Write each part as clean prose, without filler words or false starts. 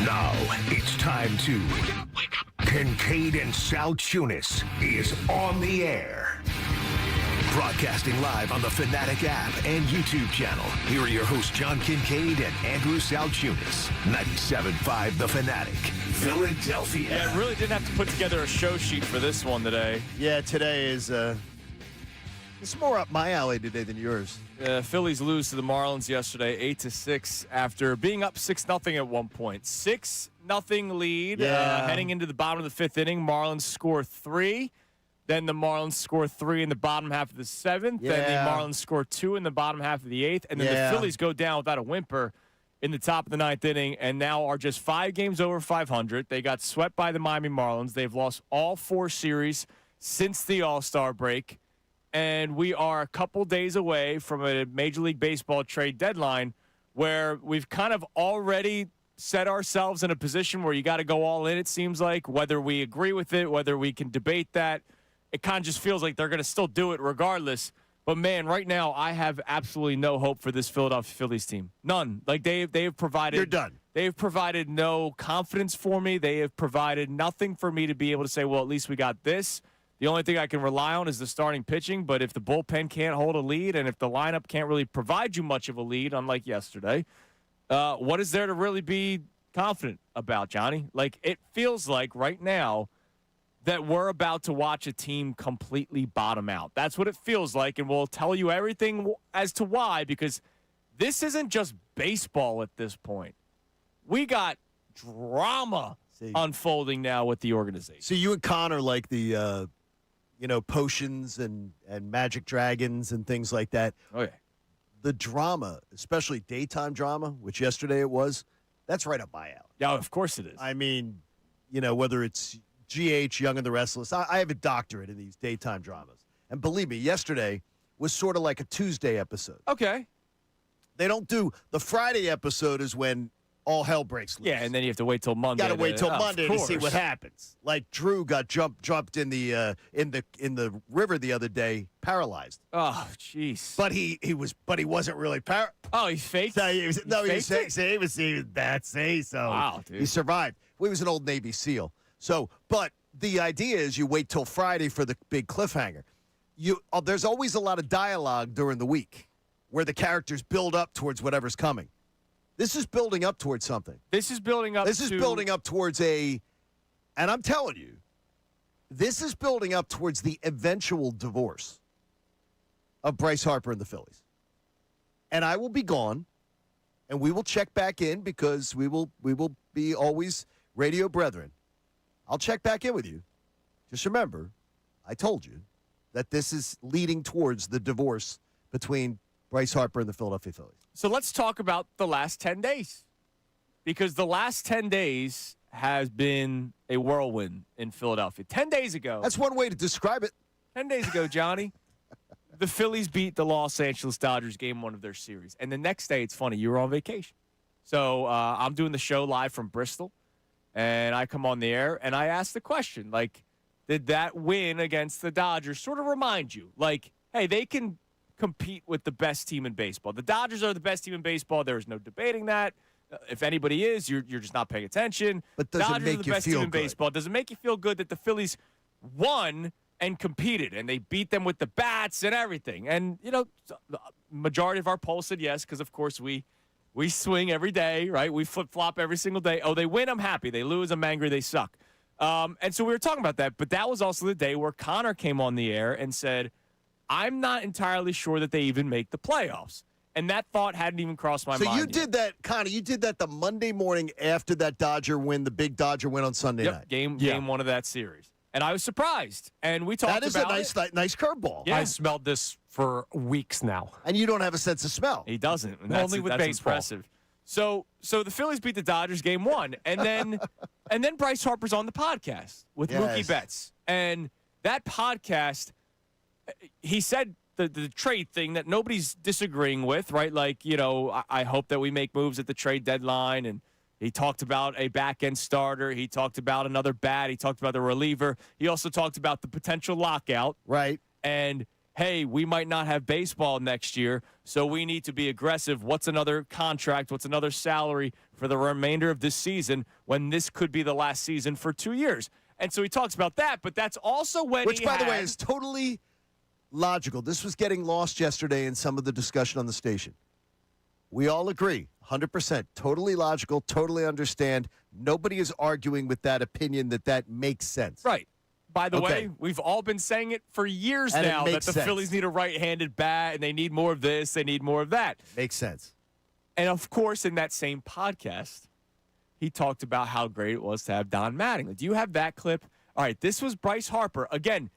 Now it's time to Kincade and Salciunas is on the air. Broadcasting live on the Fanatic app and YouTube channel. Here are your hosts, John Kincade and Andrew Salciunas. 97.5 The Fanatic, Philadelphia. Yeah, I really didn't have to put together a show sheet for this one today. Yeah, today is it's more up my alley today than yours. Phillies lose to the Marlins yesterday, 8-6, after being up 6-0 at one point. 6-0 lead heading into the bottom of the fifth inning. Marlins score 3. Then the Marlins score 3 in the bottom half of the seventh. Yeah. Then the Marlins score 2 in the bottom half of the eighth. And then the Phillies go down without a whimper in the top of the ninth inning and now are just 5 games over 500. They got swept by the Miami Marlins. They've lost all 4 series since the All-Star break. And we are a couple days away from a Major League Baseball trade deadline where we've kind of already set ourselves in a position where you got to go all in, it seems like, whether we agree with it, whether we can debate that. It kind of just feels like they're going to still do it regardless. But, man, right now I have absolutely no hope for this Philadelphia Phillies team. None. Like, they have provided – You're done. They have provided no confidence for me. They have provided nothing for me to be able to say, well, at least we got this. The only thing I can rely on is the starting pitching. But if the bullpen can't hold a lead and if the lineup can't really provide you much of a lead, unlike yesterday, what is there to really be confident about, Johnny? Like, it feels like right now – that we're about to watch a team completely bottom out. That's what it feels like, and we'll tell you everything as to why, because this isn't just baseball at this point. We got drama unfolding now with the organization. So you and Connor like the, potions and magic dragons and things like that. Oh, yeah. The drama, especially daytime drama, which yesterday it was, that's right up my alley. Yeah, of course it is. I mean, whether it's GH, Young and the Restless. I have a doctorate in these daytime dramas. And believe me, yesterday was sort of like a Tuesday episode. Okay. They don't do – the Friday episode is when all hell breaks loose. Yeah, and then you have to wait till Monday. You got to wait till Monday to see course. what happens. Like Drew got jumped in the river the other day, paralyzed. Oh, jeez. But he wasn't really paralyzed. Oh, he faked? So he was bad. So wow, dude. He survived. Well, he was an old Navy SEAL. So, but the idea is you wait till Friday for the big cliffhanger. There's always a lot of dialogue during the week where the characters build up towards whatever's coming. This is building up towards something. This is building up towards and I'm telling you, this is building up towards the eventual divorce of Bryce Harper and the Phillies. And I will be gone, and we will check back in because we will be always radio brethren. I'll check back in with you. Just remember, I told you that this is leading towards the divorce between Bryce Harper and the Philadelphia Phillies. So let's talk about the last 10 days. Because the last 10 days has been a whirlwind in Philadelphia. 10 days ago. That's one way to describe it. 10 days ago, Johnny, the Phillies beat the Los Angeles Dodgers game 1 of their series. And the next day, it's funny, you were on vacation. So I'm doing the show live from Bristol. And I come on the air, and I ask the question, like, did that win against the Dodgers sort of remind you? Like, hey, they can compete with the best team in baseball. The Dodgers are the best team in baseball. There is no debating that. If anybody is, you're just not paying attention. But does Dodgers it make are the you best feel team in good? baseball. Does it make you feel good that the Phillies won and competed, and they beat them with the bats and everything? And, the majority of our polls said yes, because, of course, we swing every day, right? We flip-flop every single day. Oh, they win, I'm happy. They lose, I'm angry, they suck. And so we were talking about that, but that was also the day where Connor came on the air and said, I'm not entirely sure that they even make the playoffs. And that thought hadn't even crossed my mind. So you did that, Connor, the Monday morning after that Dodger win, the big Dodger win on Sunday night. Game 1 of that series. And I was surprised. And we talked about That is a nice curveball. Yeah. I smelled this for weeks now. And you don't have a sense of smell. He doesn't. And Only with that's baseball. Impressive. So the Phillies beat the Dodgers game 1, and then Bryce Harper's on the podcast with Mookie Betts, and that podcast, he said the trade thing that nobody's disagreeing with, right? Like, I hope that we make moves at the trade deadline, and he talked about a back-end starter. He talked about another bat. He talked about the reliever. He also talked about the potential lockout. Right. And hey, we might not have baseball next year, so we need to be aggressive. What's another contract? What's another salary for the remainder of this season when this could be the last season for 2 years? And so he talks about that, but that's also when Which, by the way, is totally logical. This was getting lost yesterday in some of the discussion on the station. We all agree, 100%, totally logical, totally understand. Nobody is arguing with that opinion that makes sense. Right. By the way, we've all been saying it for years and now that the sense. Phillies need a right-handed bat, and they need more of this, they need more of that. Makes sense. And, of course, in that same podcast, he talked about how great it was to have Don Mattingly. Do you have that clip? All right, this was Bryce Harper. Again,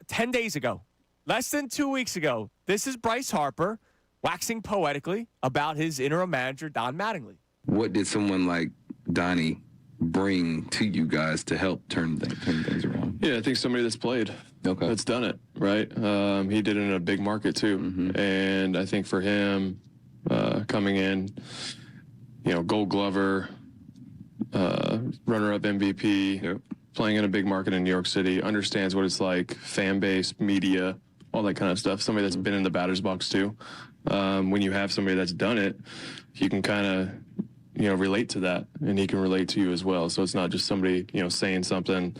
10 days ago, less than 2 weeks ago, this is Bryce Harper waxing poetically about his interim manager, Don Mattingly. What did someone like Donnie bring to you guys to help turn things around? Yeah, I think somebody that's played, that's done it, right? He did it in a big market too, and I think for him coming in, Gold Glover, runner-up MVP, playing in a big market in New York City, understands what it's like, fan base, media, all that kind of stuff. Somebody that's been in the batter's box too. When you have somebody that's done it, you can kind of relate to that, and he can relate to you as well. So it's not just somebody, saying something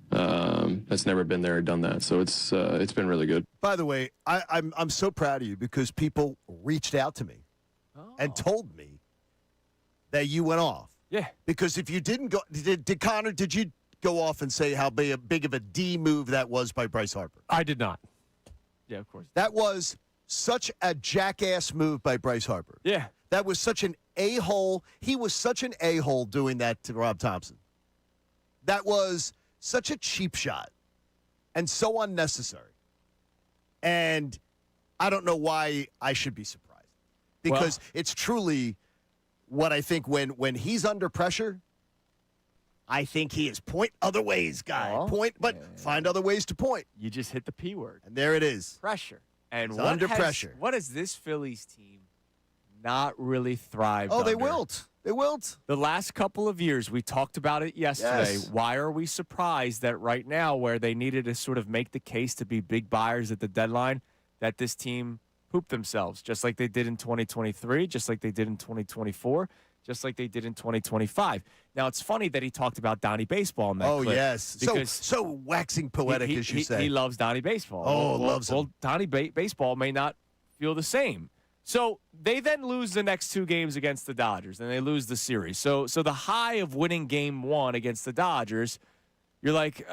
that's never been there or done that. So it's been really good. By the way, I'm so proud of you because people reached out to me and told me that you went off. Yeah. Because if you didn't go, did you go off and say how big of a D move that was by Bryce Harper? I did not. Yeah, of course. That was such a jackass move by Bryce Harper. Yeah. That was such an a-hole. He was such an a-hole doing that to Rob Thompson. That was such a cheap shot and so unnecessary. And I don't know why I should be surprised. Because it's truly what I think when he's under pressure, I think he is point other ways, guy. Find other ways to point. You just hit the P word. And there it is. Pressure. And under pressure. What has this Phillies team not really thrived they under? wilt. They wilt. The last couple of years, we talked about it yesterday. Yes. Why are we surprised that right now, where they needed to sort of make the case to be big buyers at the deadline, that this team pooped themselves, just like they did in 2023, just like they did in 2024, just like they did in 2025. Now, it's funny that he talked about Donnie Baseball in that clip. Oh, yes. So waxing poetic, as you say. He loves Donnie Baseball. Loves him. Well, Donnie Baseball may not feel the same. So they then lose the next two games against the Dodgers, and they lose the series. So the high of winning game one against the Dodgers, you're like,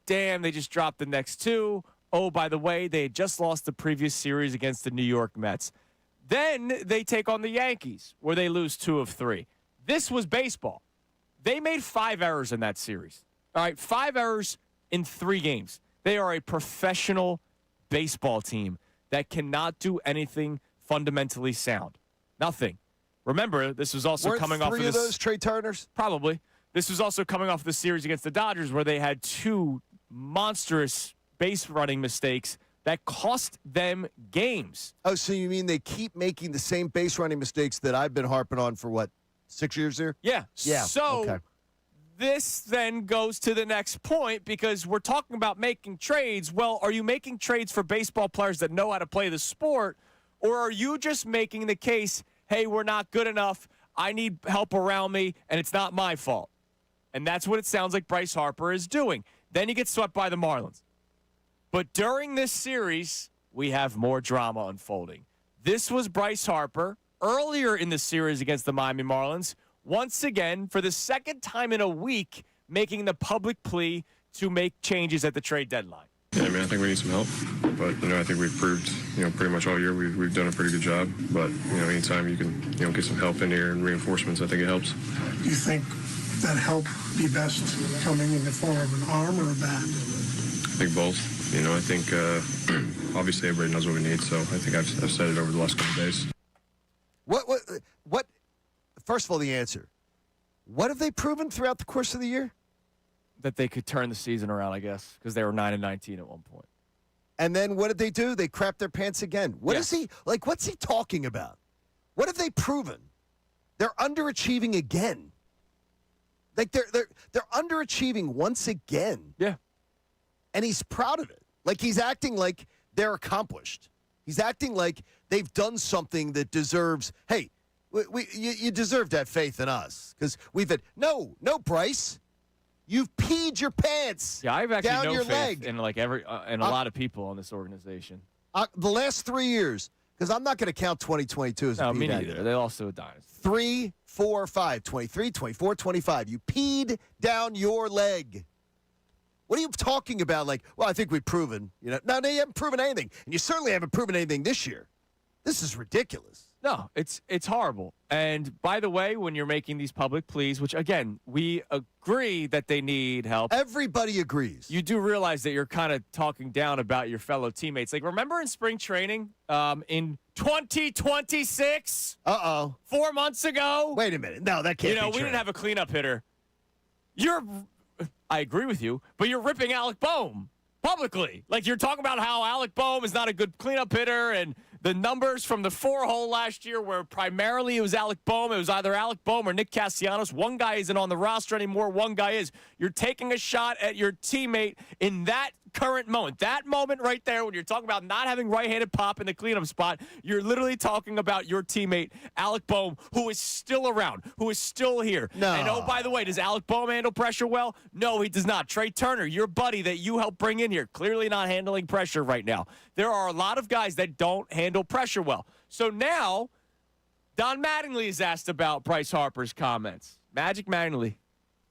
damn, they just dropped the next two. Oh, by the way, they had just lost the previous series against the New York Mets. Then they take on the Yankees, where they lose 2 of 3. This was baseball. They made 5 errors in that series. All right, 5 errors in 3 games. They are a professional baseball team that cannot do anything fundamentally sound. Nothing. Remember, this was also coming off of this. 3 of those Trey Turners? Probably. This was also coming off of the series against the Dodgers, where they had 2 monstrous base running mistakes that cost them games. Oh, so you mean they keep making the same base running mistakes that I've been harping on for, 6 years here? Yeah. Yeah. So this then goes to the next point, because we're talking about making trades. Well, are you making trades for baseball players that know how to play the sport, or are you just making the case, hey, we're not good enough, I need help around me, and it's not my fault? And that's what it sounds like Bryce Harper is doing. Then he gets swept by the Marlins. But during this series, we have more drama unfolding. This was Bryce Harper earlier in the series against the Miami Marlins, once again, for the second time in a week, making the public plea to make changes at the trade deadline. Yeah, I think we need some help. But, I think we've proved, pretty much all year we've done a pretty good job. But, anytime you can, get some help in here and reinforcements, I think it helps. Do you think that help be best coming in the form of an arm or a bat? I think both. I think obviously everybody knows what we need, so I think I've said it over the last couple of days. What? First of all, the answer. What have they proven throughout the course of the year? That they could turn the season around, I guess, because they were 9-19 at one point. And then what did they do? They crapped their pants again. What is he like? What's he talking about? What have they proven? They're underachieving again. Like they're underachieving once again. Yeah. And he's proud of it. Like he's acting like they're accomplished. He's acting like they've done something that deserves, hey, you deserve to have faith in us because we've had, no, Bryce. You've peed your pants. Yeah, I've actually down no your faith leg. in like in a lot of people in this organization. The last 3 years, because I'm not going to count 2022 as a No, peed me out neither. year. They're also a dynasty. 3, 4, 5, 23, 24, 25. You peed down your leg. What are you talking about? Like, well, I think we've proven. No, you haven't proven anything. And you certainly haven't proven anything this year. This is ridiculous. No, it's horrible. And by the way, when you're making these public pleas, which, again, we agree that they need help. Everybody agrees. You do realize that you're kind of talking down about your fellow teammates. Like, remember in spring training in 2026? Uh-oh. 4 months ago? Wait a minute. No, that can't be true. We didn't have a cleanup hitter. I agree with you, but you're ripping Alec Boehm publicly. Like, you're talking about how Alec Boehm is not a good cleanup hitter, and the numbers from the 4-hole last year where primarily it was Alec Boehm. It was either Alec Boehm or Nick Castellanos. One guy isn't on the roster anymore. One guy is. You're taking a shot at your teammate in that current moment. That moment right there when you're talking about not having right-handed pop in the cleanup spot, you're literally talking about your teammate, Alec Boehm, who is still around, who is still here. No. And oh, by the way, does Alec Boehm handle pressure well? No, he does not. Trey Turner, your buddy that you helped bring in here, clearly not handling pressure right now. There are a lot of guys that don't handle pressure well. So now, Don Mattingly is asked about Bryce Harper's comments. Magic Mattingly,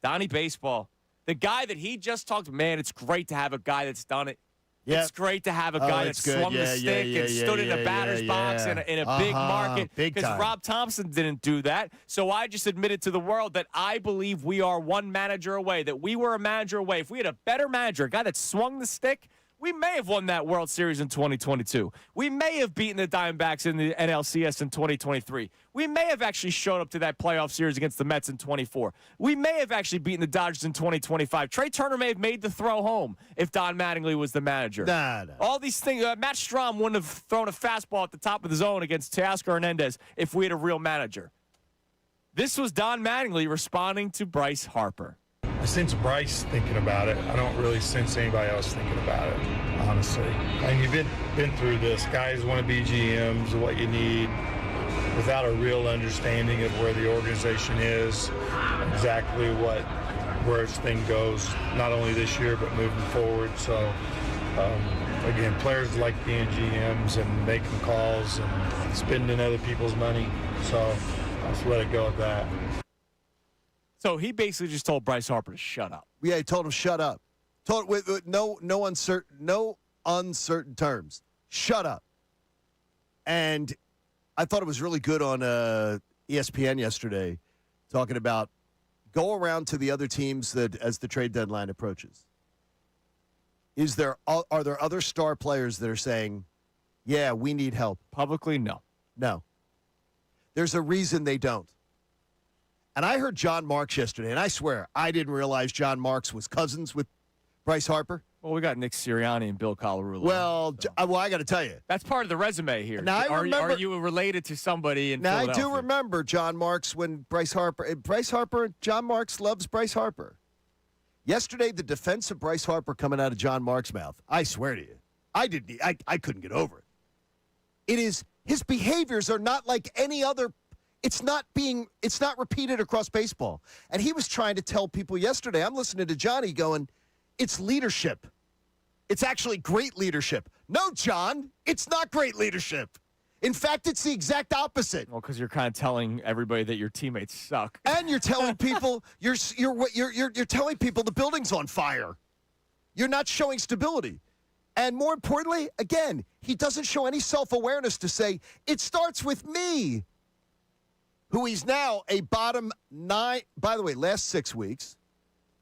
Donnie Baseball, the guy that he just talked, man, it's great to have a guy that's done it. Yep. It's great to have a guy that swung the stick and stood in a batter's box in a big market, because Rob Thompson didn't do that. So I just admitted to the world that I believe we are one manager away, that we were a manager away. If we had a better manager, a guy that swung the stick, we may have won that World Series in 2022. We may have beaten the Diamondbacks in the NLCS in 2023. We may have actually showed up to that playoff series against the Mets in 24. We may have actually beaten the Dodgers in 2025. Trey Turner may have made the throw home if Don Mattingly was the manager. Nah. All these things. Matt Strahm wouldn't have thrown a fastball at the top of the zone against Teoscar Hernandez if we had a real manager. This was Don Mattingly responding to Bryce Harper. I sense Bryce thinking about it. I don't really sense anybody else thinking about it, honestly. And you've been through this. Guys want to be GMs, what you need, without a real understanding of where the organization is, exactly where its thing goes, not only this year, but moving forward. So, again, players like being GMs and making calls and spending other people's money. So I'll just let it go at that. So he basically just told Bryce Harper to shut up. Yeah, he told him shut up. Told with no uncertain terms. Shut up. And I thought it was really good on ESPN yesterday, talking about go around to the other teams that as the trade deadline approaches. Are there other star players that are saying, yeah, we need help? Publicly, no. No. There's a reason they don't. And I heard John Marks yesterday, and I swear I didn't realize John Marks was cousins with Bryce Harper. Well, we got Nick Sirianni and Bill Colarulo. Well, so. I got to tell you. That's part of the resume here. Now, are you related to somebody in Philadelphia? Now, I do remember John Marks when Bryce Harper, John Marks loves Bryce Harper. Yesterday, the defense of Bryce Harper coming out of John Marks' mouth, I swear to you, I couldn't get over it. It is, his behaviors are not like any other. It's not repeated across baseball. And he was trying to tell people yesterday, I'm listening to Johnny going, it's leadership. It's actually great leadership. No, John, it's not great leadership. In fact, it's the exact opposite. Well, because you're kind of telling everybody that your teammates suck. And you're telling people you're telling people the building's on fire. You're not showing stability. And more importantly, again, he doesn't show any self-awareness to say, it starts with me. Who he's now a bottom 9. By the way, last 6 weeks,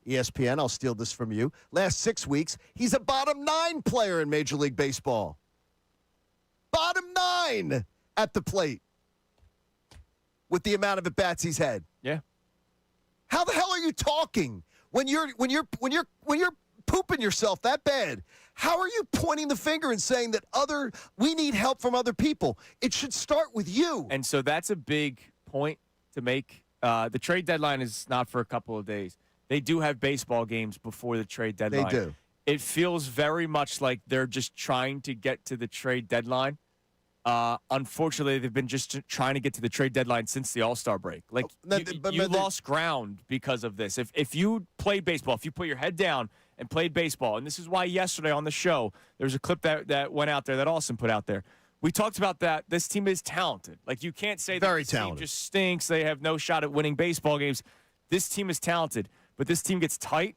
ESPN, I'll steal this from you. Last 6 weeks, he's a bottom 9 player in Major League Baseball. Bottom 9 at the plate with the amount of at-bats he's had. Yeah. How the hell are you talking when you're pooping yourself that bad? How are you pointing the finger and saying that we need help from other people? It should start with you. And so that's a big point to make. The trade deadline is not for a couple of days. They do have baseball games before the trade deadline. They do. it feels very much like they're just trying to get to the trade deadline. Unfortunately, they've been just trying to get to the trade deadline since the All-Star break. Like, you lost ground because of this. If you played baseball, if you put your head down and played baseball, and this is why yesterday on the show, there was a clip that went out there that Austin put out there. We talked about that. This team is talented. Like, you can't say that this team just stinks. They have no shot at winning baseball games. This team is talented, but this team gets tight.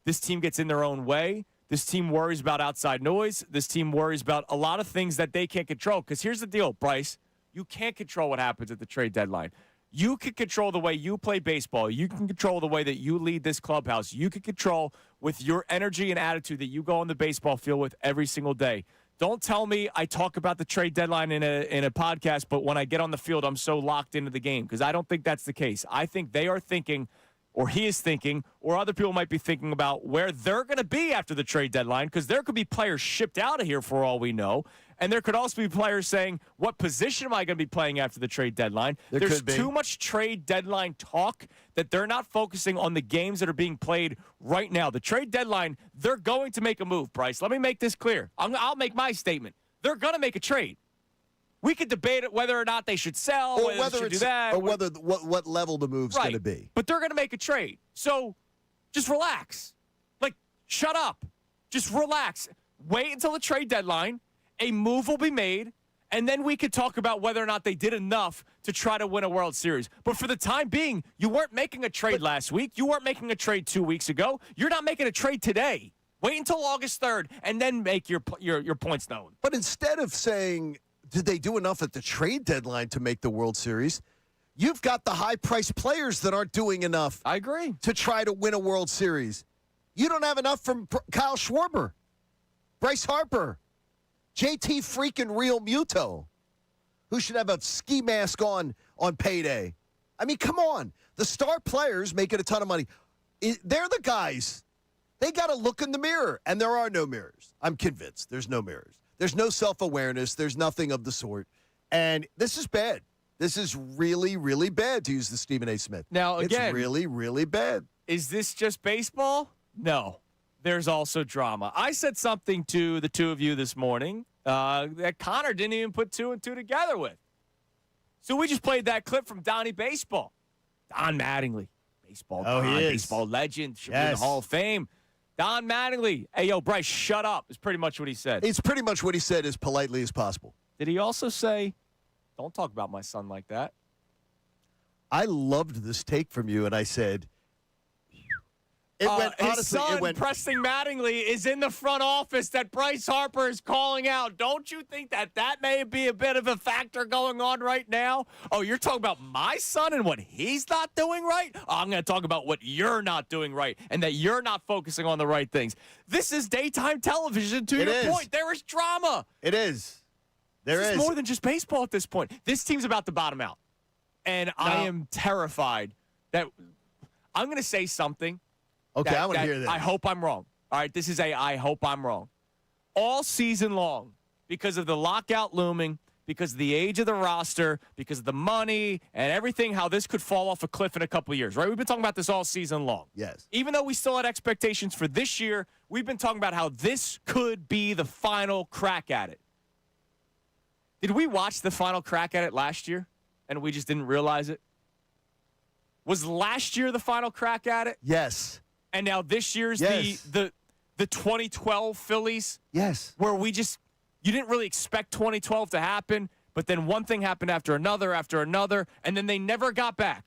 This team gets in their own way. This team worries about outside noise. This team worries about a lot of things that they can't control. Because here's the deal, Bryce. You can't control what happens at the trade deadline. You can control the way you play baseball. You can control the way that you lead this clubhouse. You can control with your energy and attitude that you go on the baseball field with every single day. Don't tell me I talk about the trade deadline in a podcast, but when I get on the field, I'm so locked into the game, because I don't think that's the case. I think they are thinking, or he is thinking, or other people might be thinking about where they're going to be after the trade deadline, because there could be players shipped out of here for all we know. And there could also be players saying, what position am I going to be playing after the trade deadline? There's too much trade deadline talk that they're not focusing on the games that are being played right now. The trade deadline, they're going to make a move, Bryce. Let me make this clear. I'll make my statement. They're going to make a trade. We could debate it whether or not they should sell, or whether they should do that. Or whether what level the move's going to be. But they're going to make a trade. So just relax. Like, shut up. Just relax. Wait until the trade deadline. A move will be made, and then we could talk about whether or not they did enough to try to win a World Series. But for the time being, you weren't making a trade last week. You weren't making a trade 2 weeks ago. You're not making a trade today. Wait until August 3rd, and then make your points known. But instead of saying, did they do enough at the trade deadline to make the World Series, you've got the high-priced players that aren't doing enough. I agree. To try to win a World Series. You don't have enough from Kyle Schwarber, Bryce Harper, JT freaking Real Muto, who should have a ski mask on payday. I mean, come on. The star players making a ton of money. They're the guys. They got to look in the mirror, and there are no mirrors. I'm convinced there's no mirrors. There's no self-awareness. There's nothing of the sort. And this is bad. This is really, really bad, to use the Stephen A. Smith. Now, again, it's really, really bad. Is this just baseball? No. There's also drama. I said something to the two of you this morning that Connor didn't even put 2 and 2 together with. So we just played that clip from Donnie Baseball. Don Mattingly. Baseball baseball legend. Should be in the Hall of Fame. Don Mattingly. Hey, yo, Bryce, shut up, is pretty much what he said. It's pretty much what he said as politely as possible. Did he also say, don't talk about my son like that? I loved this take from you, and I said, his son, Preston Mattingly, is in the front office that Bryce Harper is calling out. Don't you think that may be a bit of a factor going on right now? Oh, you're talking about my son and what he's not doing right? Oh, I'm going to talk about what you're not doing right and that you're not focusing on the right things. This is daytime television, to your point. There is drama. It is. This is more than just baseball at this point. This team's about to bottom out. And I am terrified that I'm going to say something. Okay, I want to hear this. I hope I'm wrong. All right, this is I hope I'm wrong. All season long, because of the lockout looming, because of the age of the roster, because of the money and everything, how this could fall off a cliff in a couple of years, right? We've been talking about this all season long. Yes. Even though we still had expectations for this year, we've been talking about how this could be the final crack at it. Did we watch the final crack at it last year and we just didn't realize it? Was last year the final crack at it? Yes. And now this year's the 2012 Phillies? Yes. Where you didn't really expect 2012 to happen, but then one thing happened after another, and then they never got back.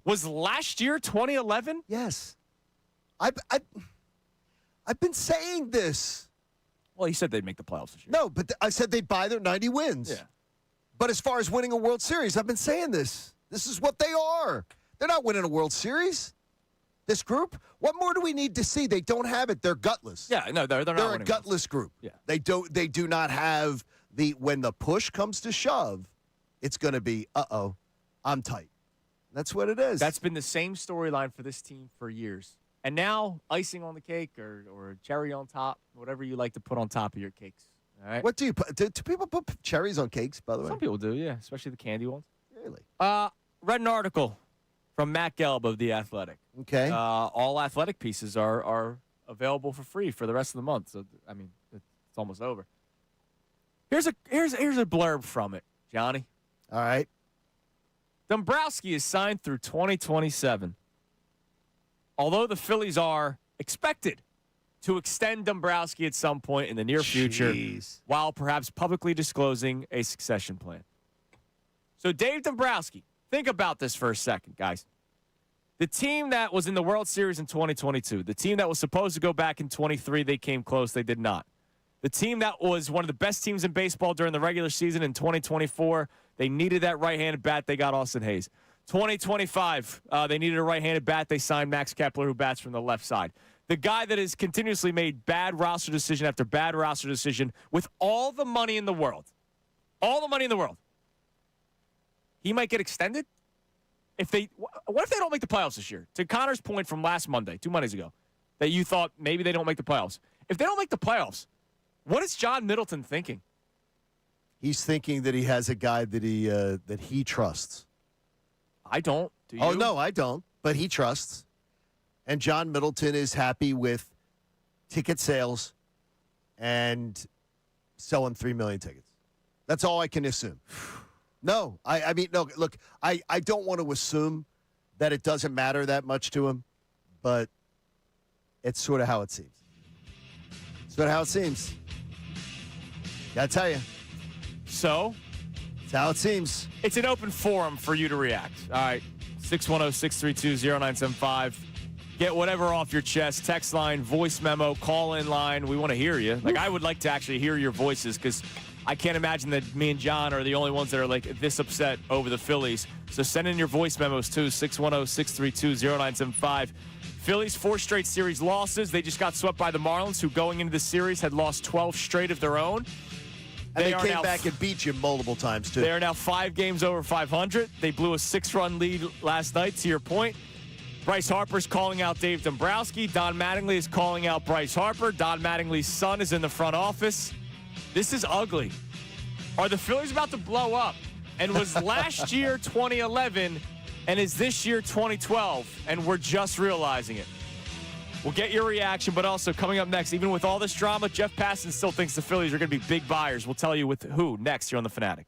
Was last year 2011? Yes. I've been saying this. Well, you said they'd make the playoffs this year. No, but I said they'd buy their 90 wins. Yeah. But as far as winning a World Series, I've been saying this. This is what they are. They're not winning a World Series. This group, what more do we need to see? They don't have it. They're gutless. Yeah, no, they're not. They're a gutless group. Yeah, they do not have when the push comes to shove, it's going to be I'm tight. That's what it is. That's been the same storyline for this team for years. And now icing on the cake or cherry on top, whatever you like to put on top of your cakes. All right. What do you put? Do people put cherries on cakes? By the way, some people do. Yeah, especially the candy ones. Really? Read an article from Matt Gelb of The Athletic. Okay. All athletic pieces are available for free for the rest of the month. So, I mean, it's almost over. Here's a blurb from it, Johnny. All right. Dombrowski is signed through 2027. Although the Phillies are expected to extend Dombrowski at some point in the near future, while perhaps publicly disclosing a succession plan. So Dave Dombrowski, think about this for a second, guys. The team that was in the World Series in 2022, the team that was supposed to go back in 23, they came close, they did not. The team that was one of the best teams in baseball during the regular season in 2024, they needed that right-handed bat, they got Austin Hayes. 2025, they needed a right-handed bat, they signed Max Kepler, who bats from the left side. The guy that has continuously made bad roster decision after bad roster decision with all the money in the world. He might get extended? What if they don't make the playoffs this year? To Connor's point from last Monday, 2 Mondays ago, that you thought maybe they don't make the playoffs. If they don't make the playoffs, what is John Middleton thinking? He's thinking that he has a guy that he trusts. I don't. Do you? Oh, no, I don't. But he trusts. And John Middleton is happy with ticket sales and selling 3 million tickets. That's all I can assume. No, I mean, no, look, I don't want to assume that it doesn't matter that much to him, but it's sort of how it seems. Gotta tell you. So? It's how it seems. It's an open forum for you to react. All right, 610-632-0975. Get whatever off your chest. Text line, voice memo, call-in line. We want to hear you. Like, I would like to actually hear your voices because I can't imagine that me and John are the only ones that are, like, this upset over the Phillies. So send in your voice memos, too, 610-632-0975. Phillies, 4 straight series losses. They just got swept by the Marlins, who going into the series had lost 12 straight of their own. And they came back and beat you multiple times, too. They are now 5 games over 500. They blew a 6-run lead last night, to your point. Bryce Harper's calling out Dave Dombrowski. Don Mattingly is calling out Bryce Harper. Don Mattingly's son is in the front office. This is ugly. Are the Phillies about to blow up? And was last year 2011 and is this year 2012 and we're just realizing it? We'll get your reaction, but also coming up next, even with all this drama, Jeff Passan still thinks the Phillies are going to be big buyers. We'll tell you with who next here on The Fanatic.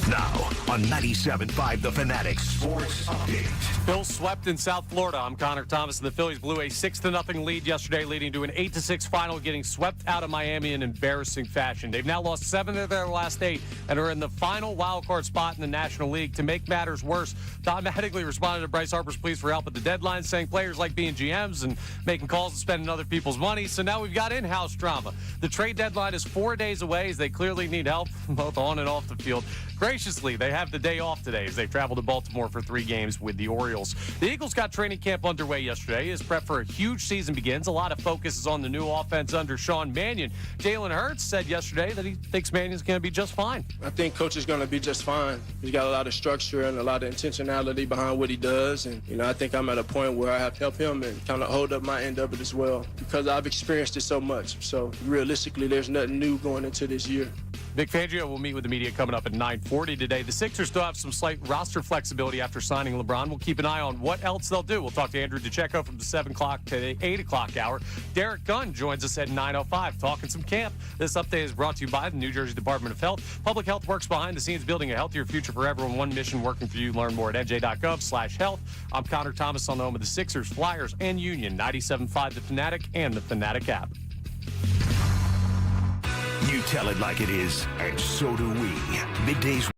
Now on 97.5 The Fanatic Sports Update. Bills swept in South Florida. I'm Connor Thomas, and the Phillies blew a 6-0 lead yesterday, leading to an 8-6 final, getting swept out of Miami in embarrassing fashion. They've now lost 7 of their last 8 and are in the final wildcard spot in the National League. To make matters worse, Don Mattingly responded to Bryce Harper's pleas for help at the deadline, saying players like being GMs and making calls and spending other people's money. So now we've got in-house drama. The trade deadline is 4 days away, as they clearly need help, both on and off the field. Graciously, they have the day off today as they travel to Baltimore for 3 games with the Orioles. The Eagles got training camp underway yesterday as prep for a huge season begins. A lot of focus is on the new offense under Sean Mannion. Jalen Hurts said yesterday that he thinks Mannion's going to be just fine. I think Coach is going to be just fine. He's got a lot of structure and a lot of intentionality behind what he does. And, I think I'm at a point where I have to help him and kind of hold up my end of it as well because I've experienced it so much. So realistically, there's nothing new going into this year. Vic Fangio will meet with the media coming up at 9:40 today. The Sixers still have some slight roster flexibility after signing LeBron. We'll keep an eye on what else they'll do. We'll talk to Andrew DeCecco from the 7 o'clock to the 8 o'clock hour. Derek Gunn joins us at 9:05, talking some camp. This update is brought to you by the New Jersey Department of Health. Public Health works behind the scenes, building a healthier future for everyone. One mission working for you. Learn more at nj.gov/health. I'm Connor Thomas on the home of the Sixers, Flyers, and Union. 97.5 The Fanatic and the Fanatic app. You tell it like it is, and so do we. Middays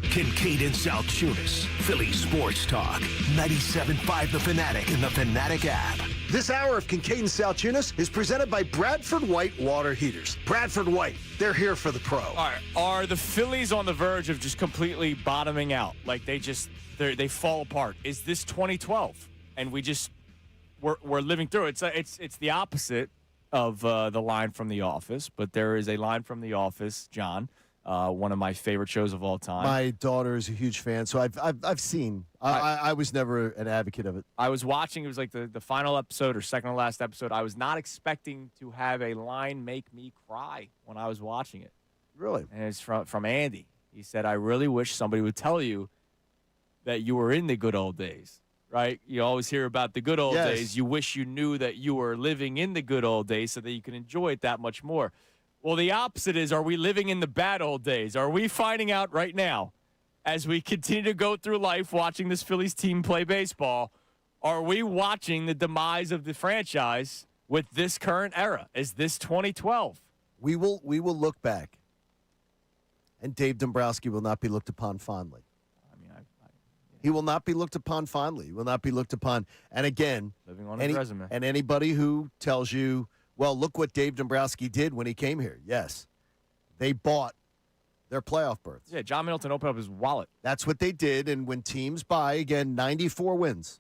Kincade Salciunas, Philly Sports Talk, 97.5 The Fanatic and the Fanatic app. This hour of Kincade Salciunas is presented by Bradford White Water Heaters. Bradford White, they're here for the pro. All right, are the Phillies on the verge of just completely bottoming out? Like they fall apart? Is this 2012? And we're living through it. It's the opposite of the line from The Office, but there is a line from The Office, John, one of my favorite shows of all time. My daughter is a huge fan, so I've seen. I was never an advocate of it. I was watching. It was like the final episode or second to last episode. I was not expecting to have a line make me cry when I was watching it. Really? And it's from Andy. He said, "I really wish somebody would tell you that you were in the good old days." Right? You always hear about the good old days. You wish you knew that you were living in the good old days so that you can enjoy it that much more. Well, the opposite is, are we living in the bad old days? Are we finding out right now, as we continue to go through life watching this Phillies team play baseball, are we watching the demise of the franchise with this current era? Is this 2012? We will look back, and Dave Dombrowski will not be looked upon fondly. He will not be looked upon fondly. He will not be looked upon. And again, living on his resume. And anybody who tells you, well, look what Dave Dombrowski did when he came here. Yes, they bought their playoff berths. Yeah, John Middleton opened up his wallet. That's what they did. And when teams buy, again, 94 wins,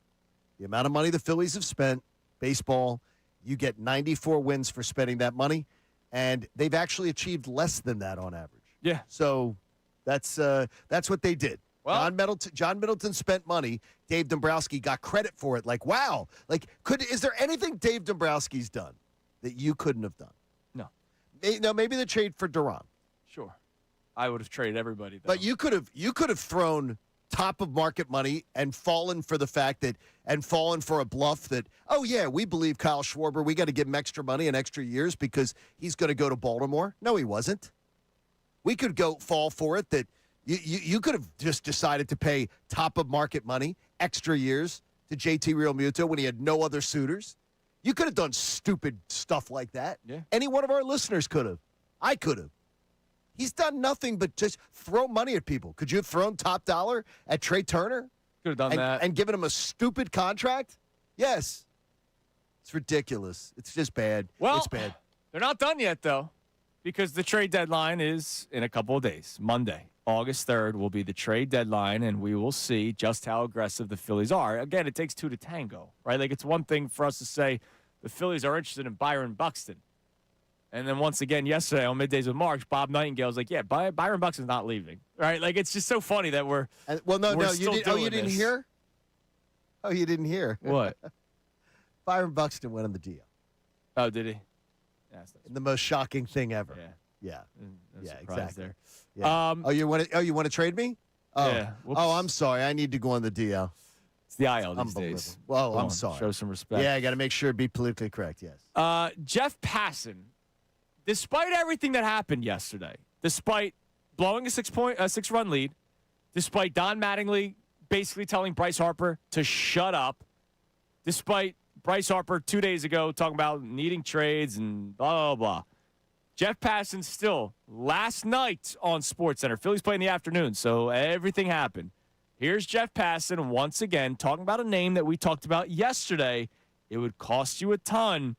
the amount of money the Phillies have spent, baseball, you get 94 wins for spending that money. And they've actually achieved less than that on average. Yeah. So that's what they did. Well, John Middleton spent money. Dave Dombrowski got credit for it. Like, wow. Like, is there anything Dave Dombrowski's done that you couldn't have done? No. No, maybe the trade for Duran. Sure. I would have traded everybody, though. But you could have thrown top of market money and fallen for a bluff that, oh, yeah, we believe Kyle Schwarber. We got to give him extra money and extra years because he's going to go to Baltimore. No, he wasn't. We could fall for it that you could have just decided to pay top of market money, extra years to JT Realmuto when he had no other suitors. You could have done stupid stuff like that. Yeah. Any one of our listeners could have. I could have. He's done nothing but just throw money at people. Could you have thrown top dollar at Trey Turner? Could have done that. And given him a stupid contract? Yes. It's ridiculous. It's just bad. Well, it's bad. They're not done yet, though, because the trade deadline is in a couple of days. Monday, August 3rd, will be the trade deadline, and we will see just how aggressive the Phillies are. Again, it takes two to tango, right? Like, it's one thing for us to say the Phillies are interested in Byron Buxton. And then once again, yesterday on Middays with Marks, Bob Nightingale was like, yeah, Byron Buxton's not leaving, right? Like, it's just so funny that we're you didn't hear? Oh, you didn't hear? What? Byron Buxton went on the deal. Oh, did he? Yes. And the most shocking thing ever. Yeah. Yeah, exactly. There. Yeah. You want to trade me? Oh. Yeah. Oh, I'm sorry. I need to go on the DL. It's the IL these days. Well, I'm sorry. Show some respect. Yeah, I got to make sure to be politically correct, yes. Jeff Passan, despite everything that happened yesterday, despite blowing a 6-run lead, despite Don Mattingly basically telling Bryce Harper to shut up, despite Bryce Harper 2 days ago talking about needing trades and blah, blah, blah. Jeff Passan still, last night on SportsCenter, Phillies play in the afternoon, so everything happened. Here's Jeff Passan once again talking about a name that we talked about yesterday. It would cost you a ton,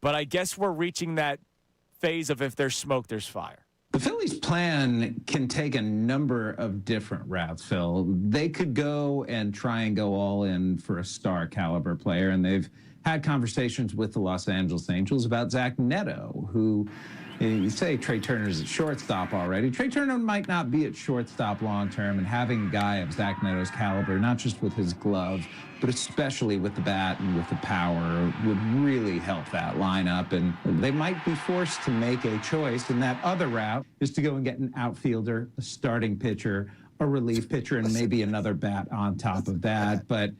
but I guess we're reaching that phase of if there's smoke, there's fire. The Phillies' plan can take a number of different routes, Phil. They could go and try and go all in for a star caliber player, and they've had conversations with the Los Angeles Angels about Zach Neto, who, you say Trey Turner's at shortstop already. Trey Turner might not be at shortstop long term, and having a guy of Zach Neto's caliber, not just with his glove, but especially with the bat and with the power, would really help that lineup. And they might be forced to make a choice, and that other route is to go and get an outfielder, a starting pitcher, a relief pitcher, and maybe another bat on top of that. But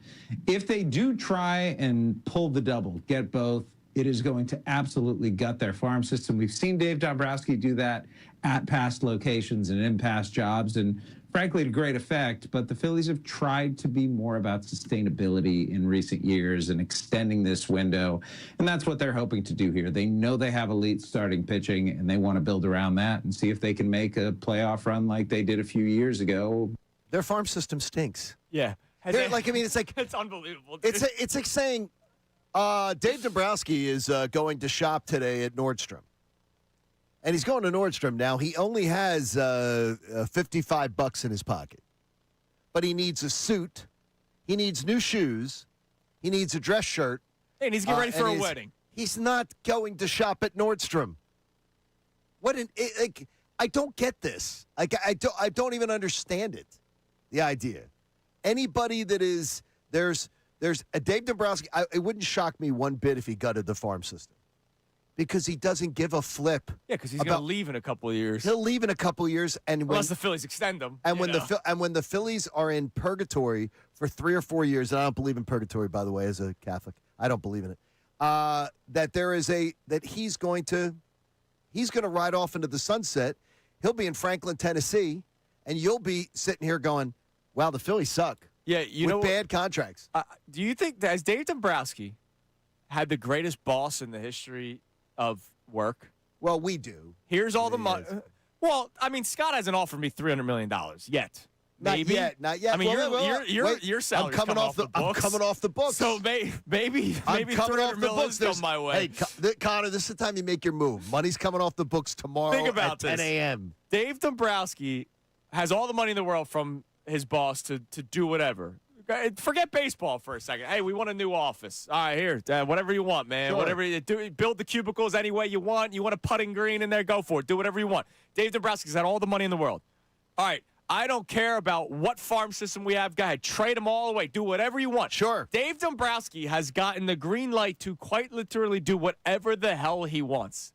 if they do try and pull the double, get both, it is going to absolutely gut their farm system. We've seen Dave Dombrowski do that at past locations and in past jobs. And frankly, to great effect. But the Phillies have tried to be more about sustainability in recent years and extending this window. And that's what they're hoping to do here. They know they have elite starting pitching, and they want to build around that and see if they can make a playoff run like they did a few years ago. Their farm system stinks. Yeah. It's like it's unbelievable. Dude. It's like saying Dave Dombrowski is going to shop today at Nordstrom. And he's going to Nordstrom now. He only has $55 in his pocket. But he needs a suit. He needs new shoes. He needs a dress shirt. And he's getting ready for a wedding. He's not going to shop at Nordstrom. I don't get this. I don't even understand it. The idea. Anybody that is there's a Dave Dombrowski. It wouldn't shock me one bit if he gutted the farm system. Because he doesn't give a flip. Yeah, because he's going to leave in a couple of years. He'll leave in a couple of years, and unless the Phillies extend him. And when the Phillies are in purgatory for 3 or 4 years, and I don't believe in purgatory, by the way, as a Catholic, I don't believe in it. That he's going to ride off into the sunset. He'll be in Franklin, Tennessee, and you'll be sitting here going, "Wow, the Phillies suck." Yeah, with bad contracts. Do you think that as Dave Dombrowski had the greatest boss in the history of work? Well, we do. Here's all the money. Well, I mean, Scott hasn't offered me $300 million yet. Maybe. Not yet. I mean, your salary's coming off the books. I'm coming off the books. So maybe $300 million is coming my way. Hey, Connor, this is the time you make your move. Money's coming off the books tomorrow at 10 a.m. Dave Dombrowski has all the money in the world from his boss to do whatever. Forget baseball for a second. Hey, we want a new office. All right, here, whatever you want, man. Sure. Whatever you do, build the cubicles any way you want. You want a putting green in there, go for it. Do whatever you want. Dave Dombrowski's got all the money in the world. All right, I don't care about what farm system we have. Go ahead, trade them all away. Do whatever you want. Sure. Dave Dombrowski has gotten the green light to quite literally do whatever the hell he wants.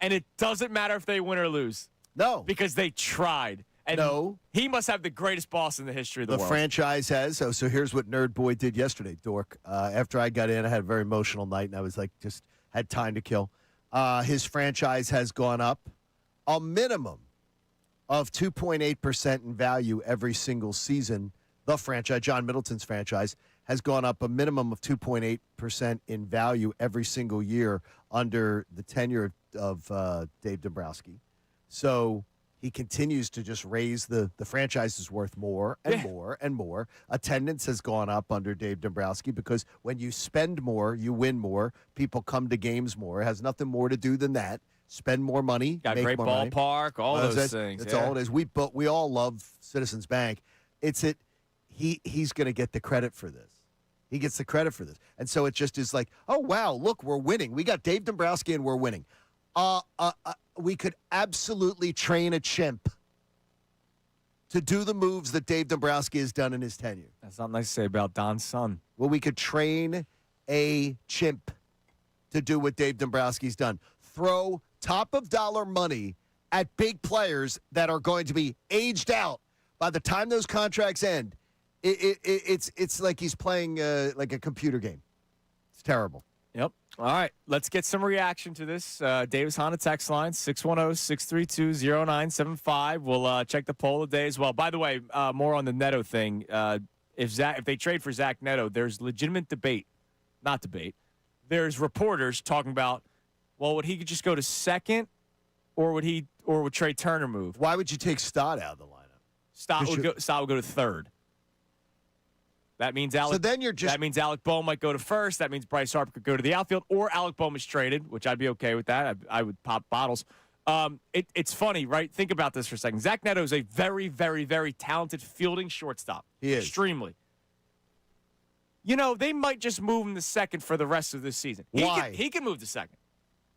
And it doesn't matter if they win or lose. No. Because they tried. And no. He must have the greatest boss in the history of the world. The franchise has. So here's what Nerd Boy did yesterday, Dork. After I got in, I had a very emotional night, and I was like, just had time to kill. His franchise has gone up a minimum of 2.8% in value every single season. The franchise, John Middleton's franchise, has gone up a minimum of 2.8% in value every single year under the tenure of Dave Dombrowski. So he continues to just raise the franchise is worth more and more and more. Attendance has gone up under Dave Dombrowski because when you spend more, you win more. People come to games more. It has nothing more to do than that. Spend more money. Got make great more ballpark, money. all those things. That's all it is. We all love Citizens Bank. He's going to get the credit for this. He gets the credit for this. And so it just is like, oh, wow, look, we're winning. We got Dave Dombrowski and we're winning. We could absolutely train a chimp to do the moves that Dave Dombrowski has done in his tenure. That's not nice to say about Don's son. Well, we could train a chimp to do what Dave Dombrowski's done. Throw top-of-dollar money at big players that are going to be aged out by the time those contracts end. It's like he's playing like a computer game. It's terrible. Yep. All right, let's get some reaction to this. Davis Honda text line, 610-632-0975. We'll check the poll today as well. By the way, more on the Neto thing. If they trade for Zach Neto, there's legitimate debate. Not debate. There's reporters talking about, well, would he just go to second or would Trey Turner move? Why would you take Stott out of the lineup? Stott would go to third. That means that means Alec Bohm might go to first. That means Bryce Harper could go to the outfield, or Alec Bohm is traded, which I'd be okay with that. I would pop bottles. It's funny, right? Think about this for a second. Zach Neto is a very, very, very talented fielding shortstop. He is. Extremely. They might just move him to second for the rest of this season. Why? He can move to second.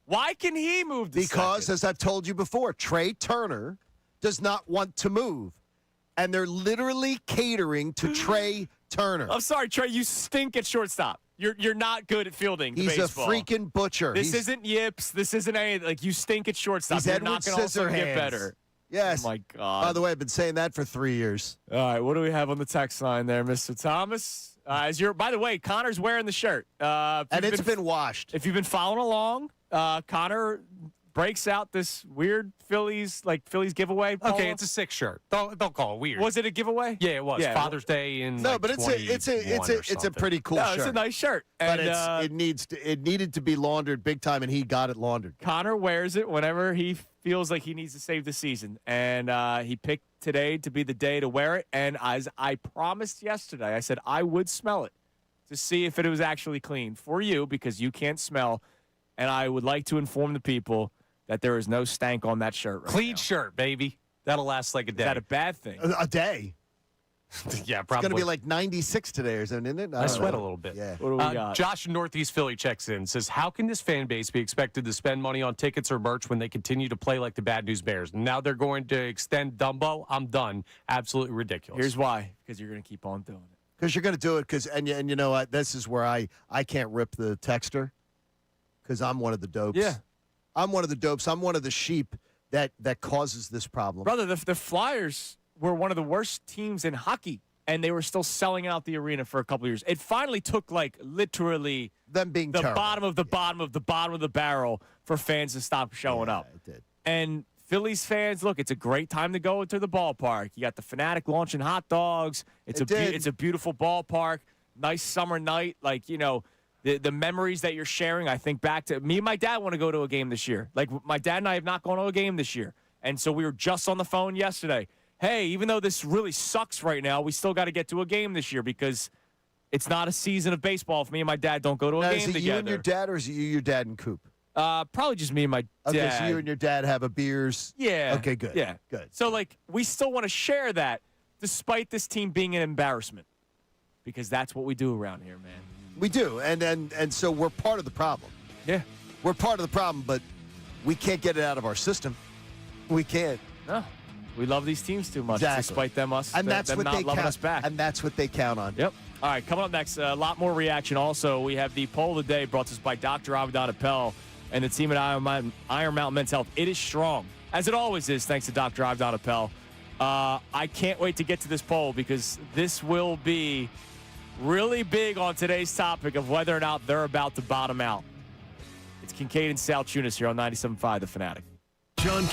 Why can he move to second? Because, as I've told you before, Trey Turner does not want to move. And they're literally catering to Trey Turner. I'm sorry, Trey. You stink at shortstop. You're not good at fielding. He's baseball. a freaking butcher. This isn't yips. This isn't anything. Like, you stink at shortstop. He's You're Edward not going to also Scissorhands. get better. Yes. Oh, my God. By the way, I've been saying that for 3 years. All right, what do we have on the text line there, Mr. Thomas? By the way, Connor's wearing the shirt. And it's been washed. If you've been following along, Connor breaks out this weird Phillies giveaway. Polo. Okay, it's a 6 shirt. Don't call it weird. Was it a giveaway? Yeah, it was. Yeah. Father's Day in No, but it's a pretty cool shirt. It's a nice shirt. But And, it needed to be laundered big time, and he got it laundered. Connor wears it whenever he feels like he needs to save the season, and he picked today to be the day to wear it. And as I promised yesterday, I said I would smell it to see if it was actually clean for you because you can't smell. And I would like to inform the people that there is no stank on that shirt right Clean now. shirt, baby. That'll last like a day. Is that a bad thing? A day. Yeah, It's probably. going to be like 96 today or something, isn't it? I sweat a little bit. Yeah. What do we got? Josh in Northeast Philly checks in, says, how can this fan base be expected to spend money on tickets or merch when they continue to play like the Bad News Bears? Now they're going to extend Dumbo. I'm done. Absolutely ridiculous. Here's why. Because you're going to keep on doing it. Because you're going to do it. And you know what? This is where I can't rip the texter because I'm one of the dopes. Yeah. I'm one of the dopes. I'm one of the sheep that causes this problem. Brother, the Flyers were one of the worst teams in hockey, and they were still selling out the arena for a couple of years. It finally took, like, literally them being the terrible. bottom of the bottom of the bottom of the barrel for fans to stop showing up. It did. And Phillies fans, look, it's a great time to go to the ballpark. You got the Fanatic launching hot dogs. It's a beautiful ballpark. Nice summer night. Like, you know, the memories that you're sharing, I think back to me and my dad want to go to a game this year. Like, my dad and I have not gone to a game this year. And so we were just on the phone yesterday. Hey, even though this really sucks right now, we still got to get to a game this year because it's not a season of baseball if me and my dad don't go to a game is it together. you and your dad, or is it you, your dad, and Coop? Probably just me and my dad. Okay, so you and your dad have a beers. Yeah. Okay, good. Yeah. Good. So, like, we still want to share that despite this team being an embarrassment because that's what we do around here, man. We do, and so we're part of the problem. Yeah. We're part of the problem, but we can't get it out of our system. We can't. No. We love these teams too much, despite them not loving us back. And that's what they count on. Yep. All right, coming up next, a lot more reaction. Also, we have the poll of the day brought to us by Dr. Avidan Appel and the team at Iron Mountain Men's Health. It is strong, as it always is, thanks to Dr. Avidan Appel. I can't wait to get to this poll because this will be really big on today's topic of whether or not they're about to bottom out. It's Kincade and Salciunas here on 97.5 The Fanatic. John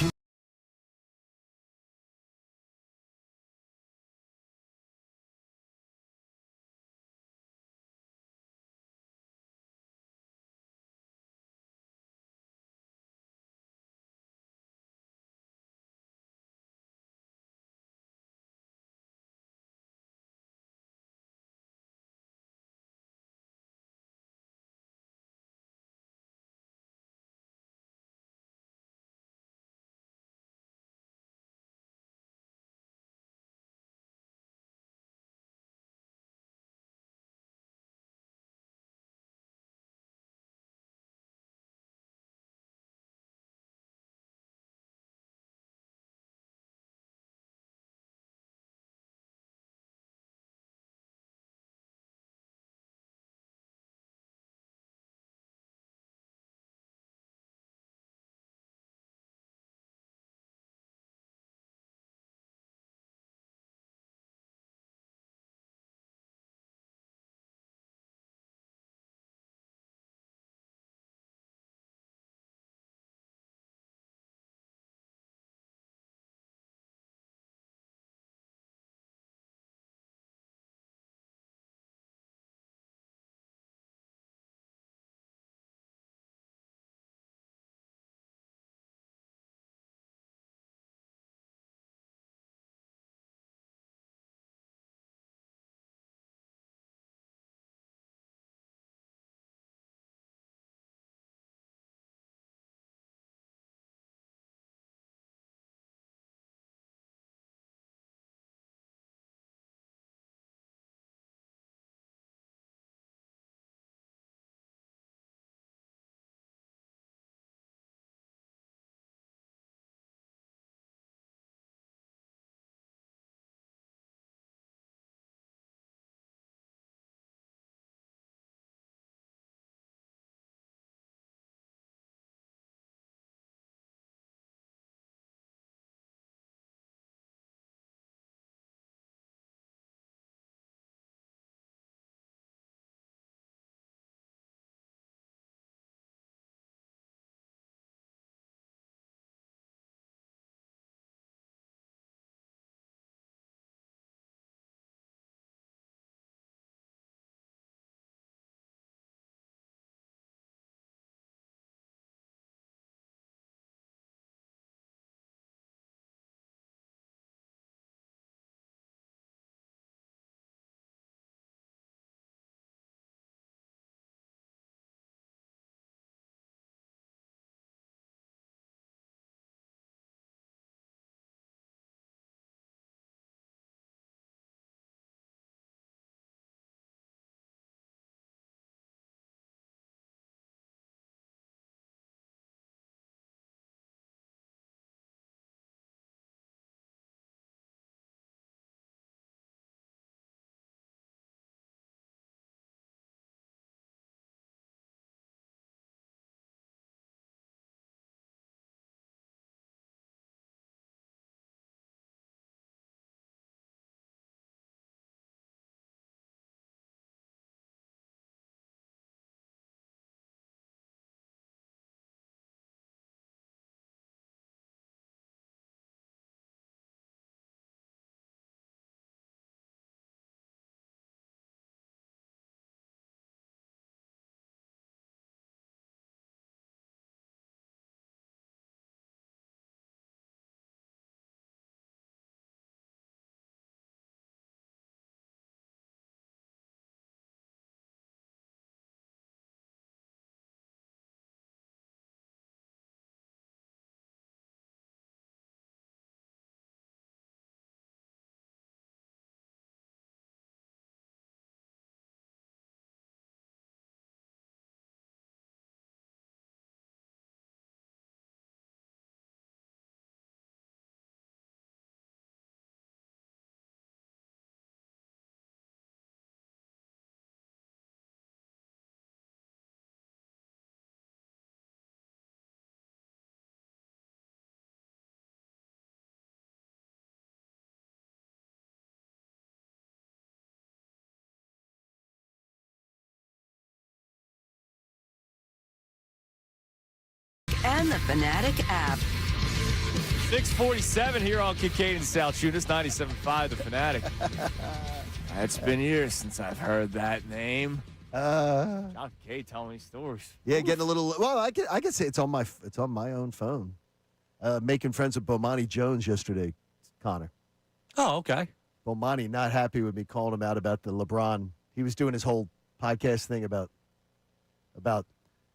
and the Fanatic app. 6:47 here on Kincade Salciunas, 97.5 the Fanatic. It's been years since I've heard that name. John K. telling me stories. Yeah, getting a little. Well, I can say it's on my own phone. Making friends with Bomani Jones yesterday, Connor. Oh, okay. Bomani not happy with me calling him out about the LeBron. He was doing his whole podcast thing about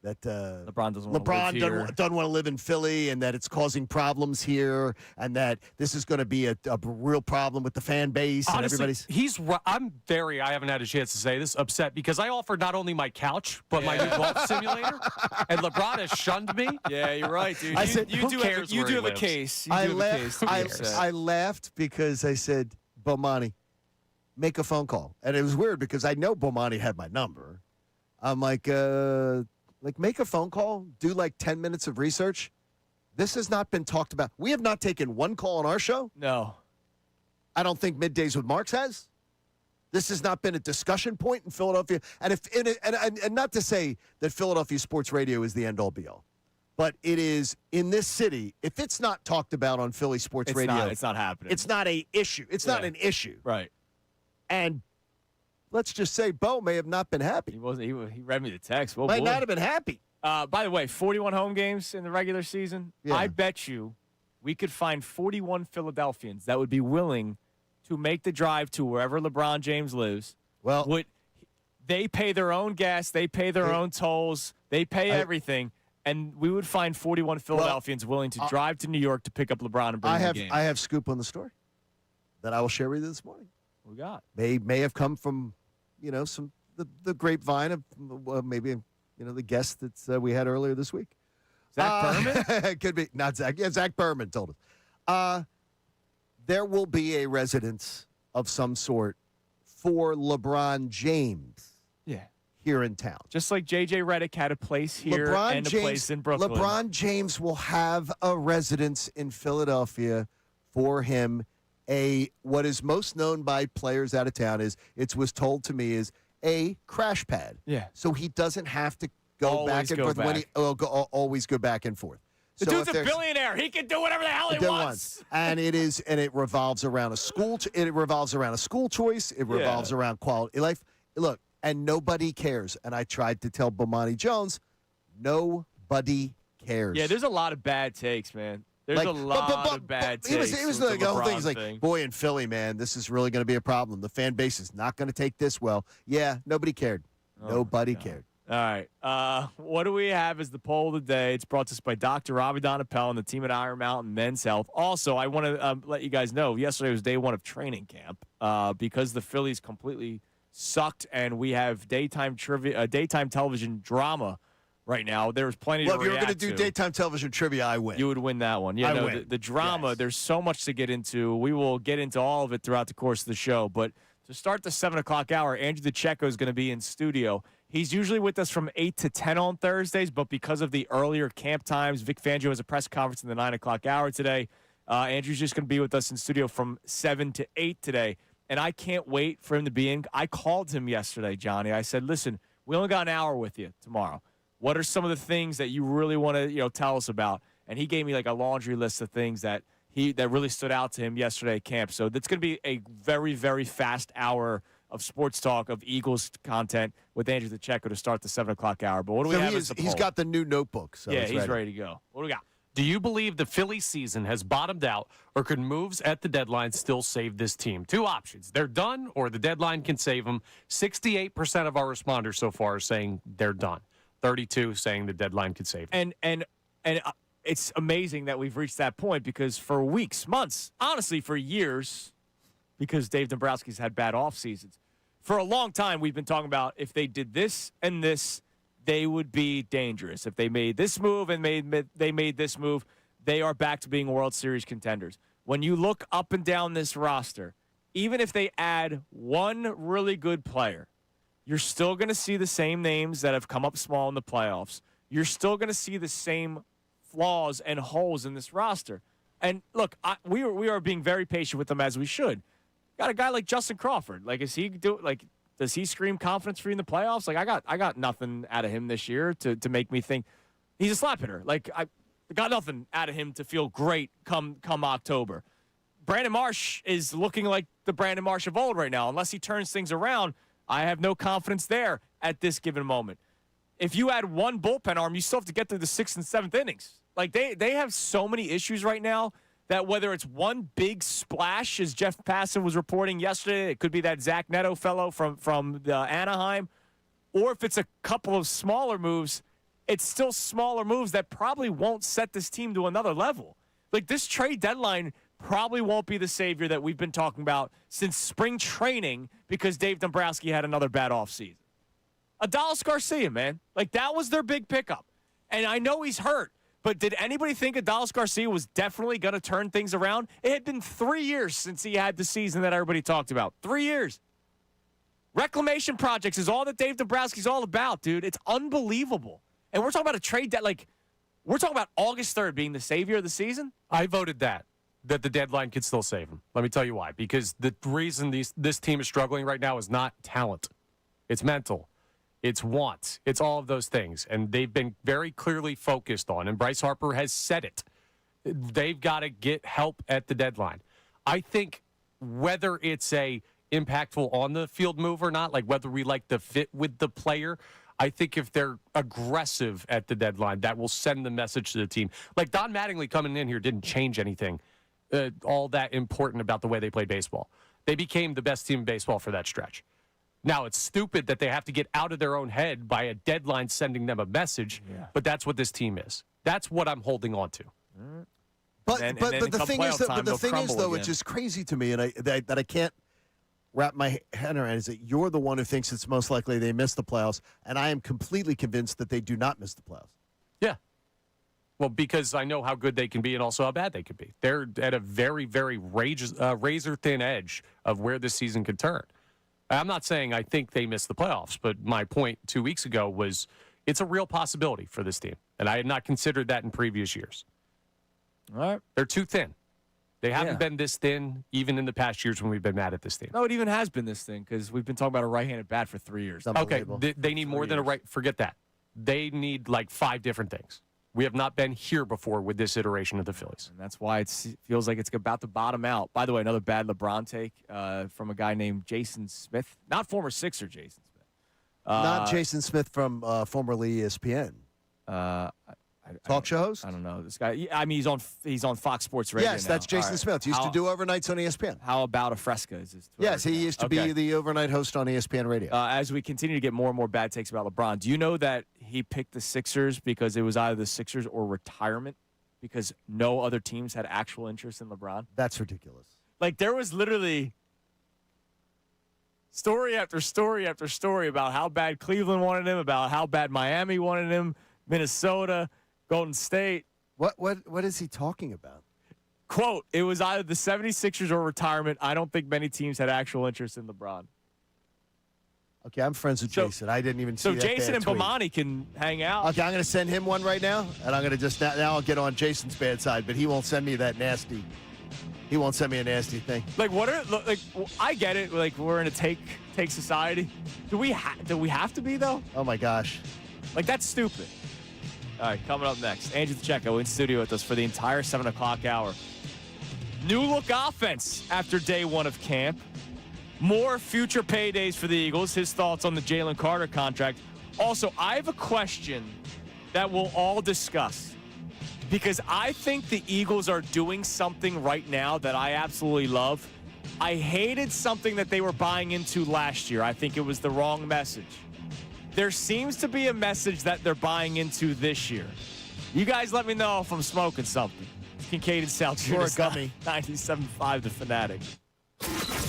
that LeBron doesn't want to live in Philly, and that it's causing problems here, and that this is going to be a real problem with the fan base. Honestly, and everybody's. I haven't had a chance to say this, upset because I offered not only my couch, but my new golf simulator, and LeBron has shunned me. Yeah, you're right, dude. I said, you do have a case. I laughed because I said, Bomani, make a phone call. And it was weird because I know Bomani had my number. I'm like, make a phone call, do like 10 minutes of research. This has not been talked about. We have not taken one call on our show. No. I don't think Middays with Marks has. This has not been a discussion point in Philadelphia. And and not to say that Philadelphia sports radio is the end-all be-all, but it is in this city. If it's not talked about on Philly sports radio, it's not happening. It's not an issue. It's not an issue. Right. And let's just say Bo may have not been happy. He wasn't. He read me the text. Might not have been happy. By the way, 41 home games in the regular season. Yeah. I bet you we could find 41 Philadelphians that would be willing to make the drive to wherever LeBron James lives. Well, they pay their own gas, they pay their own tolls, they pay everything, and we would find 41 Philadelphians willing to drive to New York to pick up LeBron and bring him the game. I have scoop on the story that I will share with you this morning. What we got? May have come from, some the grapevine of maybe the guest that we had earlier this week. Zach Berman? Could be not Zach. Yeah, Zach Berman told us. There will be a residence of some sort for LeBron James. Yeah. Here in town. Just like J.J. Redick had a place here and a place in Brooklyn. LeBron James will have a residence in Philadelphia for him. What is most known by players out of town was told to me is a crash pad. Yeah. So he doesn't have to go back and forth when always go back and forth. The dude's a billionaire. He can do whatever the hell he wants. And it revolves around a school. It revolves around a school choice. It revolves around quality life. Look, and nobody cares. And I tried to tell Bomani Jones, nobody cares. Yeah, there's a lot of bad takes, man. There's a lot of bad takes. It was the whole thing. He's like, boy, in Philly, man, this is really going to be a problem. The fan base is not going to take this well. Yeah, nobody cared. Nobody cared. All right. What do we have as the poll of the day? It's brought to us by Dr. Avidan Appel and the team at Iron Mountain Men's Health. Also, I want to let you guys know, yesterday was day one of training camp because the Phillies completely sucked, and we have daytime television drama right now. There's plenty to react to. Well, if you're going to do daytime television trivia, I win. You would win that one. Yeah, I win. The drama, yes. There's so much to get into. We will get into all of it throughout the course of the show. But to start the 7 o'clock hour, Andrew DeCecco is going to be in studio. He's usually with us from 8 to 10 on Thursdays, but because of the earlier camp times, Vic Fangio has a press conference in the 9 o'clock hour today. Andrew's just going to be with us in studio from 7 to 8 today. And I can't wait for him to be in. I called him yesterday, Johnny. I said, listen, we only got an hour with you tomorrow. What are some of the things that you really want to, tell us about? And he gave me like a laundry list of things that really stood out to him yesterday at camp. So that's going to be a very, very fast hour of sports talk, of Eagles content with Andrew DeCecco to start the 7 o'clock hour. But what do we have as the poll? He's got the new notebook. So yeah, he's ready to go. What do we got? Do you believe the Philly season has bottomed out, or could moves at the deadline still save this team? Two options. They're done, or the deadline can save them. 68% of our responders so far are saying they're done. 32 saying the deadline could save them. And it's amazing that we've reached that point because for weeks, months, honestly for years, because Dave Dombrowski's had bad off seasons, for a long time we've been talking about if they did this and this, they would be dangerous. If they made this move and they made this move, they are back to being World Series contenders. When you look up and down this roster, even if they add one really good player, you're still going to see the same names that have come up small in the playoffs. You're still going to see the same flaws and holes in this roster. And look, we are being very patient with them as we should. Got a guy like Justin Crawford. Like, does he scream confidence for you in the playoffs? Like, I got nothing out of him this year to make me think he's a slap hitter. Like, Got nothing out of him to feel great come October. Brandon Marsh is looking like the Brandon Marsh of old right now. Unless he turns things around, I have no confidence there at this given moment. If you add one bullpen arm, you still have to get through the 6th and 7th innings. Like, they have so many issues right now that whether it's one big splash, as Jeff Passan was reporting yesterday, it could be that Zach Neto fellow from Anaheim, or if it's a couple of smaller moves, it's still smaller moves that probably won't set this team to another level. Like, this trade deadline probably won't be the savior that we've been talking about since spring training because Dave Dombrowski had another bad offseason. Adolis Garcia, man. Like, that was their big pickup. And I know he's hurt, but did anybody think Adolis Garcia was definitely going to turn things around? It had been 3 years since he had the season that everybody talked about. 3 years. Reclamation projects is all that Dave Dombrowski's all about, dude. It's unbelievable. And we're talking about a trade that, like, we're talking about August 3rd being the savior of the season? I voted that the deadline could still save him. Let me tell you why. Because the reason this team is struggling right now is not talent. It's mental. It's want. It's all of those things. And they've been very clearly focused on, and Bryce Harper has said it, they've got to get help at the deadline. I think whether it's a impactful on the field move or not, like whether we like the fit with the player, I think if they're aggressive at the deadline, that will send the message to the team. Like Don Mattingly coming in here didn't change anything all that important about the way they played baseball. They became the best team in baseball for that stretch. Now, it's stupid that they have to get out of their own head by a deadline sending them a message, but that's what this team is. That's what I'm holding on to. But the thing is, though, again. it's just crazy to me, and I can't wrap my head around, is that you're the one who thinks it's most likely they miss the playoffs, and I am completely convinced that they do not miss the playoffs. Yeah. Well, because I know how good they can be and also how bad they could be. They're at a very, very razor-thin edge of where this season could turn. I'm not saying I think they miss the playoffs, but my point 2 weeks ago was it's a real possibility for this team, and I had not considered that in previous years. All right. They're too thin. They haven't been this thin even in the past years when we've been mad at this team. No, it even has been this thing because we've been talking about a right-handed bat for 3 years. Okay, they need more than a right. Forget that. They need like 5 different things. We have not been here before with this iteration of the Phillies. And that's why it feels like it's about to bottom out. By the way, another bad LeBron take from a guy named Jason Smith. Not former Sixer Jason Smith. Not Jason Smith from formerly ESPN. Talk show host? I don't know. This guy, I mean, he's on Fox Sports Radio. Yes, that's Jason Smith. He used to do overnights on ESPN. How about a Fresca? Is his Yes, he used to be the overnight host on ESPN Radio. As we continue to get more and more bad takes about LeBron, do you know that he picked the Sixers because it was either the Sixers or retirement because no other teams had actual interest in LeBron? That's ridiculous. Like, there was literally story after story after story about how bad Cleveland wanted him, about how bad Miami wanted him, Minnesota, Golden State. What is he talking about? Quote, it was either the 76ers or retirement. I don't think many teams had actual interest in LeBron. Okay, I'm friends with Jason. I didn't even see that. So Jason bad and tweet. Bomani can hang out. Okay, I'm going to send him one right now, and I'm going to just now I'll get on Jason's bad side, but he won't send me that nasty. He won't send me a nasty thing. Like, what are like? I get it. Like, we're in a take society. Do we have to be though? Oh my gosh, like that's stupid. All right, coming up next, Andrew Pacheco in studio with us for the entire 7 o'clock hour. New look offense after day 1 of camp. More future paydays for the Eagles. His thoughts on the Jalen Carter contract. Also, I have a question that we'll all discuss because I think the Eagles are doing something right now that I absolutely love. I hated something that they were buying into last year. I think it was the wrong message. There seems to be a message that they're buying into this year. You guys let me know if I'm smoking something. Kincade Salciunas, 97.5 The Fanatic.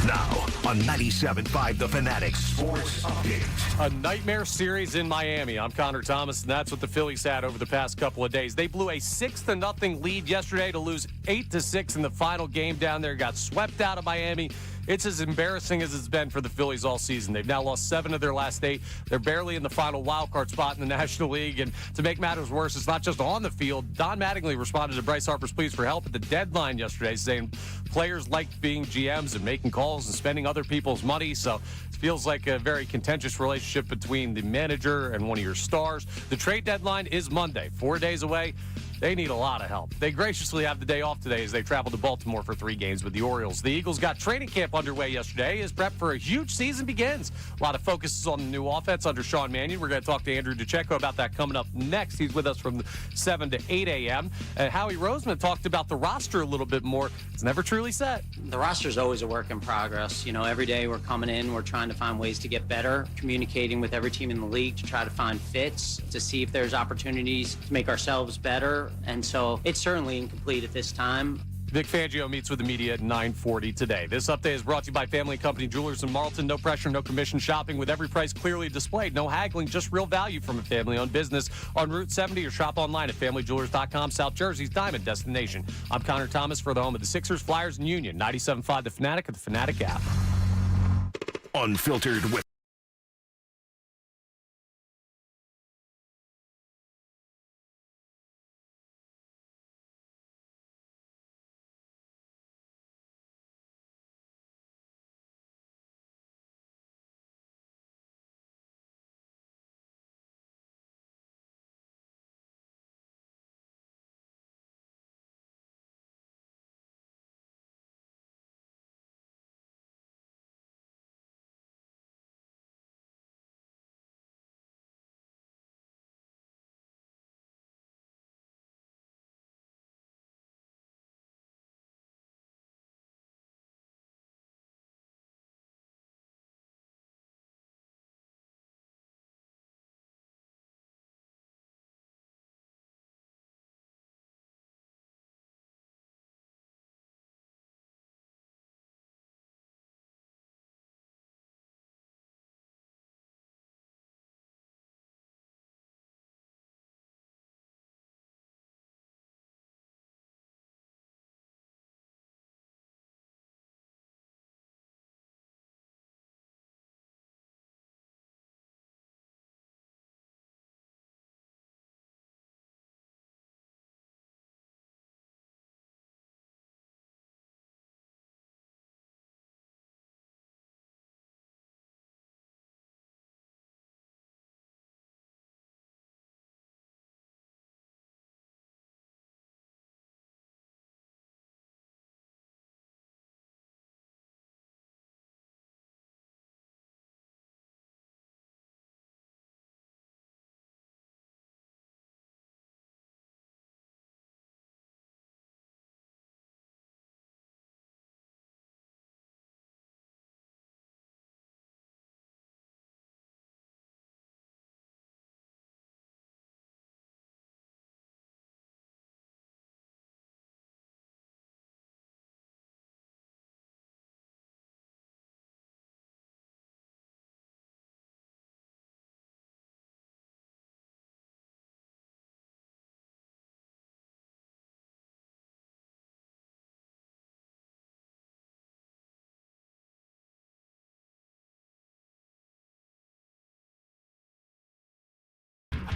Now on 97.5 The Fanatic Sports Update. A nightmare series in Miami. I'm Connor Thomas, and that's what the Phillies had over the past couple of days. They blew a 6-0 lead yesterday to lose 8-6 in the final game down there. Got swept out of Miami. It's as embarrassing as it's been for the Phillies all season. They've now lost 7 of their last 8. They're barely in the final wild card spot in the National League. And to make matters worse, it's not just on the field. Don Mattingly responded to Bryce Harper's pleas for help at the deadline yesterday, saying players like being GMs and making calls and spending other people's money. So it feels like a very contentious relationship between the manager and one of your stars. The trade deadline is Monday, 4 days away. they need a lot of help. They graciously have the day off today as they travel to Baltimore for 3 games with the Orioles. The Eagles got training camp underway yesterday as prep for a huge season begins. A lot of focus is on the new offense under Sean Mannion. We're going to talk to Andrew DeCecco about that coming up next. He's with us from 7 to 8 a.m. Howie Roseman talked about the roster a little bit more. It's never truly set. The roster is always a work in progress. You know, every day we're coming in, we're trying to find ways to get better, communicating with every team in the league to try to find fits, to see if there's opportunities to make ourselves better. And so it's certainly incomplete at this time. Vic Fangio meets with the media at 9:40 today. This update is brought to you by Family Company Jewelers in Marlton. No pressure, no commission shopping with every price clearly displayed. No haggling, just real value from a family-owned business on Route 70 or shop online at FamilyJewelers.com, South Jersey's diamond destination. I'm Connor Thomas for the home of the Sixers, Flyers, and Union. 97.5 The Fanatic and the Fanatic app. Unfiltered with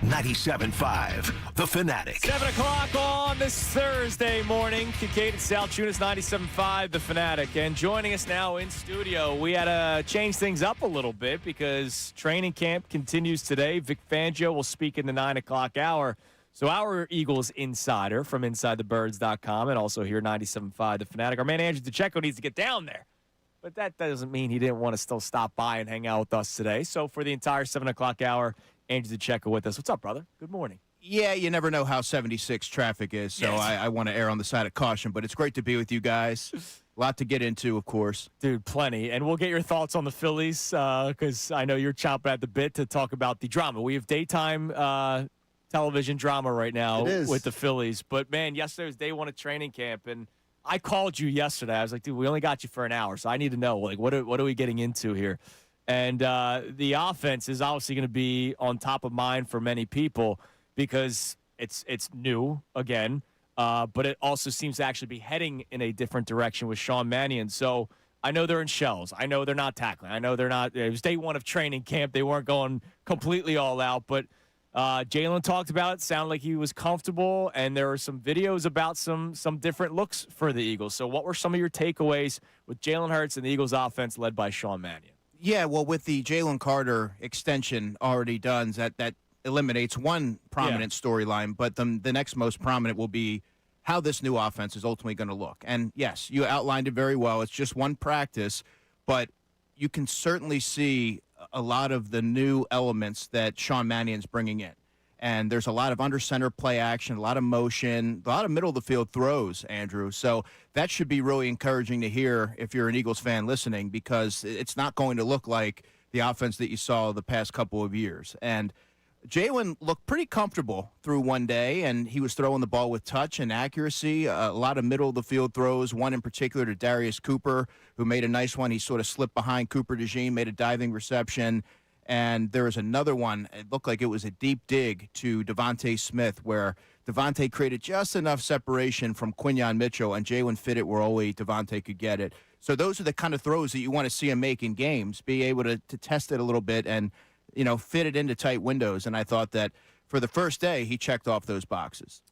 .97.5 The Fanatic. 7 o'clock on this Thursday morning. Kincade Salciunas, 97.5 The Fanatic. And joining us now in studio, we had to change things up a little bit because training camp continues today. Vic Fangio will speak in the 9 o'clock hour. So our Eagles insider from InsideTheBirds.com and also here 97.5 The Fanatic. Our man Andrew DeCecco needs to get down there. But that doesn't mean he didn't want to still stop by and hang out with us today. So for the entire 7 o'clock hour, Andrew DeCecco with us. What's up, brother? Good morning. Yeah, you never know how 76 traffic is, so yes. I want to err on the side of caution, but it's great to be with you guys. A lot to get into, of course. Dude, plenty. And we'll get your thoughts on the Phillies because I know you're chomping at the bit to talk about the drama. We have daytime television drama right now with the Phillies. But, man, yesterday was day one of training camp, and I called you yesterday. I was like, dude, we only got you for an hour, so I need to know, like, what are we getting into here? And the offense is obviously going to be on top of mind for many people because it's new again, but it also seems to actually be heading in a different direction with Sean Mannion. So I know they're in shells. I know they're not tackling. I know they're not. It was day one of training camp. They weren't going completely all out, but Jalen talked about it. Sounded like he was comfortable, and there were some videos about some different looks for the Eagles. So what were some of your takeaways with Jalen Hurts and the Eagles offense led by Sean Mannion? Yeah, well, with the Jalen Carter extension already done, that eliminates one prominent storyline, but the next most prominent will be how this new offense is ultimately going to look. And, yes, you outlined it very well. It's just one practice, but you can certainly see a lot of the new elements that Sean Mannion's bringing in. And there's a lot of under-center play action, a lot of motion, a lot of middle-of-the-field throws, Andrew. So that should be really encouraging to hear if you're an Eagles fan listening, because it's not going to look like the offense that you saw the past couple of years. And Jalen looked pretty comfortable through one day, and he was throwing the ball with touch and accuracy, a lot of middle-of-the-field throws, one in particular to Darius Cooper, who made a nice one. He sort of slipped behind Cooper DeJean, made a diving reception. And there was another one, it looked like it was a deep dig to Devontae Smith, where Devontae created just enough separation from Quinyon Mitchell, and Jalen fit it where only Devontae could get it. So those are the kind of throws that you want to see him make in games, be able to test it a little bit and, fit it into tight windows. And I thought that for the first day, he checked off those boxes.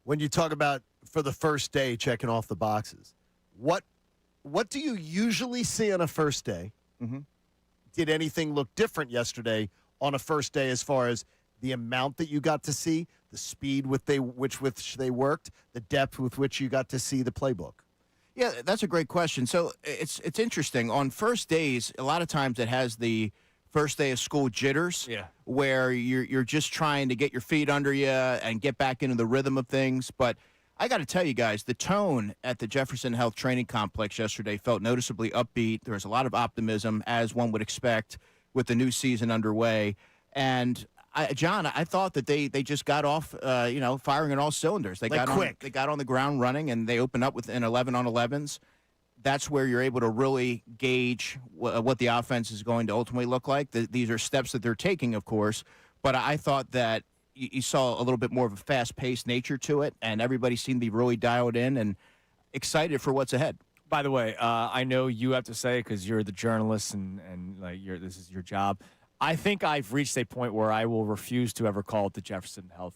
When you talk about for the first day checking off the boxes, what do you usually see on a first day? Mm-hmm. Did anything look different yesterday on a first day as far as the amount that you got to see, the speed with which they worked, the depth with which you got to see the playbook? Yeah, that's a great question. So it's interesting. On first days, a lot of times it has the first day of school jitters, where you're just trying to get your feet under you and get back into the rhythm of things. But I got to tell you guys, the tone at the Jefferson Health Training Complex yesterday felt noticeably upbeat. There was a lot of optimism, as one would expect, with the new season underway. And, John, I thought that they just got off, firing on all cylinders. They got on the ground running, and they opened up with an 11-on-11s. That's where you're able to really gauge what the offense is going to ultimately look like. These are steps that they're taking, of course. But I thought that you saw a little bit more of a fast-paced nature to it, and everybody seemed to be really dialed in and excited for what's ahead. By the way, I know you have to say, because you're the journalist and this is your job. I think I've reached a point where I will refuse to ever call it the Jefferson Health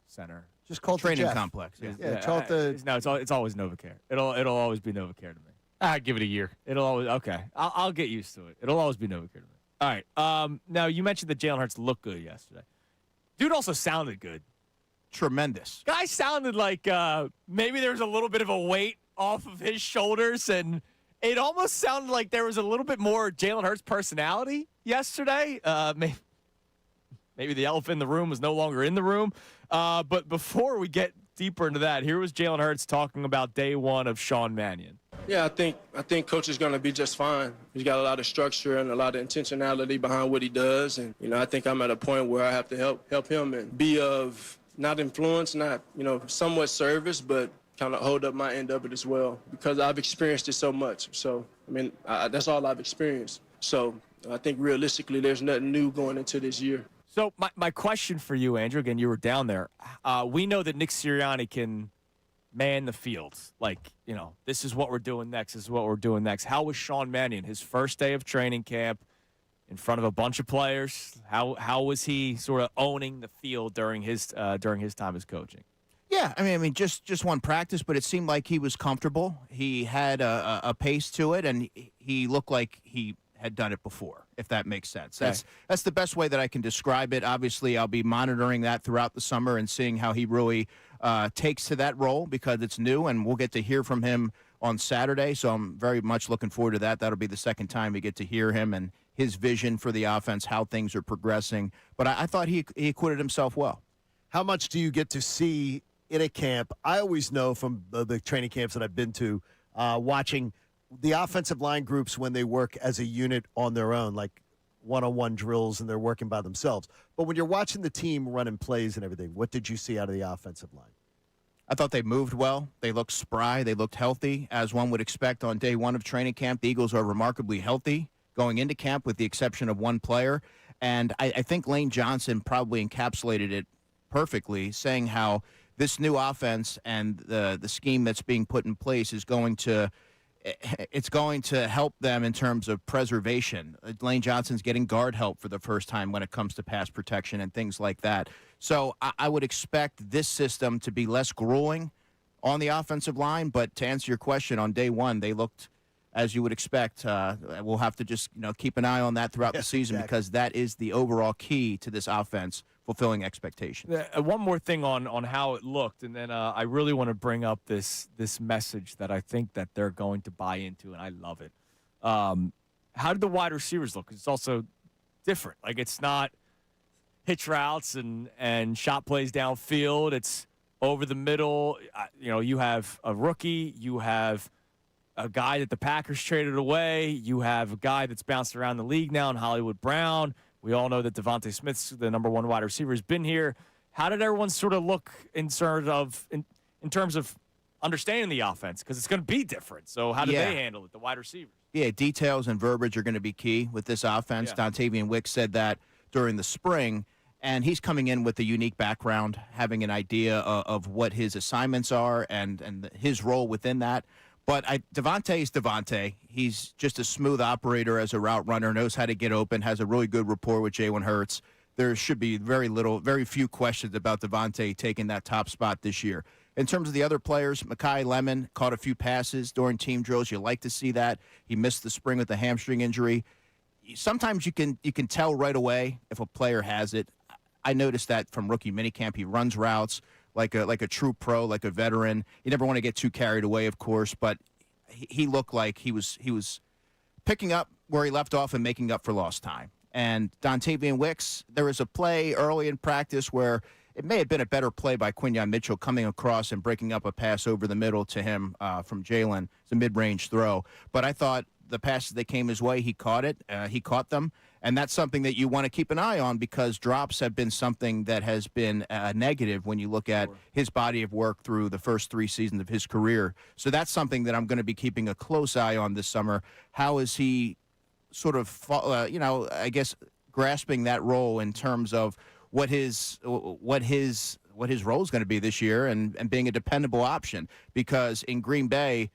Center. Just call it training the complex. Call it the. No, it's always NovaCare. It'll always be NovaCare to me. I'd give it a year. It'll always okay. I'll get used to it. It'll always be NovaCare to me. All right. Now you mentioned that Jalen Hurts looked good yesterday. Dude also sounded good. Tremendous. Guy sounded like maybe there was a little bit of a weight off of his shoulders, and it almost sounded like there was a little bit more Jalen Hurts personality yesterday. Maybe the elephant in the room was no longer in the room. But before we get deeper into that, here was Jalen Hurts talking about day one of Sean Mannion. Yeah, I think Coach is going to be just fine. He's got a lot of structure and a lot of intentionality behind what he does. And, I think I'm at a point where I have to help him and be of not influence, not, somewhat service, but kind of hold up my end of it as well, because I've experienced it so much. So, that's all I've experienced. So I think realistically there's nothing new going into this year. So my question for you, Andrew, again, you were down there. We know that Nick Sirianni can man the fields. This is what we're doing next. This is what we're doing next. How was Sean Mannion, his first day of training camp in front of a bunch of players? How was he sort of owning the field during his time as coaching? Yeah, just one practice, but it seemed like he was comfortable. He had a pace to it, and he looked like he had done it before, if that makes sense. Okay. That's the best way that I can describe it. Obviously, I'll be monitoring that throughout the summer and seeing how he really takes to that role, because it's new, and we'll get to hear from him on Saturday. So I'm very much looking forward to that. That'll be the second time we get to hear him and his vision for the offense, how things are progressing. But I thought he acquitted himself well. How much do you get to see in a camp? I always know from the training camps that I've been to, watching the offensive line groups when they work as a unit on their own, like one-on-one drills, and they're working by themselves. But when you're watching the team running plays and everything, what did you see out of the offensive line? I thought they moved well. They looked spry. They looked healthy, as one would expect on day one of training camp. The Eagles are remarkably healthy going into camp, with the exception of one player. And I think Lane Johnson probably encapsulated it perfectly, saying how this new offense and the scheme that's being put in place is going to help them in terms of preservation. Lane Johnson's getting guard help for the first time when it comes to pass protection and things like that. So I would expect this system to be less grueling on the offensive line. But to answer your question, on day one, they looked as you would expect. We'll have to just keep an eye on that throughout the season because that is the overall key to this offense fulfilling expectations. One more thing on how it looked, and then I really want to bring up this message that I think that they're going to buy into, and I love it. How did the wide receivers look? 'Cause it's also different. Like, it's not hitch routes and shot plays downfield. It's over the middle. You have a rookie. You have a guy that the Packers traded away. You have a guy that's bounced around the league now in Hollywood Brown. We all know that Devontae Smith's the number one wide receiver, has been here. How did everyone sort of look in terms of understanding the offense? Because it's going to be different. So how do they handle it, the wide receivers? Yeah, details and verbiage are going to be key with this offense. Yeah. Dontavian Wicks said that during the spring, and he's coming in with a unique background, having an idea of what his assignments are and his role within that. But Devontae is Devontae. He's just a smooth operator as a route runner, knows how to get open, has a really good rapport with Jalen Hurts. There should be very few questions about Devontae taking that top spot this year. In terms of the other players, Mekhi Lemon caught a few passes during team drills. You like to see that. He missed the spring with a hamstring injury. Sometimes you can tell right away if a player has it. I noticed that from rookie minicamp. He runs routes like a true pro, like a veteran. You never want to get too carried away, of course, but he looked like he was picking up where he left off and making up for lost time. And Dontavian Wicks, there was a play early in practice where it may have been a better play by Quinyon Mitchell coming across and breaking up a pass over the middle to him from Jalen. It's a mid-range throw. But I thought the passes that came his way, he caught it. He caught them. And that's something that you want to keep an eye on because drops have been something that has been negative when you look at his body of work through the first 3 seasons of his career. So that's something that I'm going to be keeping a close eye on this summer. How is he sort of, I guess, grasping that role in terms of what his role is going to be this year and being a dependable option? Because in Green Bay,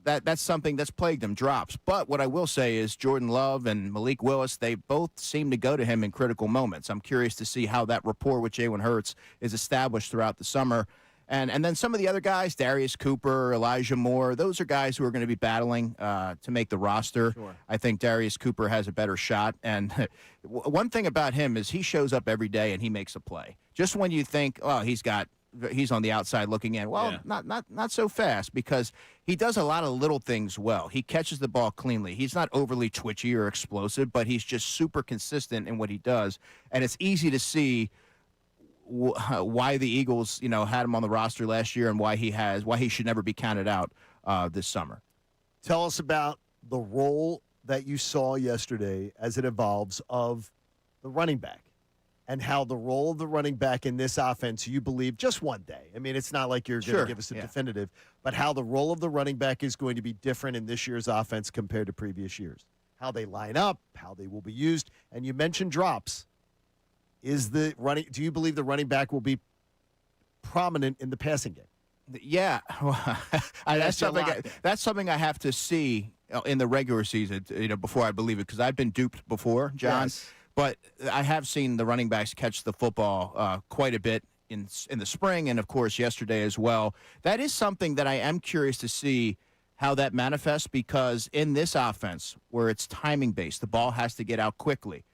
that's something that's plagued him, drops. But what I will say is Jordan Love and Malik Willis, they both seem to go to him in critical moments. I'm curious to see how that rapport with Jalen Hurts is established throughout the summer. And then some of the other guys, Darius Cooper, Elijah Moore, those are guys who are going to be battling to make the roster. Sure. I think Darius Cooper has a better shot. And one thing about him is he shows up every day and he makes a play. Just when you think, oh, he's on the outside looking in. Well, not so fast because he does a lot of little things well. He catches the ball cleanly. He's not overly twitchy or explosive, but he's just super consistent in what he does. And it's easy to see why the Eagles, had him on the roster last year and why he should never be counted out this summer. Tell us about the role that you saw yesterday as it evolves of the running back and how the role of the running back in this offense, you believe, just one day. I mean, it's not like you're going to give us a definitive, but how the role of the running back is going to be different in this year's offense compared to previous years. How they line up, how they will be used. And you mentioned drops. Do you believe the running back will be prominent in the passing game? Yeah, that's something I have to see in the regular season, before I believe it, because I've been duped before, John. Yes. But I have seen the running backs catch the football quite a bit in the spring, and of course yesterday as well. That is something that I am curious to see how that manifests, because in this offense where it's timing based, the ball has to get out quickly.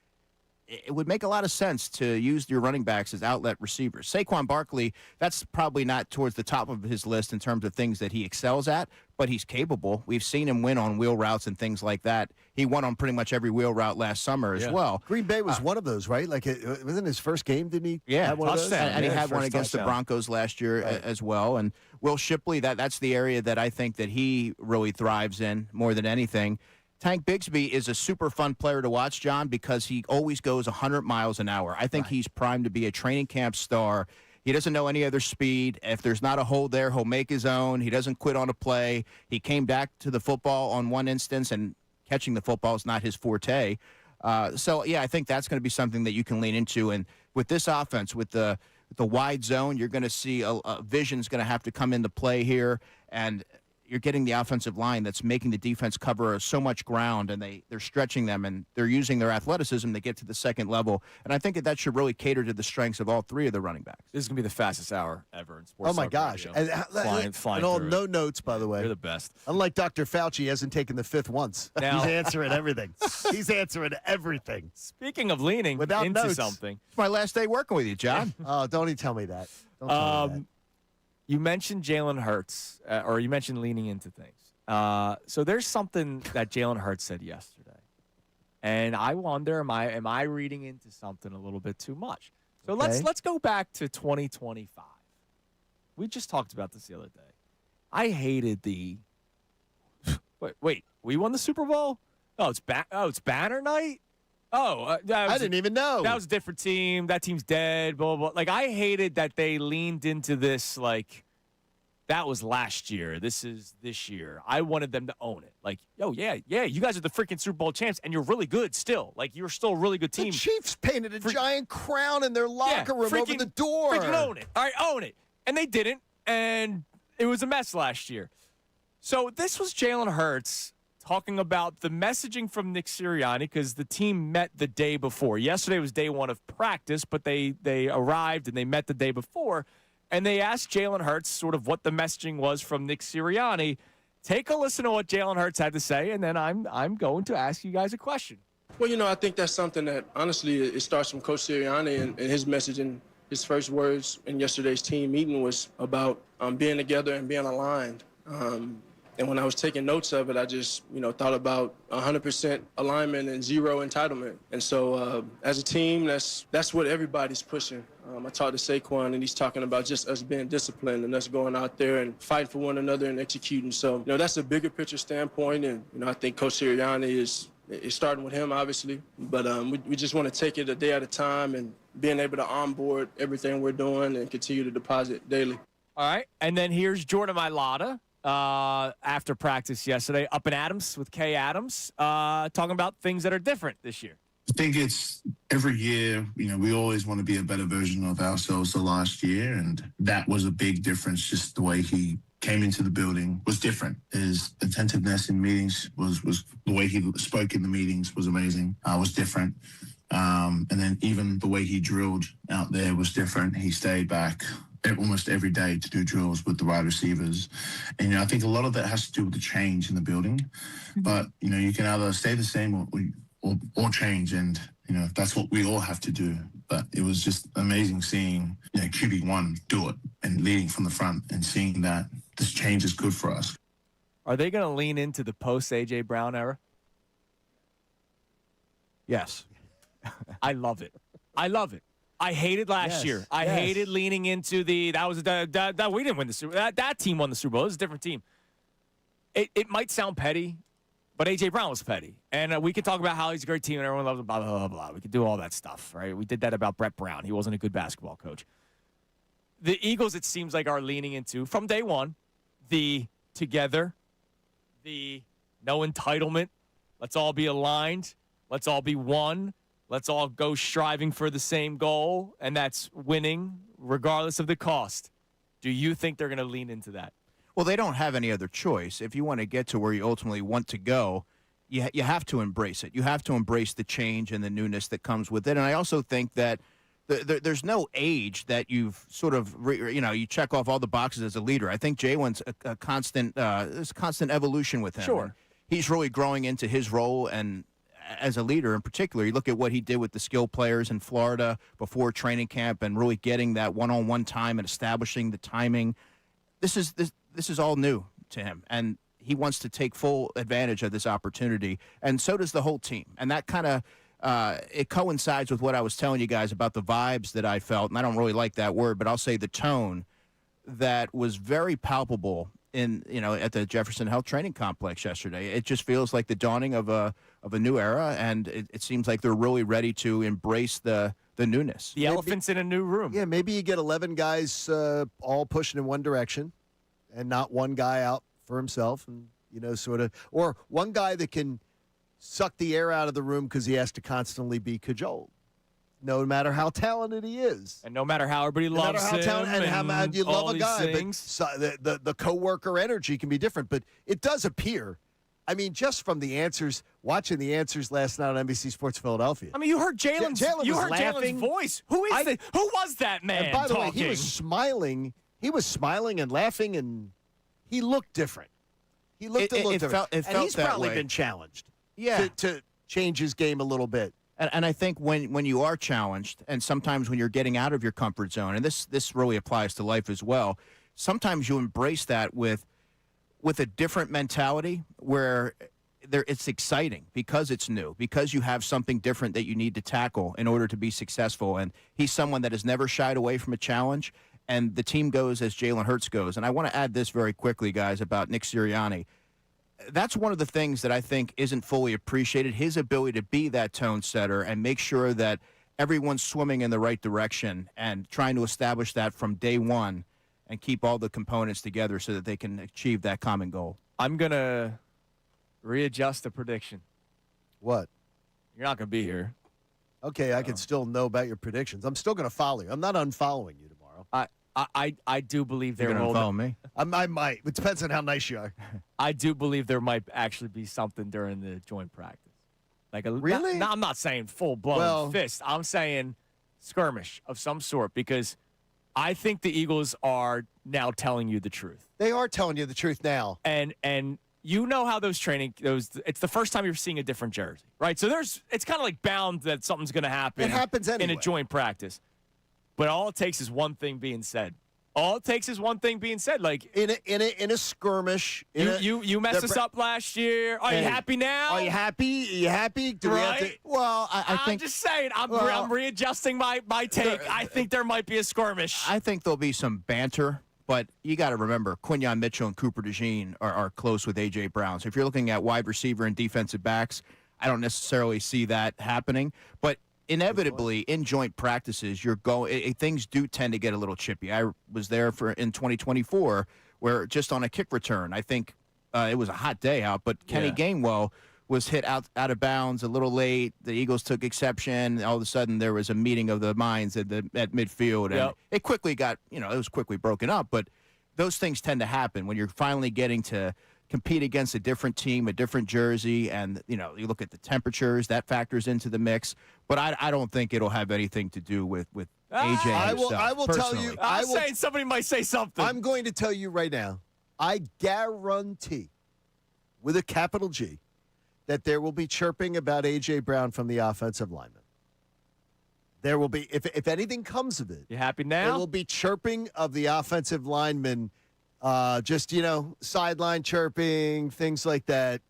It would make a lot of sense to use your running backs as outlet receivers. Saquon Barkley, that's probably not towards the top of his list in terms of things that he excels at, but he's capable. We've seen him win on wheel routes and things like that. He won on pretty much every wheel route last summer as well. Green Bay was one of those, right? Like, it wasn't his first game, didn't he? Yeah, have one of those? And he had one against the Broncos last year as well. And Will Shipley, that's the area that I think that he really thrives in more than anything. Tank Bigsby is a super fun player to watch, John, because he always goes 100 miles an hour. I think he's primed to be a training camp star. He doesn't know any other speed. If there's not a hole there, he'll make his own. He doesn't quit on a play. He came back to the football on one instance, and catching the football is not his forte. I think that's going to be something that you can lean into. And with this offense, with the wide zone, you're going to see a vision's going to have to come into play here. And you're getting the offensive line that's making the defense cover so much ground, and they're stretching them, and they're using their athleticism to get to the second level. And I think that should really cater to the strengths of all three of the running backs. This is going to be the fastest hour ever in sports. Oh, my gosh. And flying all through no it. notes, by the way. You're the best. Unlike Dr. Fauci, he hasn't taken the fifth once. Now, he's answering everything. He's answering everything. Speaking of leaning Without into notes. something. It's my last day working with you, John. Oh, don't even tell me that. Don't tell me that. You mentioned Jalen Hurts, or you mentioned leaning into things. So there's something that Jalen Hurts said yesterday, and I wonder, am I reading into something a little bit too much? So let's go back to 2025. We just talked about this the other day. I hated the. Wait, we won the Super Bowl? Oh, it's banner night. Oh, I didn't even know. That was a different team. That team's dead, blah, blah, blah. Like, I hated that they leaned into this, like, that was last year. This is this year. I wanted them to own it. Like, yeah, you guys are the freaking Super Bowl champs, and you're really good still. Like, you're still a really good team. The Chiefs painted a giant crown in their locker room over the door. Freaking own it. All right, own it. And they didn't, and it was a mess last year. So this was Jalen Hurts talking about the messaging from Nick Sirianni, because the team met the day before. Yesterday was day one of practice, but they arrived and they met the day before, and they asked Jalen Hurts sort of what the messaging was from Nick Sirianni. Take a listen to what Jalen Hurts had to say, and then I'm going to ask you guys a question. Well, I think that's something that, honestly, it starts from Coach Sirianni and his messaging. His first words in yesterday's team meeting was about being together and being aligned. And when I was taking notes of it, I just, thought about 100% alignment and zero entitlement. And so as a team, that's what everybody's pushing. I talked to Saquon, and he's talking about just us being disciplined and us going out there and fighting for one another and executing. So, that's a bigger picture standpoint. And, I think Coach Sirianni is starting with him, obviously. But we just want to take it a day at a time and being able to onboard everything we're doing and continue to deposit daily. All right. And then here's Jordan Mailata. After practice yesterday, up in Adams with Kay Adams, talking about things that are different this year. I think it's every year, we always want to be a better version of ourselves the last year, and that was a big difference. Just the way he came into the building was different. His attentiveness in meetings was the way he spoke in the meetings was amazing. Was different. And then even the way he drilled out there was different. He stayed back almost every day to do drills with the wide receivers. And, I think a lot of that has to do with the change in the building. But, you can either stay the same or change. And, that's what we all have to do. But it was just amazing seeing, QB1 do it and leading from the front and seeing that this change is good for us. Are they going to lean into the post-A.J. Brown era? Yes. I love it. I hated last year. I hated leaning into we didn't win the Super Bowl. That team won the Super Bowl. It was a different team. It might sound petty, but A.J. Brown was petty. And we could talk about how he's a great team and everyone loves him, blah, blah, blah, blah. We could do all that stuff, right? We did that about Brett Brown. He wasn't a good basketball coach. The Eagles, it seems like, are leaning into, from day one, the together, the no entitlement. Let's all be aligned. Let's all be one. Let's all go striving for the same goal, and that's winning regardless of the cost. Do you think they're going to lean into that? Well, they don't have any other choice. If you want to get to where you ultimately want to go, you have to embrace it. You have to embrace the change and the newness that comes with it. And I also think that there's no age that you've sort of, you check off all the boxes as a leader. I think Jalen's a constant, there's constant evolution with him. Sure. And he's really growing into his role, and as a leader in particular, you look at what he did with the skill players in Florida before training camp and really getting that one-on-one time and establishing the timing. This is all new to him, and he wants to take full advantage of this opportunity, and so does the whole team. And that kind of it coincides with what I was telling you guys about the vibes that I felt, and I don't really like that word, but I'll say the tone that was very palpable at the Jefferson Health Training Complex yesterday. It just feels like the dawning of a new era, and it seems like they're really ready to embrace the newness. The elephant's in a new room. Yeah, maybe you get 11 guys all pushing in one direction and not one guy out for himself, and or one guy that can suck the air out of the room because he has to constantly be cajoled. no matter how talented he is. And no matter how everybody loves him. And how much you love a guy. Things. But the coworker energy can be different. But it does appear, I mean, just from the answers, watching the answers last night on NBC Sports Philadelphia. I mean, you heard Jalen's laughing. voice. Who was that man? And by the way, talking? he was smiling. He was smiling and laughing, and he looked different. He looked a little different. And he's probably been challenged to change his game a little bit. And I think when you are challenged, and sometimes when you're getting out of your comfort zone, and this really applies to life as well, sometimes you embrace that with a different mentality where it's exciting because it's new, because you have something different that you need to tackle in order to be successful. And he's someone that has never shied away from a challenge, and the team goes as Jalen Hurts goes. And I want to add this very quickly, guys, about Nick Sirianni. That's one of the things that I think isn't fully appreciated, his ability to be that tone setter and make sure that everyone's swimming in the right direction and trying to establish that from day one and keep all the components together so that they can achieve that common goal. I'm going to readjust the prediction. What? You're not going to be here. Okay, I can still know about your predictions. I'm still going to follow you. I'm not unfollowing you tomorrow. I do believe they're going to follow me. I might. It depends on how nice you are. I do believe there might actually be something during the joint practice. Really? No, I'm not saying full-blown fist. I'm saying skirmish of some sort because I think the Eagles are now telling you the truth. They are telling you the truth now. And you know how it's the first time you're seeing a different jersey, right? So it's kind of like bound that something's going to happen. It happens anyway. In a joint practice. But all it takes is one thing being said. Like in a skirmish. You messed us up last year. Are you happy now? Are you happy? Are you happy? Do we have to? Well, I think I'm just saying. I'm readjusting my take. I think there might be a skirmish. I think there'll be some banter, but you got to remember Quinyon Mitchell and Cooper DeJean are close with A.J. Brown. So if you're looking at wide receiver and defensive backs, I don't necessarily see that happening. But inevitably, in joint practices, things do tend to get a little chippy. I was there in 2024 where just on a kick return, I think it was a hot day out, but Kenny Gainwell was hit out of bounds a little late. The Eagles took exception. All of a sudden, there was a meeting of the minds at midfield, and it quickly got, it was quickly broken up. But those things tend to happen when you're finally getting to compete against a different team, a different jersey, and you look at the temperatures, that factors into the mix. But I don't think it'll have anything to do with AJ. I will tell you. I'm saying somebody might say something. I'm going to tell you right now. I guarantee, with a capital G, that there will be chirping about A.J. Brown from the offensive lineman. There will be, if anything comes of it. You happy now? There will be chirping of the offensive lineman, just, sideline chirping, things like that.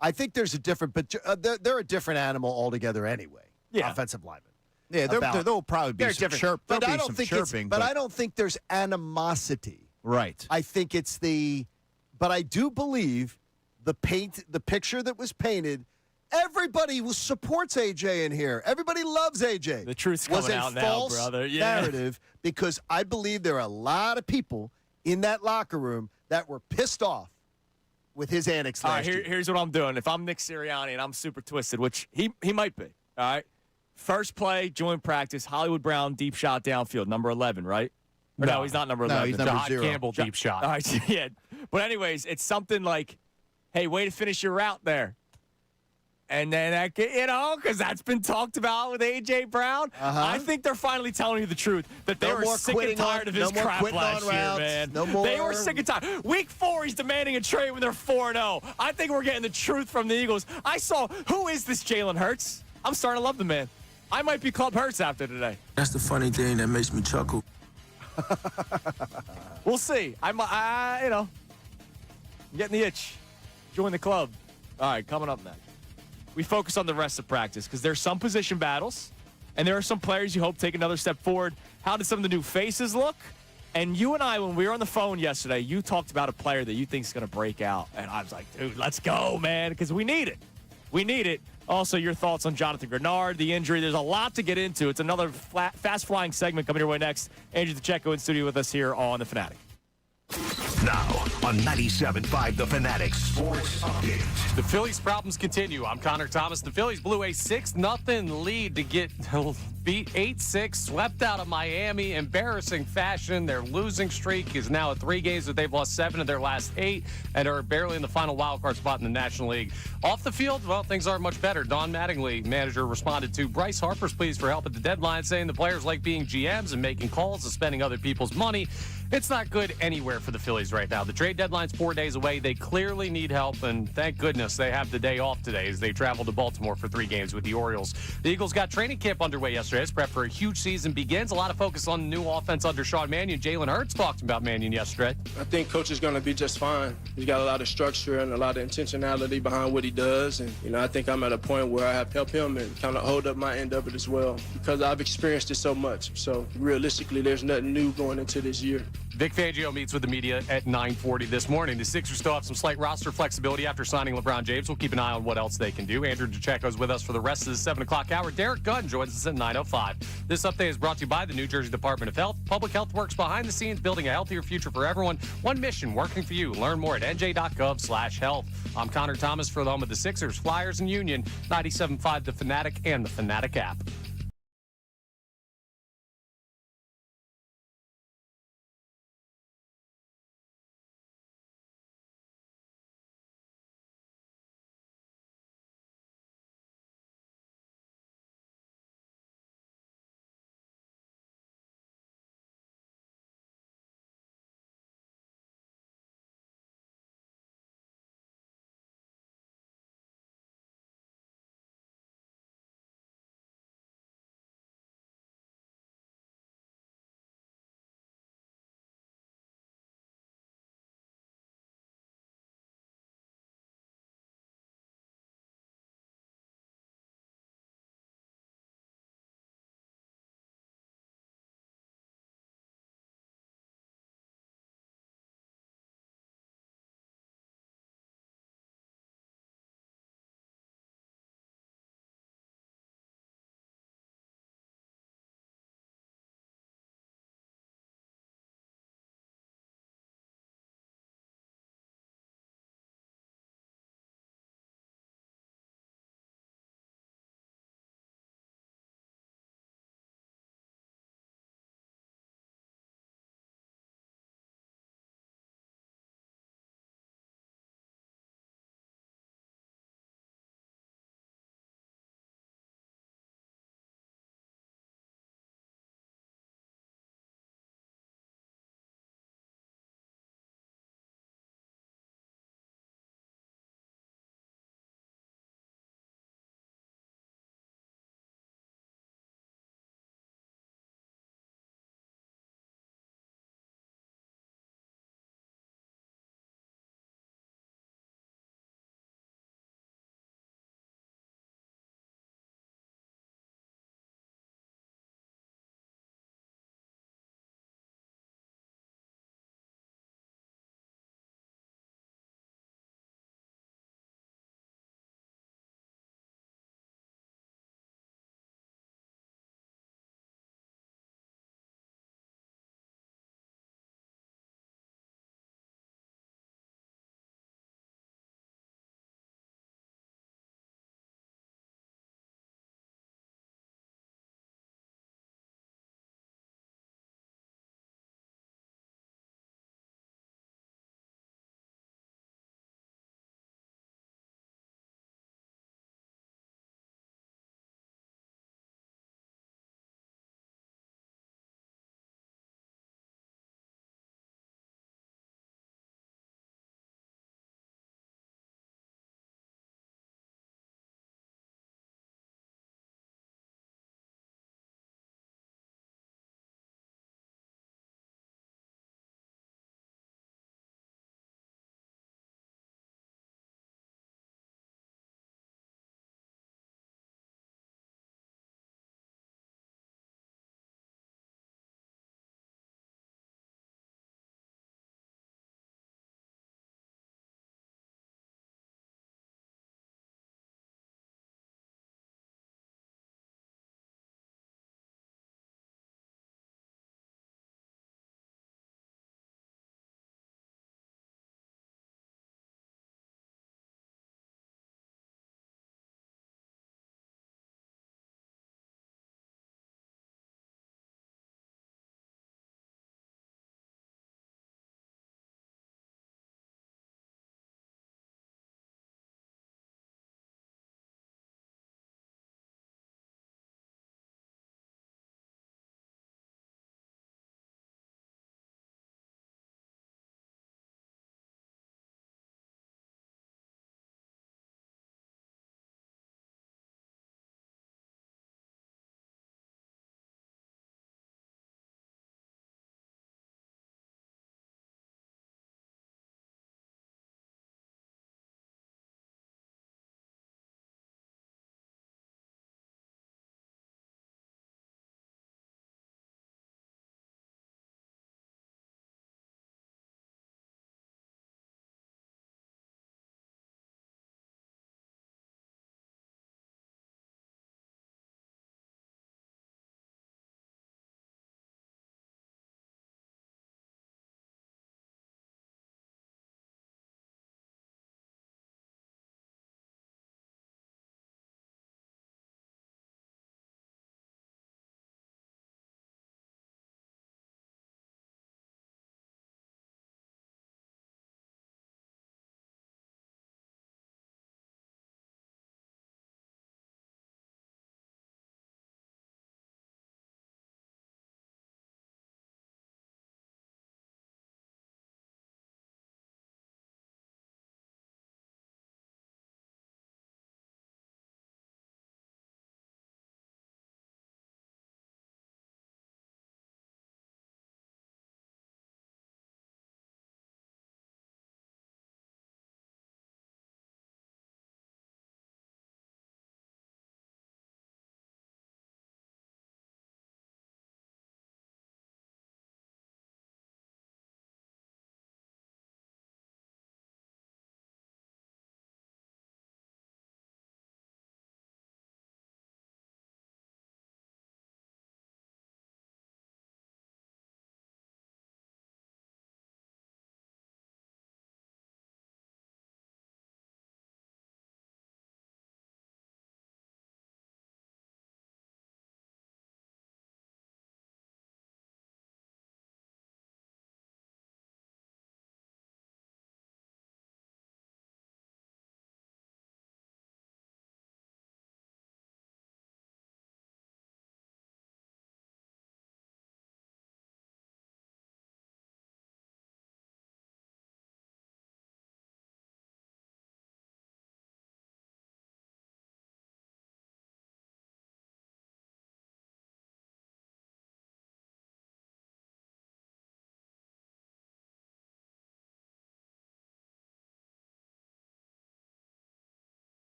I think there's a different, but they're a different animal altogether anyway, offensive linemen. Yeah, there'll probably be some chirping. But I don't think there's animosity. Right. I think it's but I do believe the picture that was painted, everybody supports AJ in here. Everybody loves AJ. The truth's coming out now, brother. Yeah. Narrative, because I believe there are a lot of people in that locker room that were pissed off with his antics last year. Here's what I'm doing. If I'm Nick Sirianni and I'm super twisted, which he might be, all right? First play, joint practice, Hollywood Brown, deep shot downfield, number 11, right? No, he's not number 11. No, he's number 0. Campbell, deep shot. All right, yeah. But anyways, it's something like, hey, way to finish your route there. And then, because that's been talked about with A.J. Brown. I think they're finally telling you the truth, that they were sick and tired of his crap last year, man. No more. They were sick and tired. Week 4, he's demanding a trade when they're 4-0. I think we're getting the truth from the Eagles. Who is this Jalen Hurts? I'm starting to love the man. I might be Club Hurts after today. That's the funny thing that makes me chuckle. We'll see. I'm getting the itch. Join the club. All right, coming up next. We focus on the rest of practice because there's some position battles, and there are some players you hope take another step forward. How did some of the new faces look? And you and I, when we were on the phone yesterday, you talked about a player that you think is going to break out. And I was like, dude, let's go, man, because we need it. We need it. Also, your thoughts on Jonathan Grenard, the injury. There's a lot to get into. It's another fast-flying segment coming your way next. Andrew DeCecco in studio with us here on The Fanatic. Now on 97.5 The Fanatic Sports Update. The Phillies' problems continue. I'm Connor Thomas. The Phillies blew a 6-0 lead to get beat 8-6, swept out of Miami, embarrassing fashion. Their losing streak is now at 3 games, but they've lost 7 of their last 8 and are barely in the final wildcard spot in the National League. Off the field, well, things aren't much better. Don Mattingly, manager, responded to Bryce Harper's pleas for help at the deadline, saying the players like being GMs and making calls and spending other people's money. It's not good anywhere for the Phillies right now. The trade deadline's 4 days away. They clearly need help, and thank goodness they have the day off today as they travel to Baltimore for 3 games with the Orioles. The Eagles got training camp underway yesterday as prep for a huge season begins. A lot of focus on the new offense under Sean Mannion. Jalen Hurts talked about Mannion yesterday. I think Coach is going to be just fine. He's got a lot of structure and a lot of intentionality behind what he does, and I think I'm at a point where I have to help him and kind of hold up my end of it as well because I've experienced it so much. So realistically, there's nothing new going into this year. Vic Fangio meets with the media at 9:40 this morning. The Sixers still have some slight roster flexibility after signing LeBron James. We'll keep an eye on what else they can do. Andrew DeCecco's with us for the rest of the 7 o'clock hour. Derek Gunn joins us at 9:05. This update is brought to you by the New Jersey Department of Health. Public Health works behind the scenes, building a healthier future for everyone. One mission working for you. Learn more at nj.gov/health. I'm Connor Thomas for the home of the Sixers, Flyers, and Union. 97.5 The Fanatic and the Fanatic app.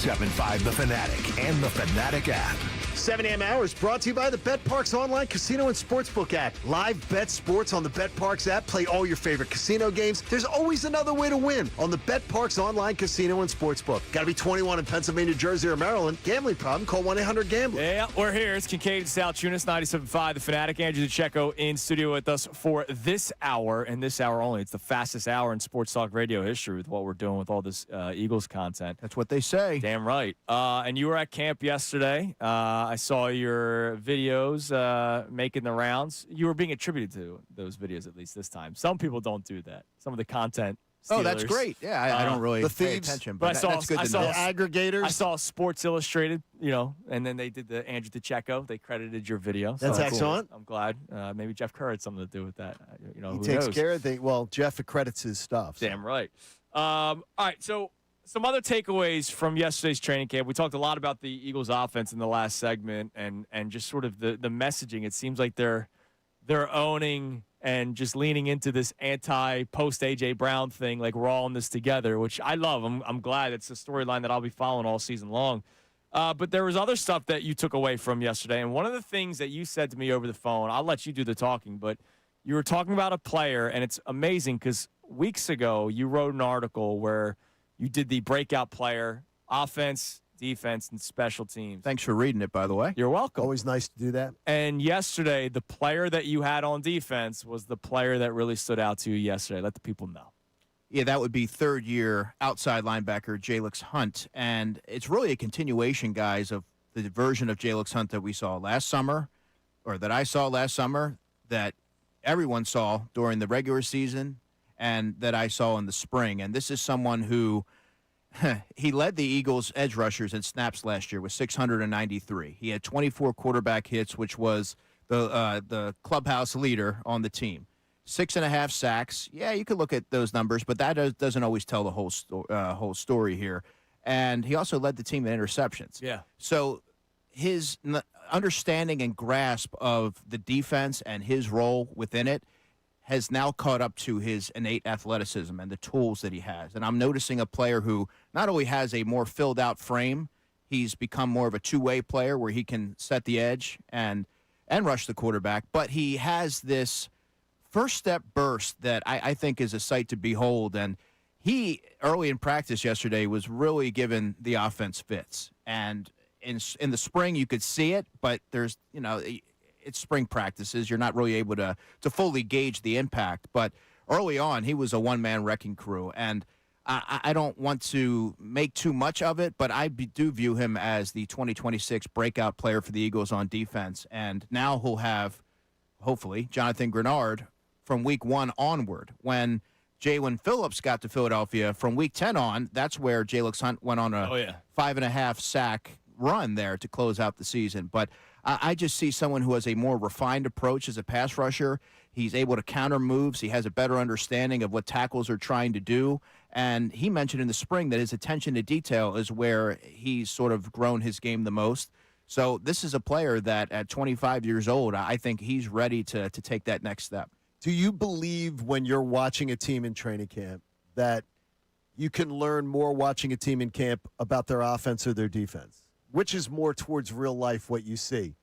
97.5 The Fanatic and the Fanatic app. 7 a.m. hours brought to you by the BetParks online casino and sportsbook app. Live bet sports on the BetParks app. Play all your favorite casino games. There's always another way to win on the BetParks online casino and sportsbook. Got to be 21 in Pennsylvania, Jersey, or Maryland. Gambling problem? Call 1-800-GAMBLER. Yeah, we're here. It's Kincade Salciunas, 97.5 The Fanatic. Andrew DeCecco in studio with us for this hour, and this hour only. It's the fastest hour in sports talk radio history with what we're doing with all this Eagles content. That's what they say. Damn right. And you were at camp yesterday. I saw your videos making the rounds. You were being attributed to those videos, at least this time. Some people don't do that. Some of the content stealers. Oh, that's great. Yeah, I don't really pay attention, but that's good to know. The aggregators. I saw Sports Illustrated, and then they did the Andrew DeCecco. They credited your video. That's so excellent. Cool. I'm glad. Maybe Jeff Kerr had something to do with that. He who takes knows? care of things. Well, Jeff accredits his stuff. So. Damn right. All right, so some other takeaways from yesterday's training camp. We talked a lot about the Eagles' offense in the last segment, and just sort of the messaging. It seems like they're owning and just leaning into this anti-post A.J. Brown thing, like we're all in this together, which I love. I'm glad. It's a storyline that I'll be following all season long. But there was other stuff that you took away from yesterday, and one of the things that you said to me over the phone, I'll let you do the talking, but you were talking about a player, and it's amazing because weeks ago you wrote an article where you did the breakout player, offense, defense, and special teams. Thanks for reading it, by the way. You're welcome. Always nice to do that. And yesterday, the player that you had on defense was the player that really stood out to you yesterday. Let the people know. Yeah, that would be third-year outside linebacker Jalix Hunt. And it's really a continuation, guys, of the version of Jalix Hunt that we saw last summer, or that I saw last summer, that everyone saw during the regular season, and that I saw in the spring. And this is someone who he led the Eagles' edge rushers in snaps last year with 693. He had 24 quarterback hits, which was the clubhouse leader on the team. 6.5 sacks. Yeah, you could look at those numbers, but that doesn't always tell the whole story here. And he also led the team in interceptions. Yeah. So his understanding and grasp of the defense and his role within it has now caught up to his innate athleticism and the tools that he has. And I'm noticing a player who not only has a more filled-out frame, he's become more of a two-way player where he can set the edge and rush the quarterback, but he has this first-step burst that I think is a sight to behold. And he, early in practice yesterday, was really giving the offense fits. And in the spring, you could see it, but there's, it's spring practices. You're not really able to fully gauge the impact. But early on, he was a one-man wrecking crew. And I don't want to make too much of it, but I do view him as the 2026 breakout player for the Eagles on defense. And now he'll have, hopefully, Jonathan Grenard from week 1 onward. When Jalen Phillips got to Philadelphia from week 10 on, that's where Jalix Hunt went on a 5.5 sack run there to close out the season. But I just see someone who has a more refined approach as a pass rusher. He's able to counter moves. He has a better understanding of what tackles are trying to do. And he mentioned in the spring that his attention to detail is where he's sort of grown his game the most. So this is a player that at 25 years old, I think he's ready to take that next step. Do you believe when you're watching a team in training camp that you can learn more watching a team in camp about their offense or their defense? Which is more towards real life what you see?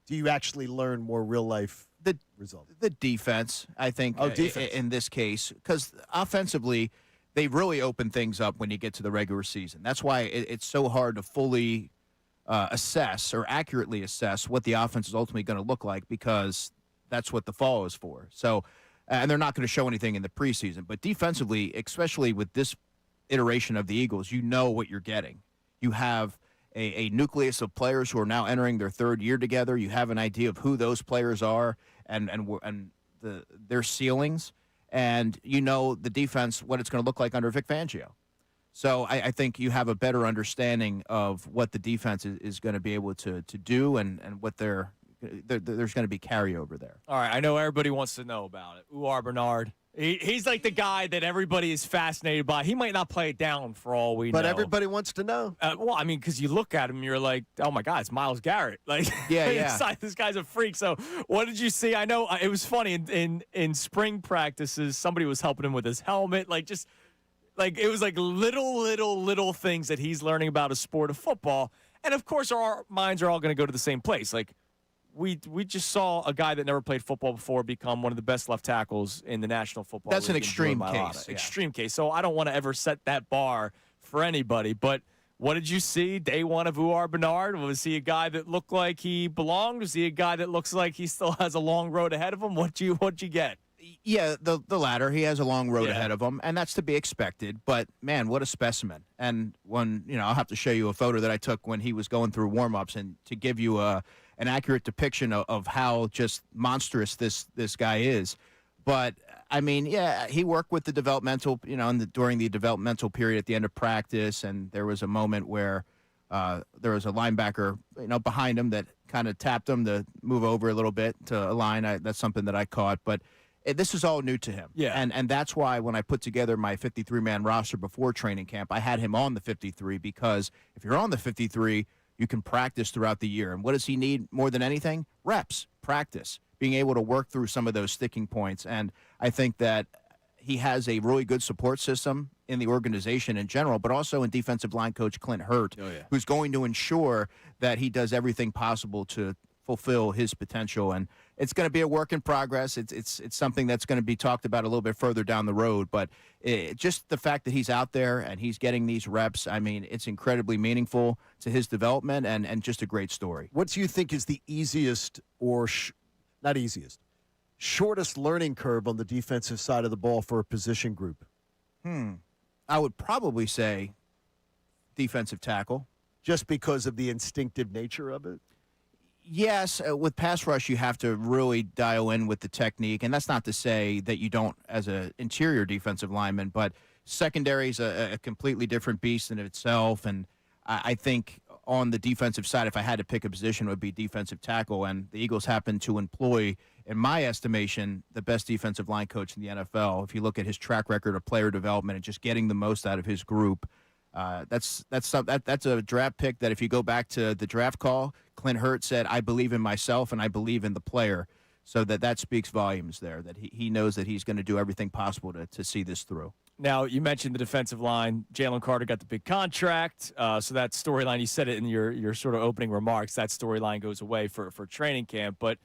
Do you actually learn more real life results? The defense, I think, defense. In this case, because offensively, they really open things up when you get to the regular season. That's why it's so hard to fully assess or accurately assess what the offense is ultimately going to look like, because that's what the fall is for. So, and they're not going to show anything in the preseason. But defensively, especially with this iteration of the Eagles, you know what you're getting. You have a nucleus of players who are now entering their third year together. You have an idea of who those players are and their ceilings, and you know the defense, what it's going to look like under Vic Fangio. So I think you have a better understanding of what the defense is going to be able to do and what there's going to be carryover there. All right, I know everybody wants to know about it. Uar Bernard. He's like the guy that everybody is fascinated by. He might not play it down for all we know. But everybody wants to know. Well, I mean, because you look at him, you're like, oh, my God, it's Myles Garrett. Like, yeah. This guy's a freak. So what did you see? I know it was funny. In spring practices, somebody was helping him with his helmet. Like, it was like little things that he's learning about a sport of football. And, of course, our minds are all going to go to the same place. Like, we just saw a guy that never played football before become one of the best left tackles in the National Football League. That's an extreme case. Yeah. Extreme case. So I don't want to ever set that bar for anybody. But what did you see day one of Uar Bernard? Was he a guy that looked like he belonged? Was he a guy that looks like he still has a long road ahead of him? What'd you get? Yeah, the latter. He has a long road ahead of him, and that's to be expected. But, man, what a specimen. And when, I'll have to show you a photo that I took when he was going through warm-ups, and to give you an accurate depiction of how just monstrous this guy is. But, I mean, yeah, he worked with the developmental, during the developmental period at the end of practice, and there was a moment where there was a linebacker, behind him that kind of tapped him to move over a little bit to align. That's something that I caught. But this is all new to him. Yeah. And that's why when I put together my 53-man roster before training camp, I had him on the 53, because if you're on the 53, you can practice throughout the year. And what does he need more than anything? Reps, practice, being able to work through some of those sticking points. And I think that he has a really good support system in the organization in general, but also in defensive line coach Clint Hurt, who's going to ensure that he does everything possible to fulfill his potential. And it's going to be a work in progress. It's something that's going to be talked about a little bit further down the road. But just the fact that he's out there and he's getting these reps, I mean, it's incredibly meaningful to his development and just a great story. What do you think is the easiest or not easiest, shortest learning curve on the defensive side of the ball for a position group? I would probably say defensive tackle. Just because of the instinctive nature of it? Yes, with pass rush, you have to really dial in with the technique, and that's not to say that you don't as an interior defensive lineman, but secondary is a completely different beast in itself, and I think on the defensive side, if I had to pick a position, it would be defensive tackle, and the Eagles happen to employ, in my estimation, the best defensive line coach in the NFL. If you look at his track record of player development and just getting the most out of his group, that's a draft pick that if you go back to the draft call, Clint Hurt said, I believe in myself and I believe in the player. So that speaks volumes there, that he knows that he's going to do everything possible to see this through. Now, you mentioned the defensive line. Jalen Carter got the big contract. So that storyline, you said it in your sort of opening remarks, that storyline goes away for training camp. But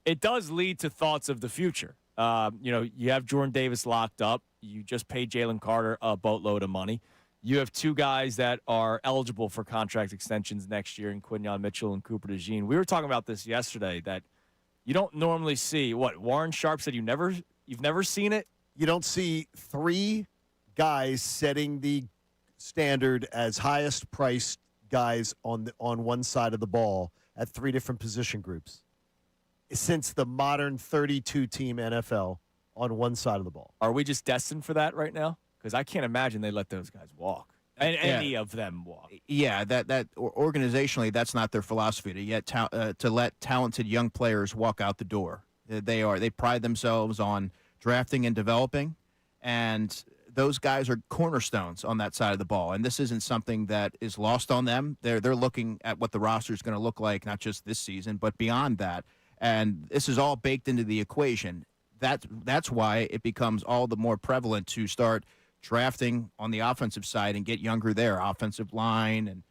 it does lead to thoughts of the future. You have Jordan Davis locked up. You just paid Jalen Carter a boatload of money. You have two guys that are eligible for contract extensions next year in Quinyon Mitchell and Cooper DeJean. We were talking about this yesterday, that you don't normally see. Warren Sharp said you've never seen it? You don't see three guys setting the standard as highest priced guys on one side of the ball at three different position groups since the modern 32-team NFL on one side of the ball. Are we just destined for that right now? Because I can't imagine they let those guys walk. And any of them walk. Yeah, that organizationally, that's not their philosophy to let talented young players walk out the door. They pride themselves on drafting and developing, and those guys are cornerstones on that side of the ball. And this isn't something that is lost on them. They're looking at what the roster is going to look like, not just this season, but beyond that. And this is all baked into the equation. That's why it becomes all the more prevalent to start drafting on the offensive side and get younger there, offensive line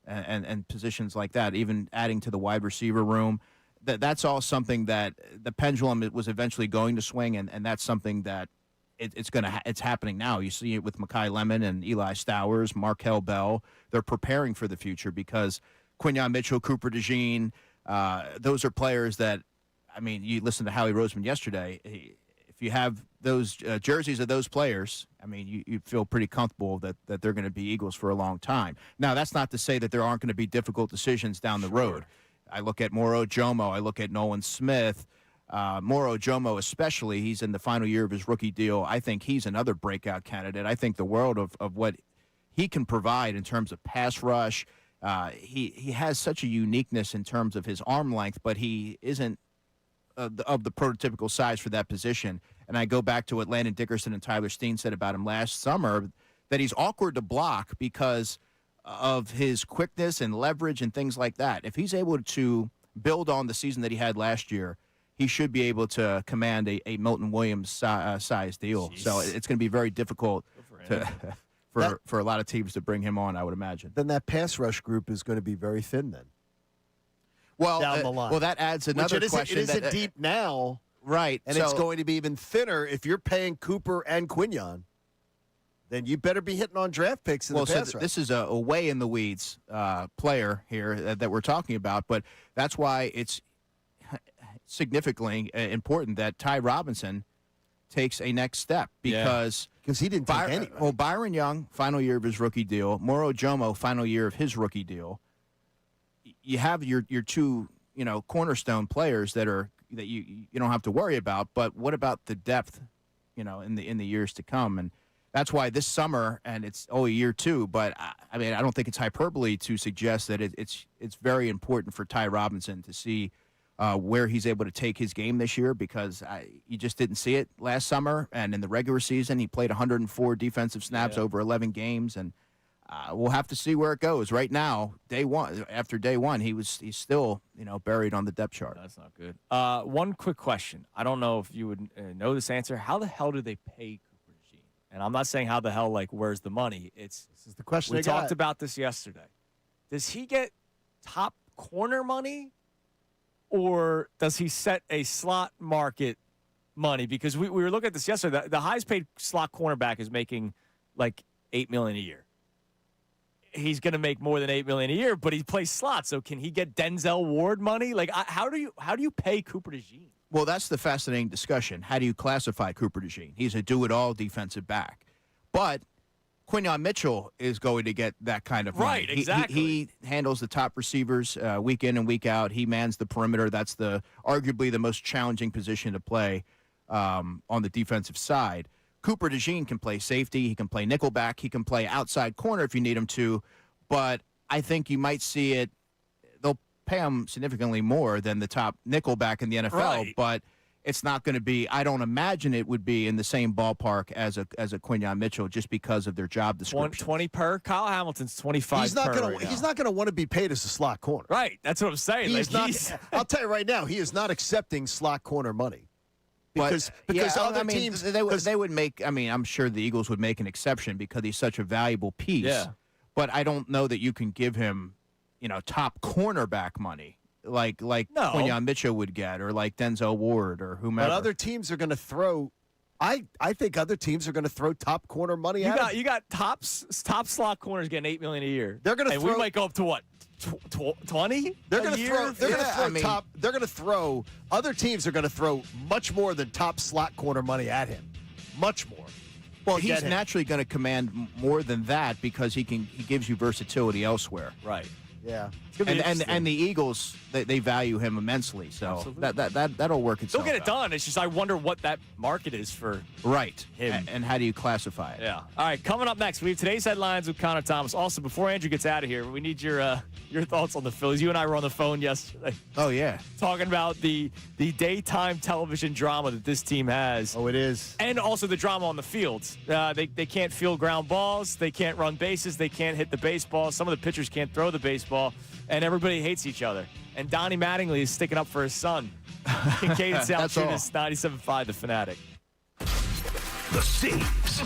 and positions like that, even adding to the wide receiver room. That's all something that the pendulum was eventually going to swing, and that's something that it's happening now. You see it with Mekhi Lemon and Eli Stowers, Markel Bell. They're preparing for the future because Quinyon Mitchell, Cooper DeJean, those are players that, I mean, you listen to Howie Roseman yesterday. If you have those jerseys of those players, I mean, you feel pretty comfortable that they're going to be Eagles for a long time. Now, that's not to say that there aren't going to be difficult decisions down the road. I look at Moro Jomo. I look at Nolan Smith. Moro Jomo especially, he's in the final year of his rookie deal. I think he's another breakout candidate. I think the world of what he can provide in terms of pass rush. He has such a uniqueness in terms of his arm length, but he isn't of the prototypical size for that position. And I go back to what Landon Dickerson and Tyler Steen said about him last summer, that he's awkward to block because of his quickness and leverage and things like that. If he's able to build on the season that he had last year, he should be able to command a Milton Williams size deal. Jeez. So it's going to be very difficult for a lot of teams to bring him on, I would imagine. Then that pass rush group is going to be very thin then. Well, down the line. Well, that adds another question. It isn't deep now. Right. And it's going to be even thinner if you're paying Cooper and Quignon. Then you better be hitting on draft picks in the pass rush. This is a way in the weeds player here that we're talking about, but that's why it's significantly important that Ty Robinson takes a next step because he didn't take any. Well, Byron Young, final year of his rookie deal. Moro Jomo, final year of his rookie deal. You have your two cornerstone players that you don't have to worry about. But what about the depth, in the years to come? And that's why this summer, and it's only year two, but I don't think it's hyperbole to suggest that it's very important for Ty Robinson to see where he's able to take his game this year, because you just didn't see it last summer. And in the regular season, he played 104 defensive snaps over 11 games, and we'll have to see where it goes. Right now, after day one, he's still buried on the depth chart. That's not good. One quick question. I don't know if you would know this answer. How the hell do they pay Cooper DeJean? And I'm not saying how the hell, where's the money. This is the question. We talked about this yesterday. Does he get top corner money, or does he set a slot market money? Because we were looking at this yesterday. The highest paid slot cornerback is making $8 million a year. He's going to make more than $8 million a year, but he plays slot. So can he get Denzel Ward money? How do you pay Cooper DeJean? Well, that's the fascinating discussion. How do you classify Cooper DeJean? He's a do-it-all defensive back, but Quinyon Mitchell is going to get that kind of money. Right, exactly. He handles the top receivers week in and week out. He mans the perimeter. That's arguably the most challenging position to play on the defensive side. Cooper DeJean can play safety. He can play nickelback. He can play outside corner if you need him to. But I think you might see it. They'll pay him significantly more than the top nickelback in the NFL. Right. But it's not going to be. I don't imagine it would be in the same ballpark as a Quinyon Mitchell, just because of their job description. 20 per. Kyle Hamilton's 25. He's not going to. He's not going to want to be paid as a slot corner. Right. That's what I'm saying. I'll tell you right now, he is not accepting slot corner money. Because other teams they would make. I'm sure the Eagles would make an exception because he's such a valuable piece. Yeah. But I don't know that you can give him, top cornerback money like Quinyon Mitchell would get, or like Denzel Ward or whomever. But other teams are going to throw. I think other teams are going to throw top corner money at him. You got top slot corners getting $8 million a year. They're going to throw. We might go up to what? 20? They're going to throw. They're going to throw top. They're going to throw. Other teams are going to throw much more than top slot corner money at him. Much more. Well, he's naturally going to command more than that because he gives you versatility elsewhere. Right. Yeah. And the Eagles, they value him immensely. So that'll work itself. They'll get it done. It's just I wonder what that market is for him. And how do you classify it? Yeah. All right, coming up next, we have today's headlines with Connor Thomas. Also, before Andrew gets out of here, we need your thoughts on the Phillies. You and I were on the phone yesterday. Oh, yeah. Talking about the daytime television drama that this team has. Oh, it is. And also the drama on the fields. They can't field ground balls. They can't run bases. They can't hit the baseball. Some of the pitchers can't throw the baseball. And everybody hates each other. And Donnie Mattingly is sticking up for his son. Kincade Salciunas, 97.5, The Fanatic. The Saves.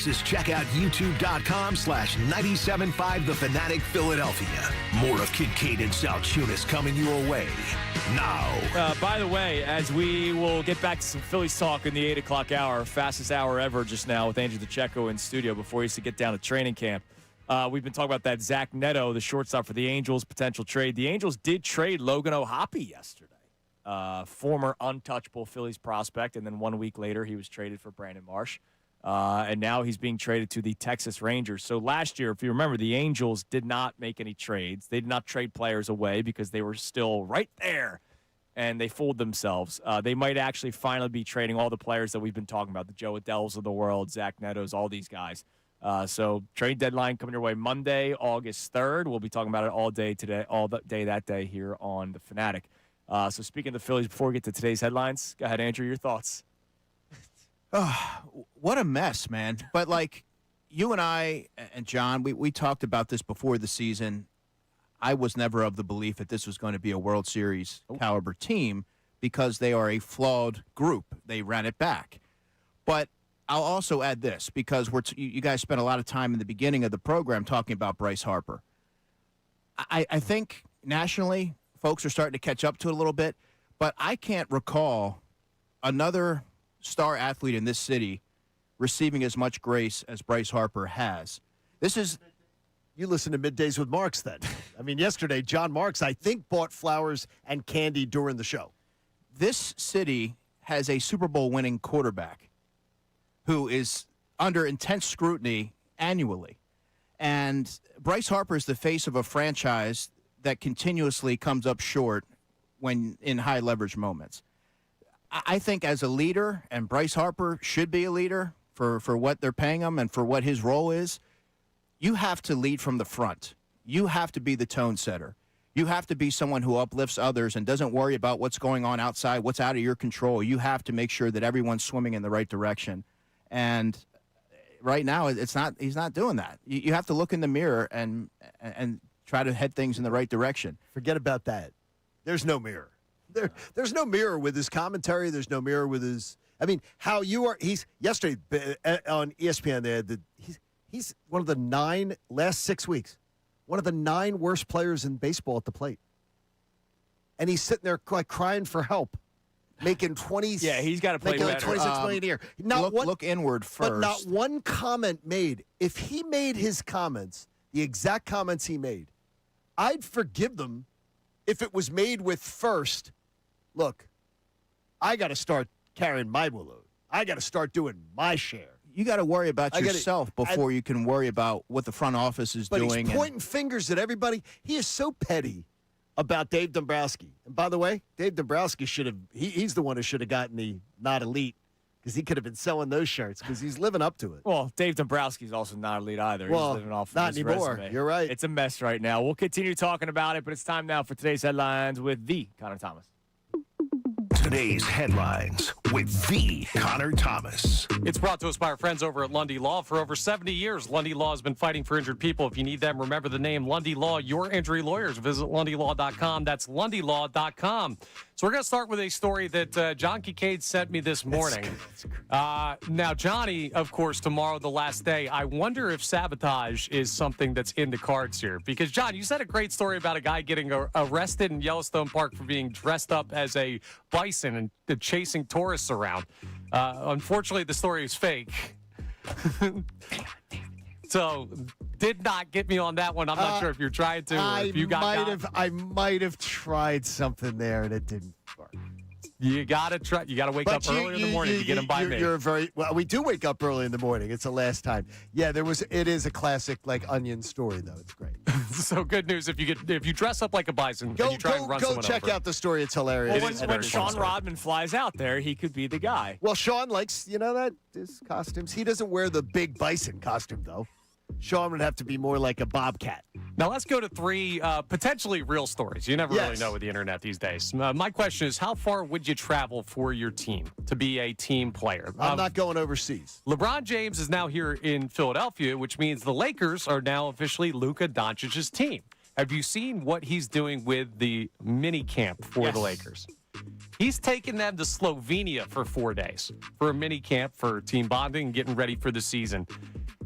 Just check out youtube.com/975 The Fanatic Philadelphia. More of Kincade and Salciunas coming your way now. By the way, as we will get back to some Phillies talk in the 8 o'clock hour, fastest hour ever just now with Andrew DeCecco in studio before he used to get down to training camp. We've been talking about that Zach Neto, the shortstop for the Angels, potential trade. The Angels did trade Logan O'Hoppe yesterday, former untouchable Phillies prospect, and then 1 week later he was traded for Brandon Marsh. And now he's being traded to the Texas Rangers. So last year, if you remember, the Angels did not make any trades. They did not trade players away because they were still right there, and they fooled themselves. They might actually finally be trading all the players that we've been talking about, the Joe Adells of the world, Zach Netos, all these guys. So trade deadline coming your way Monday, August 3rd. We'll be talking about it all day today, all day that day here on The Fanatic. So speaking of the Phillies, before we get to today's headlines, go ahead, Andrew, your thoughts. Oh, what a mess, man. But, like, you and I and John, we talked about this before the season. I was never of the belief that this was going to be a World Series caliber team because they are a flawed group. They ran it back. But I'll also add this because you guys spent a lot of time in the beginning of the program talking about Bryce Harper. I think nationally folks are starting to catch up to it a little bit, but I can't recall another star athlete in this city receiving as much grace as Bryce Harper has. You listen to Middays with Marks then. I mean, yesterday, John Marks, I think, bought flowers and candy during the show. This city has a Super Bowl winning quarterback who is under intense scrutiny annually. And Bryce Harper is the face of a franchise that continuously comes up short when in high leverage moments. I think as a leader, and Bryce Harper should be a leader for what they're paying him and for what his role is, you have to lead from the front. You have to be the tone setter. You have to be someone who uplifts others and doesn't worry about what's going on outside, what's out of your control. You have to make sure that everyone's swimming in the right direction. And right now, he's not doing that. You have to look in the mirror and try to head things in the right direction. Forget about that. There's no mirror. There's no mirror with his commentary. There's no mirror with his. I mean, how you are. He's yesterday on ESPN. They had he's one of the last 6 weeks, one of the 9 worst players in baseball at the plate, and he's sitting there like crying for help, making 20. Yeah, he's got to play better. 26 million a year. Look inward first. But not one comment made. If he made his comments, the exact comments he made, I'd forgive them if it was made with first. Look, I got to start carrying my load. I got to start doing my share. You got to worry about yourself before you can worry about what the front office is doing. But he's pointing fingers at everybody. He is so petty about Dave Dombrowski. And by the way, Dave Dombrowski should have he's the one who should have gotten the not elite because he could have been selling those shirts because he's living up to it. Well, Dave Dombrowski's also not elite either. Well, he's living off not of his anymore. resume. You're right. It's a mess right now. We'll continue talking about it, but it's time now for today's headlines with the Connor Thomas. Today's headlines with the Connor Thomas. It's brought to us by our friends over at Lundy Law. For over 70 years, Lundy Law has been fighting for injured people. If you need them, remember the name Lundy Law, your injury lawyers. Visit LundyLaw.com. That's LundyLaw.com. So we're going to start with a story that John Kincade sent me this morning. Now, Johnny, of course, tomorrow, the last day. I wonder if sabotage is something that's in the cards here. Because, John, you said a great story about a guy getting arrested in Yellowstone Park for being dressed up as a bison and chasing tourists around. Unfortunately, the story is fake. So, did not get me on that one. I'm not sure if you're trying to or if you got I might have tried something there and it didn't work. You got to try. You got to wake up early in the morning to get them by me. You're very well. We do wake up early in the morning. It's the last time. Yeah, it is a classic like onion story though. It's great. So good news if you dress up like a bison and you try and run someone check over. out the story. It's hilarious. Well, when Sean Rodman flies out there, he could be the guy. Well, Sean likes his costumes. He doesn't wear the big bison costume though. Sean would have to be more like a bobcat. Now let's go to 3 potentially real stories. You never really know with the internet these days. My question is, how far would you travel for your team to be a team player? I'm not going overseas. LeBron James is now here in Philadelphia, which means the Lakers are now officially Luka Doncic's team. Have you seen what he's doing with the mini camp for the Lakers? He's taken them to Slovenia for 4 days for a mini camp for team bonding and getting ready for the season.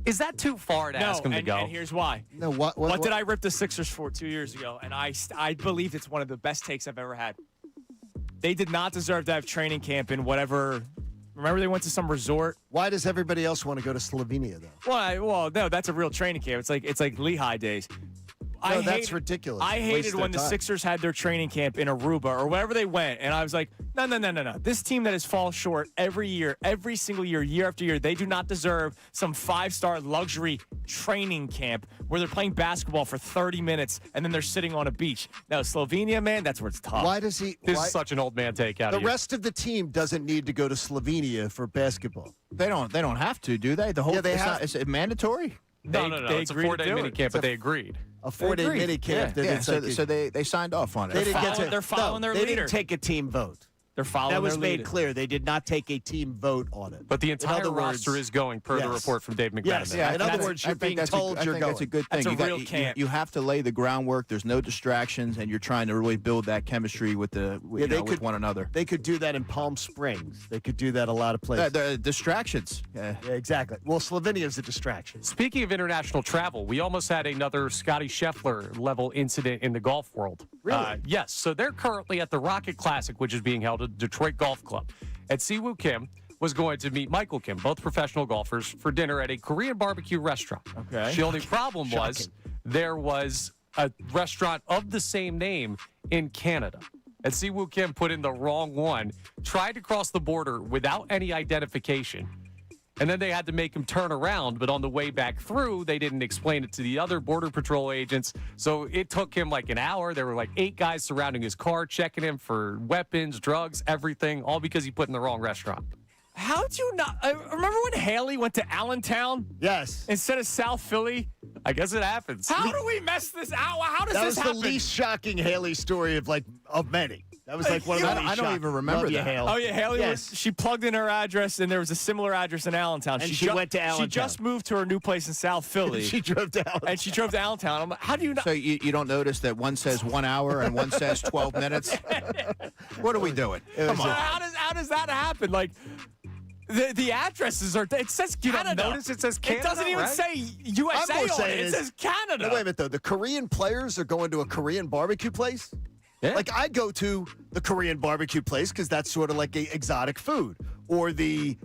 Is that too far to ask him to go? And here's why. No, what did I rip the Sixers for 2 years ago? And I believe it's one of the best takes I've ever had. They did not deserve to have training camp in whatever. Remember, they went to some resort. Why does everybody else want to go to Slovenia though? Well, no, that's a real training camp. It's like Lehigh days. No, that's ridiculous. I hated when the Sixers had their training camp in Aruba or wherever they went, and I was like, no. This team that has fallen short every year, every single year, year after year, they do not deserve some 5-star luxury training camp where they're playing basketball for 30 minutes and then they're sitting on a beach. Now, Slovenia, man, that's where it's tough. Why does he? This is such an old man take out The of you. rest of the team doesn't need to go to Slovenia for basketball. They don't have to, do they? The whole is it mandatory? No. It's a 4-day mini camp, but they agreed. A 4-day mini camp. So they signed off on it. They're following their leader. They didn't take a team vote. They're following That was their made leader. clear. They did not take a team vote on it. But the In entire other roster words- is going per the Yes. report from Dave McMenamin. Yes. In other words, you're being told you're going. That's a good thing. That's a real camp. You have to lay the groundwork. There's no distractions, and you're trying to really build that chemistry with with one another. They could do that in Palm Springs. They could do that a lot of places. The distractions. Yeah, exactly. Well, Slovenia is a distraction. Speaking of international travel, we almost had another Scotty Scheffler level incident in the golf world. Really? Yes. So they're currently at the Rocket Classic, which is being held at Detroit Golf Club. And Siwoo Kim was going to meet Michael Kim, both professional golfers, for dinner at a Korean barbecue restaurant. Okay. The only problem was there was a restaurant of the same name in Canada. And Siwoo Kim put in the wrong one, tried to cross the border without any identification. And then they had to make him turn around, but on the way back through, they didn't explain it to the other Border Patrol agents. So it took him like an hour. There were like 8 guys surrounding his car, checking him for weapons, drugs, everything, all because he put in the wrong restaurant. How do you not? Remember when Haley went to Allentown? Yes. Instead of South Philly? I guess it happens. How do we mess this out? How does That this was happen? the least shocking Haley story of many. That was like one of the least I don't shocking. even remember Love you, that. Haley. Oh, yeah, Haley Yes. she plugged in her address, and there was a similar address in Allentown. And she went to Allentown. She just moved to her new place in South Philly. She drove to Allentown. And she drove to Allentown. I'm like, how do you not? So you don't notice that one says 1 hour and one says 12 minutes? What are we doing? Come on. How does that happen? Like, the addresses are. It says Canada. You don't notice it says Canada, It doesn't even right? say USA I'm more on saying it. It is- says Canada. No, wait a minute, though. The Korean players are going to a Korean barbecue place? Yeah. Like, I go to the Korean barbecue place because that's sort of like a exotic food. Or the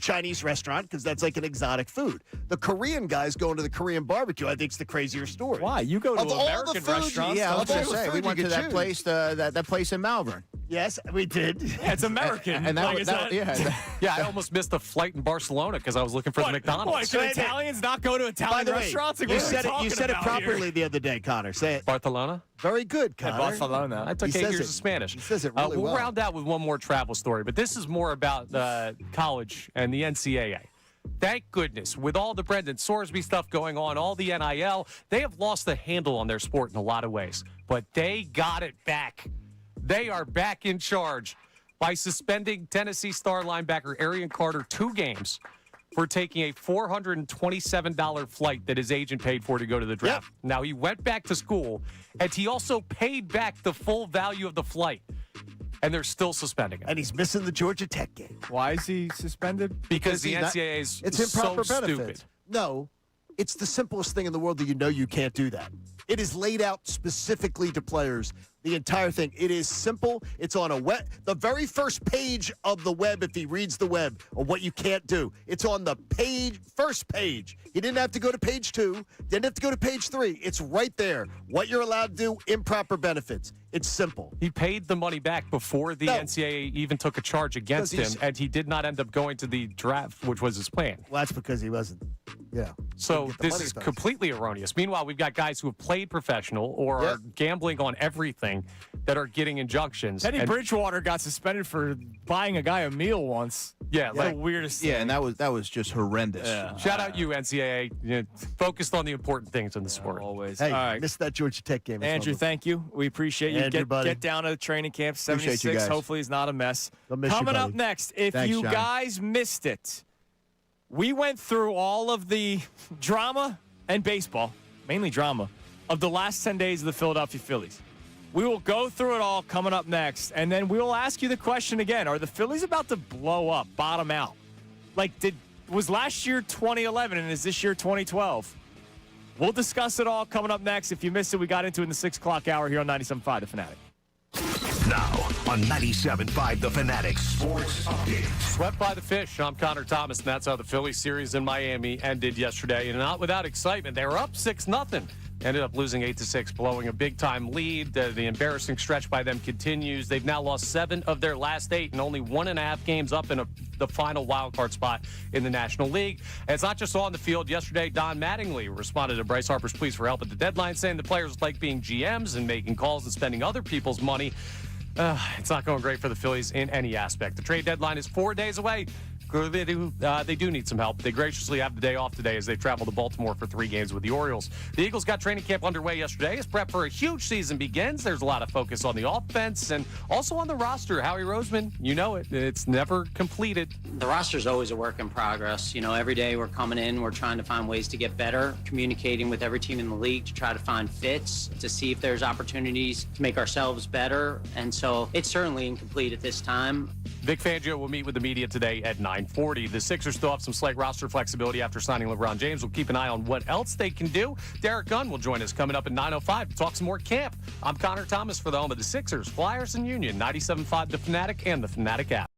Chinese restaurant because that's like an exotic food. The Korean guys going to the Korean barbecue, I think, is the crazier story. Why? You go to Of all the American food you- restaurants. Yeah, I was Of all going to the say, food we you went to could that choose. place, that place in Malvern. Yes, we did. Yeah, it's American. And that, Like, was is that, that- Yeah, I almost missed a flight in Barcelona because I was looking for the McDonald's. What, can Italians not go to By Italian the way, restaurants? Like, you what are we said it. You talking said it about here? properly the other day, Connor. Say it. Barcelona? Very good, Yeah, Connor. Barcelona. I took He 8 says years it. of Spanish. He says it really we'll well. round out with one more travel story, but this is more about college and the NCAA. Thank goodness, with all the Brendan Sorsby stuff going on, all the NIL, they have lost the handle on their sport in a lot of ways. But they got it back. They are back in charge by suspending Tennessee star linebacker Arian Carter 2 games for taking a $427 flight that his agent paid for to go to the draft. Yep. Now, he went back to school, and he also paid back the full value of the flight. And they're still suspending him. And he's missing the Georgia Tech game. Why is he suspended? Because the he's not- NCAA is It's improper so benefits. stupid. No, it's the simplest thing in the world that you can't do that. It is laid out specifically to players. The entire thing. It is simple. It's on the very first page of the web, if he reads the web, of what you can't do. It's on the first page. He didn't have to go to page 2. Didn't have to go to page 3. It's right there. What you're allowed to do, improper benefits. It's simple. He paid the money back before the NCAA even took a charge against him, Because and he did not end up going to the draft, which was his plan. Well, that's because he wasn't. Yeah. So Get the this money is first. completely erroneous. Meanwhile, we've got guys who have played professional or are gambling on everything that are getting injunctions. Teddy And- Bridgewater got suspended for buying a guy a meal once. Yeah, That's the weirdest thing. Yeah, and that was just horrendous. Shout out you, NCAA. You focused on the important things in the sport. Always. Hey, All right. missed that Georgia Tech game. Andrew, thank you. We appreciate you. Andrew, buddy. Get down to the training camp. Appreciate you 76. guys. Hopefully, it's not a mess. I'll miss you, Coming up buddy. next, if Thanks, you Johnny. guys missed it, we went through all of the drama and baseball, mainly drama, of the last 10 days of the Philadelphia Phillies. We will go through it all coming up next, and then we will ask you the question again. Are the Phillies about to blow up, bottom out? Like, was last year 2011, and is this year 2012? We'll discuss it all coming up next. If you missed it, we got into it in the 6 o'clock hour here on 97.5 The Fanatic. Now on 97.5 The Fanatic Sports Update. Swept by the Fish. I'm Connor Thomas, and that's how the Phillies series in Miami ended yesterday. And not without excitement. They were up 6-0. Ended up losing 8-6, blowing a big-time lead. The embarrassing stretch by them continues. They've now lost 7 of their last 8 and only 1.5 games up in the final wild-card spot in the National League. And it's not just on the field. Yesterday, Don Mattingly responded to Bryce Harper's pleas for help at the deadline, saying the players like being GMs and making calls and spending other people's money. It's not going great for the Phillies in any aspect. The trade deadline is 4 days away. They do need some help. They graciously have the day off today as they travel to Baltimore for 3 games with the Orioles. The Eagles got training camp underway yesterday as prep for a huge season begins. There's a lot of focus on the offense and also on the roster. Howie Roseman, you know it. It's never completed. The roster's always a work in progress. You know, every day we're coming in, we're trying to find ways to get better, communicating with every team in the league to try to find fits, to see if there's opportunities to make ourselves better. And so it's certainly incomplete at this time. Vic Fangio will meet with the media today at 9:40. The Sixers still have some slight roster flexibility after signing LeBron James. We'll keep an eye on what else they can do. Derek Gunn will join us coming up at 9:05 to talk some more camp. I'm Connor Thomas for the home of the Sixers, Flyers, and Union, 97.5 The Fanatic and the Fanatic app.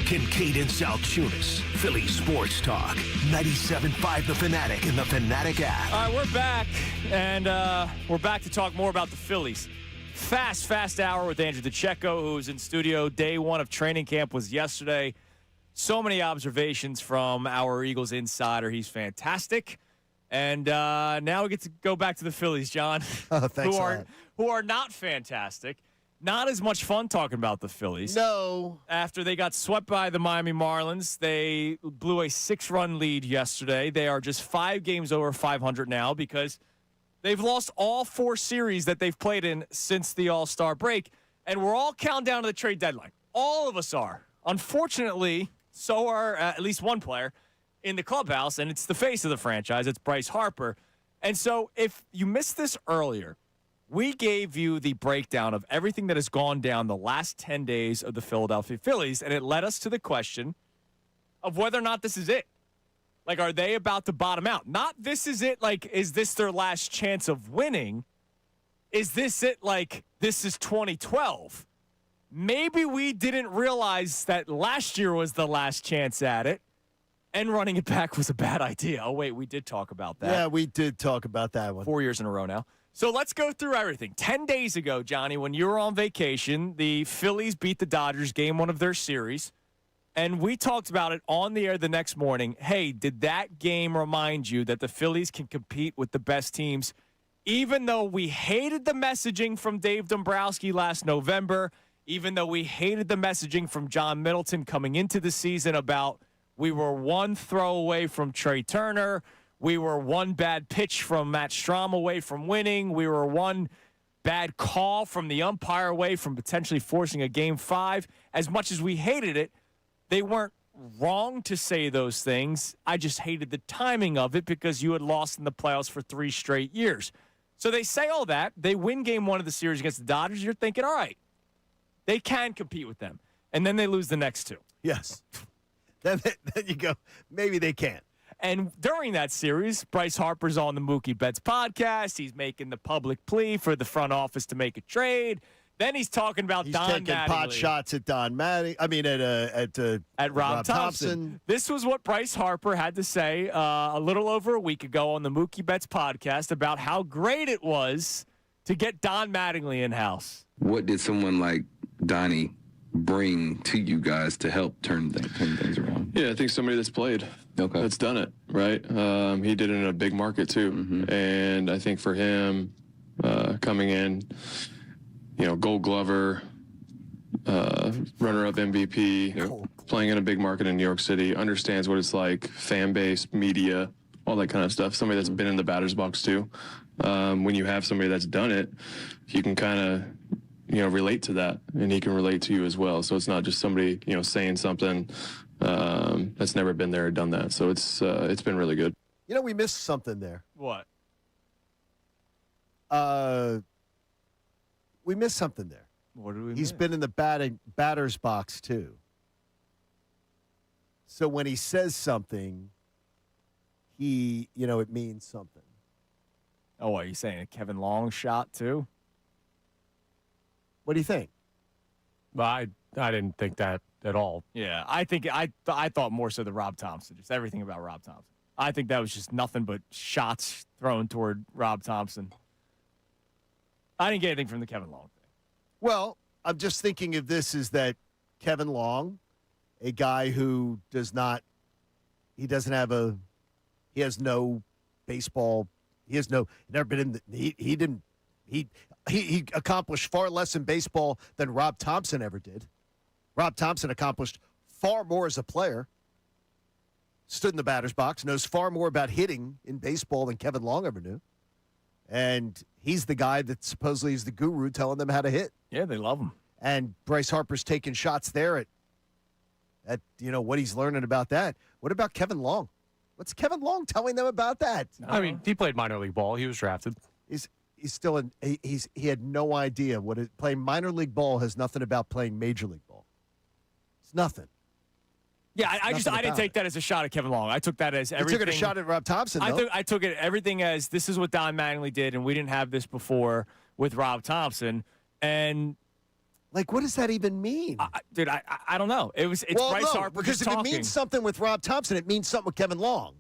Kincade Salciunas, Philly Sports Talk, 97.5 The Fanatic and the Fanatic app. All right, we're back, and we're back to talk more about the Phillies. Fast hour with Andrew DeCecco, who's in studio. Day 1 of training camp was yesterday. So many observations from our Eagles insider. He's fantastic. And now we get to go back to the Phillies, John, Thanks who are not fantastic. not as much fun talking about the Phillies. No. After they got swept by the Miami Marlins, they blew a 6-run lead yesterday. They are just 5 games over 500 now because they've lost all 4 series that they've played in since the All-Star break, and we're all counting down to the trade deadline. All of us are. Unfortunately, so are at least one player in the clubhouse, and it's the face of the franchise. It's Bryce Harper. And so if you missed this earlier, we gave you the breakdown of everything that has gone down the last 10 days of the Philadelphia Phillies, and it led us to the question of whether or not this is it. Like, are they about to bottom out? Not this is it, like, is this their last chance of winning? Is this it, like, this is 2012? Maybe we didn't realize that last year was the last chance at it, and running it back was a bad idea. Oh, wait, we did talk about that. Yeah, we did talk about that one. 4 years in a row now. So let's go through everything. 10 days ago, Johnny, when you were on vacation, the Phillies beat the Dodgers, game 1 of their series, and we talked about it on the air the next morning. Hey, did that game remind you that the Phillies can compete with the best teams, even though we hated the messaging from Dave Dombrowski last November, even though we hated the messaging from John Middleton coming into the season about we were 1 throw away from Trey Turner, we were 1 bad pitch from Matt Strahm away from winning, we were 1 bad call from the umpire away from potentially forcing a Game 5. As much as we hated it, they weren't wrong to say those things. I just hated the timing of it because you had lost in the playoffs for 3 straight years. So they say all that. They win Game 1 of the series against the Dodgers. You're thinking, all right, they can compete with them. And then they lose the next 2. Yes. Then you go, maybe they can. And during that series, Bryce Harper's on the Mookie Betts podcast. He's making the public plea for the front office to make a trade. Then he's talking about Don Mattingly. He's taking pot shots at Don Mattingly. I mean, at Rob Thompson. This was what Bryce Harper had to say a little over a week ago on the Mookie Betts podcast about how great it was to get Don Mattingly in-house. What did someone like Donnie bring to you guys to help turn things around? Yeah, I think somebody that's played, that's done it, right? He did it in a big market too, and I think for him coming in, Gold Glover, runner-up MVP, playing in a big market in New York City, understands what it's like, fan base, media, all that kind of stuff. Somebody that's been in the batter's box too. When you have somebody that's done it, you can kind of relate to that, and he can relate to you as well. So it's not just somebody, saying something that's never been there or done that. So it's been really good. We missed something there. What? We missed something there. What did we He's miss? been in the batter's box too. So when he says something, it means something. Oh, are you saying a Kevin Long shot too? What do you think? Well, I didn't think that at all. Yeah, I think I thought more so the Rob Thompson, just everything about Rob Thompson. I think that was just nothing but shots thrown toward Rob Thompson. I didn't get anything from the Kevin Long thing. Well, I'm just thinking if this is that Kevin Long, a guy who he has no baseball, never been in the, he accomplished far less in baseball than Rob Thompson ever did. Rob Thompson accomplished far more as a player, stood in the batter's box, knows far more about hitting in baseball than Kevin Long ever knew. And he's the guy that supposedly is the guru telling them how to hit. Yeah, they love him. And Bryce Harper's taking shots there at what he's learning about that. What about Kevin Long? What's Kevin Long telling them about that? I mean, he played minor league ball. He was drafted. He's still he had no idea playing minor league ball has nothing about playing major league ball. It's nothing. Yeah, I didn't take that as a shot at Kevin Long. I took that as everything. You took it a shot at Rob Thompson, though. I took it everything as this is what Don Mattingly did, and we didn't have this before with Rob Thompson. And what does that even mean? Dude, I don't know. It's Bryce Harper because if talking. It means something with Rob Thompson, it means something with Kevin Long.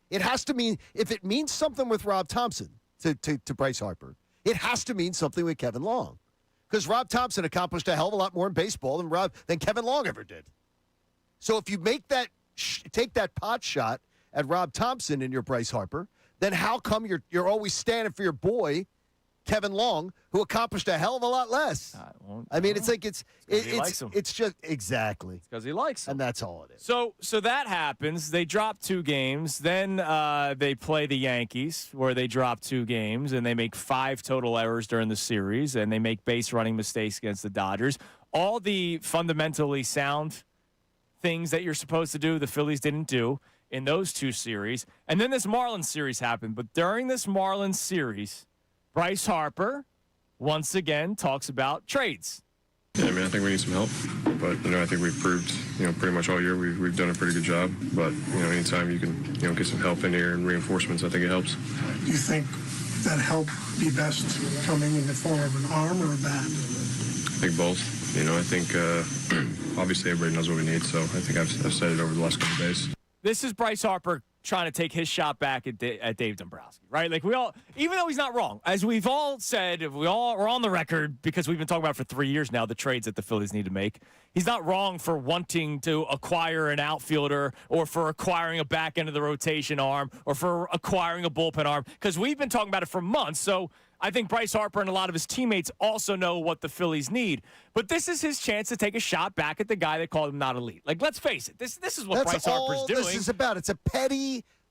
It has to mean, if it means something with Rob Thompson to Bryce Harper, it has to mean something with Kevin Long. Because Rob Thompson accomplished a hell of a lot more in baseball than Kevin Long ever did. So if you make that take that pot shot at Rob Thompson in your Bryce Harper, then how come you're always standing for your boy Kevin Long, who accomplished a hell of a lot less. I mean, it's like it's just exactly because he likes him, and that's all it is. So that happens. They drop 2 games, then they play the Yankees, where they drop 2 games, and they make 5 total errors during the series, and they make base running mistakes against the Dodgers. All the fundamentally sound things that you're supposed to do, the Phillies didn't do in those 2 series, and then this Marlins series happened. But during this Marlins series, Bryce Harper, once again, talks about trades. Yeah, I mean, I think we need some help, but I think we've proved, pretty much all year we've done a pretty good job. But anytime you can, get some help in here and reinforcements, I think it helps. Do you think that help be best coming in the form of an arm or a bat? I think both. I think obviously everybody knows what we need, so I think I've said it over the last couple of days. This is Bryce Harper trying to take his shot back at Dave Dombrowski, right? Like, we all, even though he's not wrong, as we've all said, we all are on the record because we've been talking about for 3 years now the trades that the Phillies need to make. He's not wrong for wanting to acquire an outfielder or for acquiring a back end of the rotation arm or for acquiring a bullpen arm, because we've been talking about it for months. So I think Bryce Harper and a lot of his teammates also know what the Phillies need. But this is his chance to take a shot back at the guy that called him not elite. Like, let's face it, this is what Bryce Harper's doing. This is about.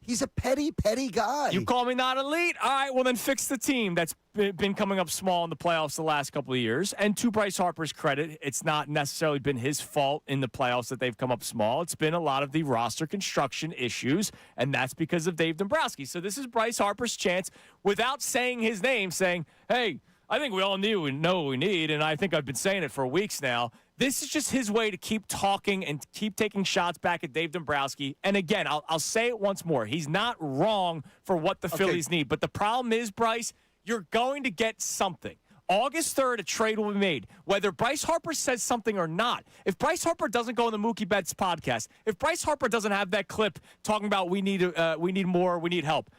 He's a petty guy. You call me not elite? All right, well then fix the team that's been coming up small in the playoffs the last couple of years. And to Bryce Harper's credit, it's not necessarily been his fault in the playoffs that they've come up small. It's been a lot of the roster construction issues, and that's because of Dave Dombrowski. So this is Bryce Harper's chance, without saying his name, saying, hey, I think we all know what we need, and I think I've been saying it for weeks now. This is just his way to keep talking and keep taking shots back at Dave Dombrowski. And again, I'll say it once more. He's not wrong for what the Phillies need. But the problem is, Bryce, you're going to get something. August 3rd, a trade will be made, whether Bryce Harper says something or not. If Bryce Harper doesn't go on the Mookie Betts podcast, if Bryce Harper doesn't have that clip talking about we need more, we need help,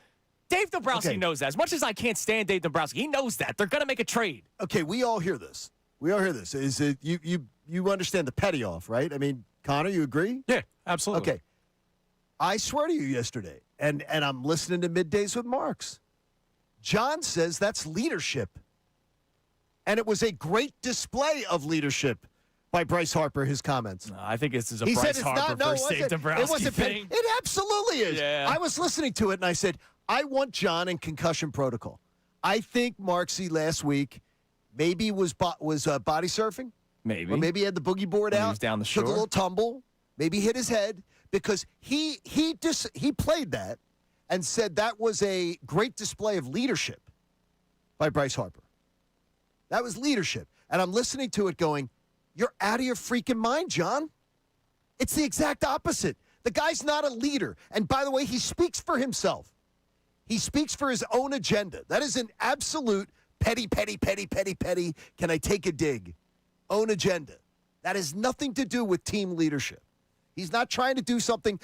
Dave Dombrowski knows that. As much as I can't stand Dave Dombrowski, he knows that. They're going to make a trade. Okay, we all hear this. Is it you understand the petty off, right? I mean, Connor, you agree? Yeah, absolutely. Okay. I swear to you yesterday, and I'm listening to Middays with Marks. John says that's leadership. And it was a great display of leadership by Bryce Harper, his comments. No, I think this is a Bryce Harper versus Dave Dombrowski thing. It absolutely is. Yeah. I was listening to it, and I said, I want John in concussion protocol. I think Marksy last week maybe was body surfing. Maybe. Or maybe he had the boogie board out. He was down the shore. Took a little tumble. Maybe hit his head because he played that and said that was a great display of leadership by Bryce Harper. That was leadership. And I'm listening to it going, you're out of your freaking mind, John. It's the exact opposite. The guy's not a leader. And by the way, he speaks for himself. He speaks for his own agenda. That is an absolute petty, can I take a dig? Own agenda. That has nothing to do with team leadership. He's not trying to do something.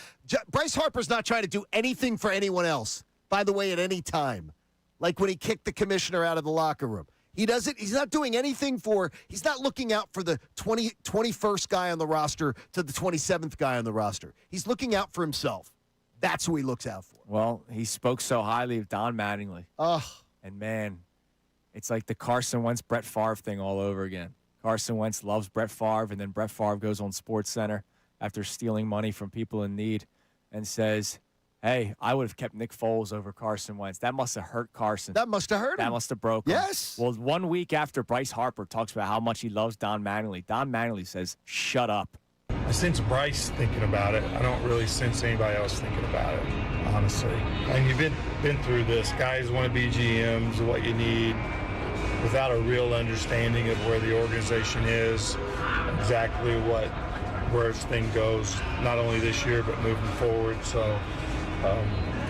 Bryce Harper's not trying to do anything for anyone else, by the way, at any time. Like when he kicked the commissioner out of the locker room. He's not doing anything he's not looking out for the 21st guy on the roster to the 27th guy on the roster. He's looking out for himself. That's who he looks out for. Well, he spoke so highly of Don Mattingly. Ugh. And man, it's like the Carson Wentz, Brett Favre thing all over again. Carson Wentz loves Brett Favre, and then Brett Favre goes on SportsCenter after stealing money from people in need and says, hey, I would have kept Nick Foles over Carson Wentz. That must have hurt Carson. That must have hurt him. That must have broke him. Yes. Well, 1 week after Bryce Harper talks about how much he loves Don Mattingly, Don Mattingly says, shut up. I sense Bryce thinking about it. I don't really sense anybody else thinking about it, honestly. And you've been through this. Guys want to be GMs, what you need, without a real understanding of where the organization is, exactly where everything goes, not only this year, but moving forward. So,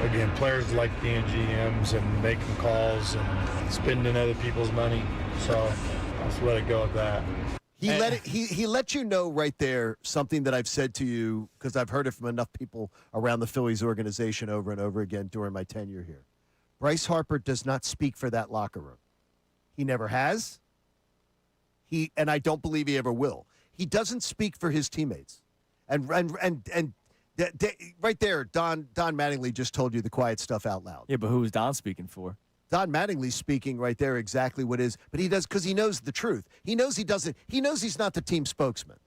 again, players like being GMs and making calls and spending other people's money. So let's let it go at that. He let you know right there something that I've said to you because I've heard it from enough people around the Phillies organization over and over again during my tenure here. Bryce Harper does not speak for that locker room. He never has. And I don't believe he ever will. He doesn't speak for his teammates. And right there, Don Mattingly just told you the quiet stuff out loud. Yeah, but who was Don speaking for? Don Mattingly's speaking right there exactly what is, but he does because he knows the truth. He knows he doesn't. He knows he's not the team spokesman,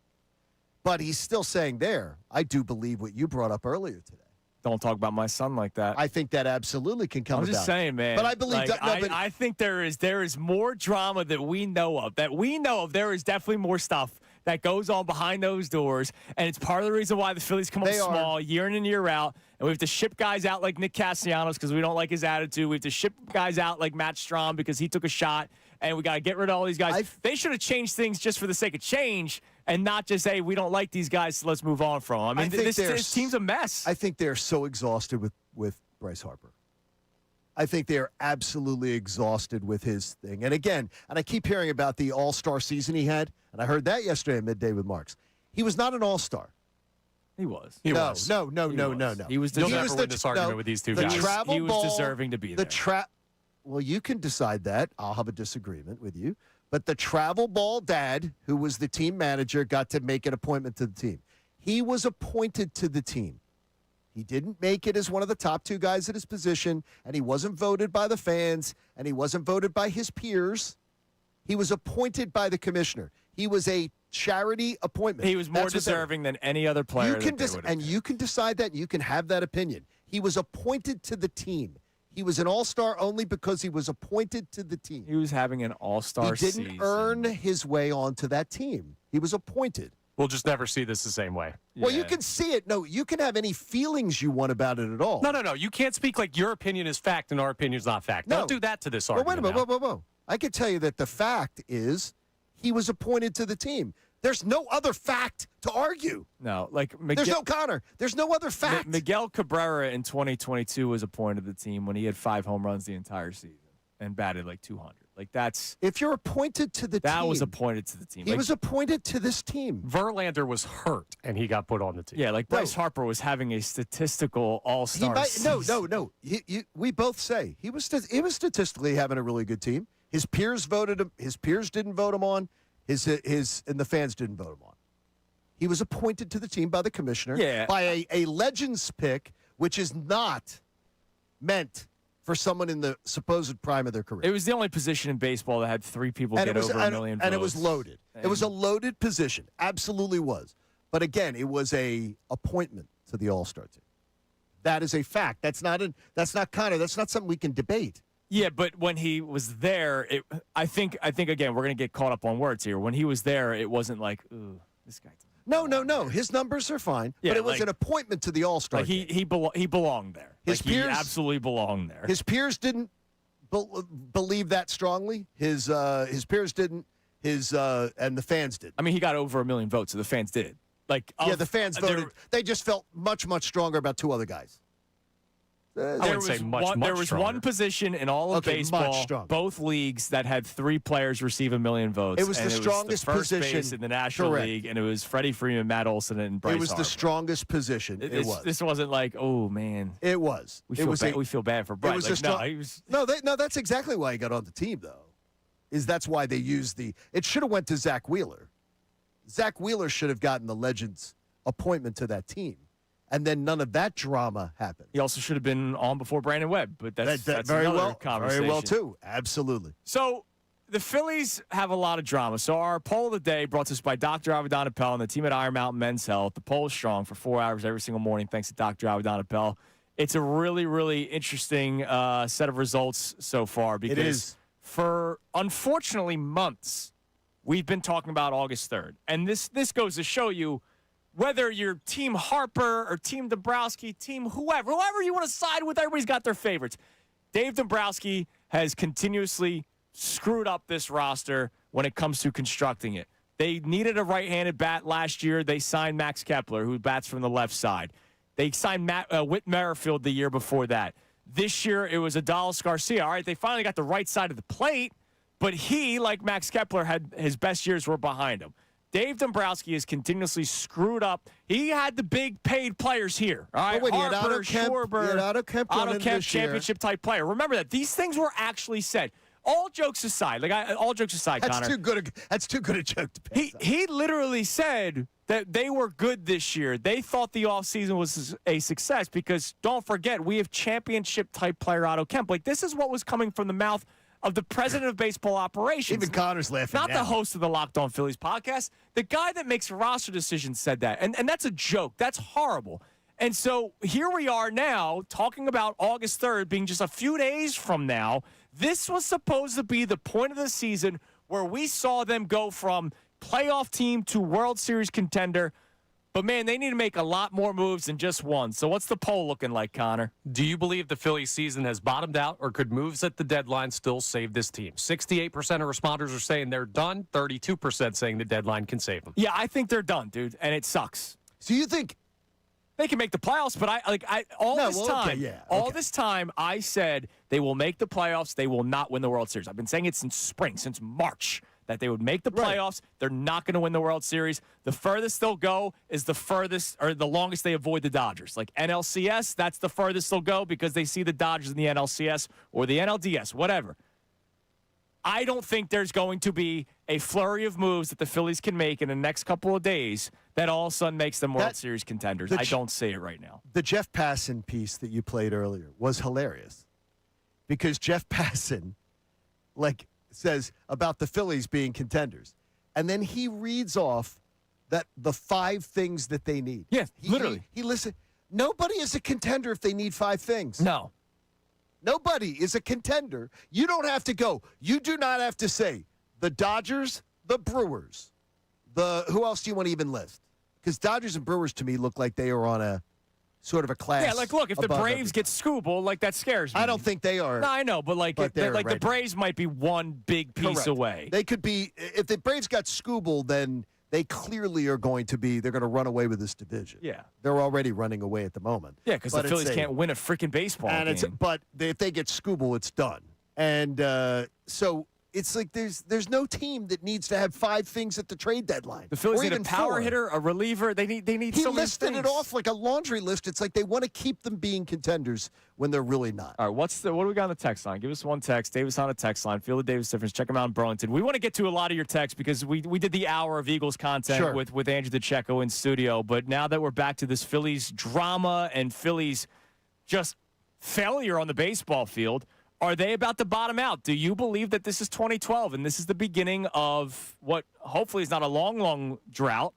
but he's still saying there. I do believe what you brought up earlier today. Don't talk about my son like that. I think that absolutely can come. I'm just saying, man. But I believe I think there is more drama that we know of. There is definitely more stuff that goes on behind those doors, and it's part of the reason why the Phillies come up small year in and year out. And we have to ship guys out like Nick Castellanos because we don't like his attitude. We have to ship guys out like Matt Strahm because he took a shot, and we got to get rid of all these guys. They should have changed things just for the sake of change and not just, hey, we don't like these guys, so let's move on from them. I mean, this team's a mess. I think they're so exhausted with Bryce Harper. I think they're absolutely exhausted with his thing. And again, I keep hearing about the all-star season he had, and I heard that yesterday at Midday with Marks. He was not an all-star. He was. No. He was. You'll never win this argument with these two guys. He was deserving to be there. Well, you can decide that. I'll have a disagreement with you. But the travel ball dad, who was the team manager, got to make an appointment to the team. He was appointed to the team. He didn't make it as one of the top two guys at his position, and he wasn't voted by the fans, and he wasn't voted by his peers. He was appointed by the commissioner. He was a charity appointment. He was more deserving than any other player. You can decide that. You can have that opinion. He was appointed to the team. He was an all-star only because he was appointed to the team. He was having an all-star season. He didn't earn his way onto that team. He was appointed. We'll just never see this the same way. Well, you can see it. No, you can have any feelings you want about it at all. No. You can't speak like your opinion is fact and our opinion is not fact. No. Don't do that to this argument. Well, wait a minute. Whoa. I can tell you that the fact is he was appointed to the team. There's no other fact to argue. No, like there's no Connor. There's no other fact. Miguel Cabrera in 2022 was appointed to the team when he had 5 home runs the entire season and batted like 200. Like that's if you're appointed to the team. That was appointed to the team. He was appointed to this team. Verlander was hurt and he got put on the team. Yeah, like Bryce Harper was having a statistical all-star season. No. We both say he was statistically having a really good team. His peers voted him. His peers didn't vote him on. And the fans didn't vote him on. He was appointed to the team by the commissioner by a Legends pick, which is not meant for someone in the supposed prime of their career. It was the only position in baseball that had 3 people get over a million votes. And it was loaded. It was a loaded position. Absolutely was. But again, it was a appointment to the All-Star team. That is a fact. That's not something we can debate. Yeah, but when he was there, I think again, we're going to get caught up on words here. When he was there, it wasn't like, ooh, this guy. No. His numbers are fine, but it was an appointment to the All-Star. Like he belonged there. His peers, he absolutely belonged there. His peers didn't believe that strongly. His peers didn't. And the fans did. I mean, he got over 1 million votes, so the fans did. The fans voted. They just felt much stronger about 2 other guys. There was one position in all of baseball, both leagues, that had 3 players receive 1 million votes. It was the strongest first position base in the National League, and it was Freddie Freeman, Matt Olson, and Bryce Harper. The strongest position. This wasn't like, oh man. It was. We feel bad for Bryce. No, that's exactly why he got on the team, though. That's why they used it should have went to Zach Wheeler. Zach Wheeler should have gotten the Legends appointment to that team. And then none of that drama happened. He also should have been on before Brandon Webb, but that's very another conversation. Very well, too. Absolutely. So the Phillies have a lot of drama. So our poll of the day brought to us by Dr. Avedon Appel and the team at Iron Mountain Men's Health. The poll is strong for 4 hours every single morning, thanks to Dr. Avedon Appel. It's a really, really interesting set of results so far because it is. For, unfortunately, months, we've been talking about August 3rd. And this goes to show you whether you're Team Harper or Team Dombrowski, Team whoever you want to side with, everybody's got their favorites. Dave Dombrowski has continuously screwed up this roster when it comes to constructing it. They needed a right-handed bat last year. They signed Max Kepler, who bats from the left side. They signed Whit Merrifield the year before that. This year, it was Adolis Garcia. All right, they finally got the right side of the plate, but he, like Max Kepler, had his best years were behind him. Dave Dombrowski has continuously screwed up. He had the big paid players here. All right, Harper, Schwarber, Otto Kemp championship-type player. Remember that. These things were actually said. All jokes aside, Connor. That's too good a joke to pass. He literally said, that they were good this year. They thought the offseason was a success because, don't forget, we have championship-type player Otto Kemp. Like, this is what was coming from the mouth of the president of baseball operations. Even Connor's laughing Not now. the host of the Locked On Phillies podcast. The guy that makes roster decisions said that. And that's a joke. That's horrible. And so here we are now talking about August 3rd being just a few days from now. This was supposed to be the point of the season where we saw them go from playoff team to World Series contender. But, man, they need to make a lot more moves than just one. So what's the poll looking like, Connor? Do you believe the Phillies season has bottomed out, or could moves at the deadline still save this team? 68% of responders are saying they're done, 32% saying the deadline can save them. Yeah, I think they're done, dude, and it sucks. So you think they can make the playoffs, but all this time I said they will make the playoffs, they will not win the World Series. I've been saying it since spring, since March, that they would make the playoffs. They're not going to win the World Series. The furthest they'll go is the furthest or the longest they avoid the Dodgers. Like NLCS, that's the furthest they'll go because they see the Dodgers in the NLCS or the NLDS, whatever. I don't think there's going to be a flurry of moves that the Phillies can make in the next couple of days that all of a sudden makes them World Series contenders. I don't see it right now. The Jeff Passan piece that you played earlier was hilarious because Jeff Passan, says about the Phillies being contenders. And then he reads off that the 5 things that they need. Yes, literally. He listened. Nobody is a contender if they need 5 things. No. Nobody is a contender. You don't have to go. You do not have to say the Dodgers, the Brewers, who else do you want to even list? Because Dodgers and Brewers to me look like they are on a sort of a class. Yeah, look, if the Braves get Scooble, that scares me. I don't think they are. No, I know, but the Braves might be one big piece away. They could be. If the Braves got Scooble, then they clearly are going to be. They're going to run away with this division. Yeah, they're already running away at the moment. Yeah, because the Phillies can't win a freaking baseball game. But if they get Scooble, it's done. And so it's like there's no team that needs to have 5 things at the trade deadline. The Phillies need a power hitter, a reliever. They need so many things. He listed it off like a laundry list. It's like they want to keep them being contenders when they're really not. All right, what do we got on the text line? Give us one text. Davis on a text line. Feel the Davis difference. Check them out in Burlington. We want to get to a lot of your texts because we did the hour of Eagles content with Andrew DeCecco in studio. But now that we're back to this Phillies drama and Phillies just failure on the baseball field, are they about to bottom out? Do you believe that this is 2012 and this is the beginning of what hopefully is not a long drought,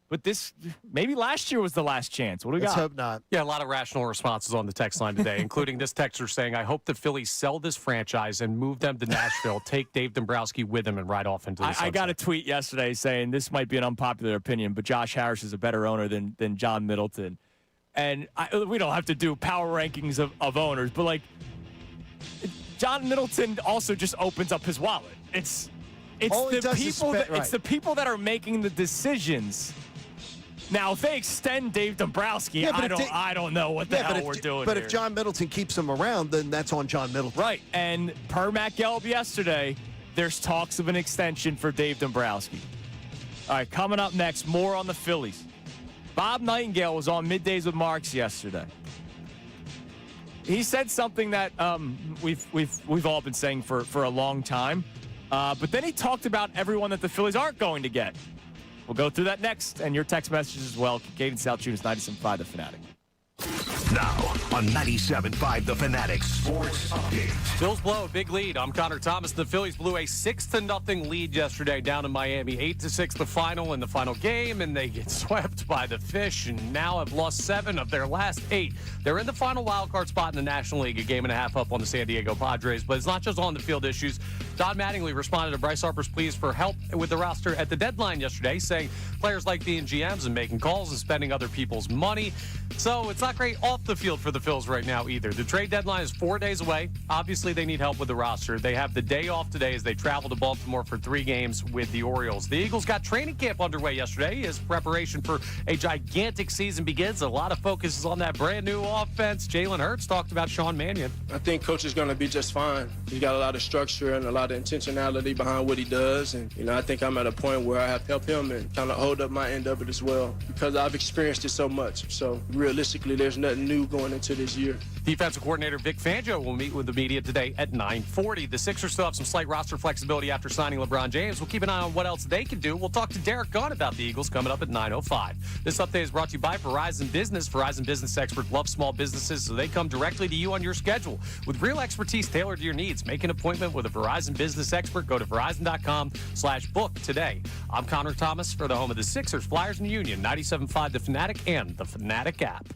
but this maybe last year was the last chance? What do we got? Let's hope not. Yeah, a lot of rational responses on the text line today, including this texter saying, I hope the Phillies sell this franchise and move them to Nashville, take Dave Dombrowski with them, and ride off into the sunset. I got a tweet yesterday saying this might be an unpopular opinion, but Josh Harris is a better owner than John Middleton. And we don't have to do power rankings of owners, but John Middleton also just opens up his wallet. It's the people that are making the decisions. Now, if they extend Dave Dombrowski, I don't know what the hell we're doing. But if John Middleton keeps him around, then that's on John Middleton. Right. And per Matt Gelb yesterday, there's talks of an extension for Dave Dombrowski. All right, coming up next, more on the Phillies. Bob Nightingale was on Middays with Marks yesterday. He said something that we've all been saying for a long time, but then he talked about everyone that the Phillies aren't going to get. We'll go through that next, and your text messages as well. Kincade Salciunas, 97.5 The Fanatic. Now on 97.5 The Fanatic Sports Update. Phillies blow a big lead. I'm Connor Thomas. The Phillies blew a 6-0 lead yesterday down in Miami. 8-6 the final in the final game, and they get swept by the Fish and now have lost 7 of their last 8. They're in the final wildcard spot in the National League, a game and a half up on the San Diego Padres. But it's not just on the field issues. Don Mattingly responded to Bryce Harper's pleas for help with the roster at the deadline yesterday, saying players like being GMs and making calls and spending other people's money. So it's not great off the field for the Phils right now either. The trade deadline is 4 days away. Obviously, they need help with the roster. They have the day off today as they travel to Baltimore for 3 games with the Orioles. The Eagles got training camp underway yesterday as preparation for a gigantic season begins. A lot of focus is on that brand new offense. Jalen Hurts talked about Sean Mannion. I think Coach is going to be just fine. He's got a lot of structure and a lot of intentionality behind what he does. And, I think I'm at a point where I have to help him and kind of hold up my end of it as well because I've experienced it so much. So realistically, there's nothing new going into into this year. Defensive coordinator Vic Fangio will meet with the media today at 9:40. The Sixers still have some slight roster flexibility after signing LeBron James. We'll keep an eye on what else they can do. We'll talk to Derek Gunn about the Eagles coming up at 9:05. This update is brought to you by Verizon Business. Verizon Business experts love small businesses, so they come directly to you on your schedule. With real expertise tailored to your needs, make an appointment with a Verizon Business expert. Go to Verizon.com/book today. I'm Connor Thomas for the home of the Sixers, Flyers, and Union, 97.5 The Fanatic and the Fanatic app.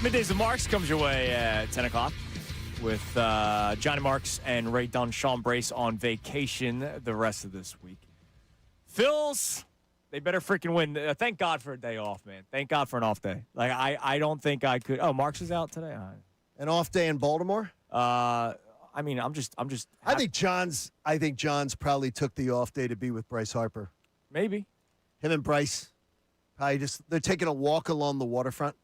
Middays with Marks comes your way at 10 o'clock with Johnny Marks and Ray Dunn. Sean Brace on vacation the rest of this week. Phils, they better freaking win. Thank God for a day off, man. Thank God for an off day. Like, I don't think I could. Oh, Marks is out today? An off day in Baltimore? I mean, I'm just. I think John's probably took the off day to be with Bryce Harper. Maybe. Him and Bryce probably they're taking a walk along the waterfront.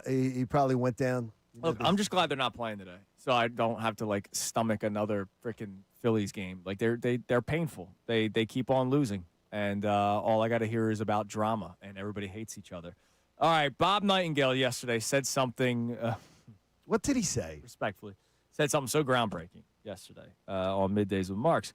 He probably went down. Look, I'm just glad they're not playing today, so I don't have to like stomach another freaking Phillies game. Like they're painful. They keep on losing, and all I got to hear is about drama, and everybody hates each other. All right, Bob Nightingale yesterday said something. What did he say? Respectfully, said something so groundbreaking yesterday on Middays with Marks.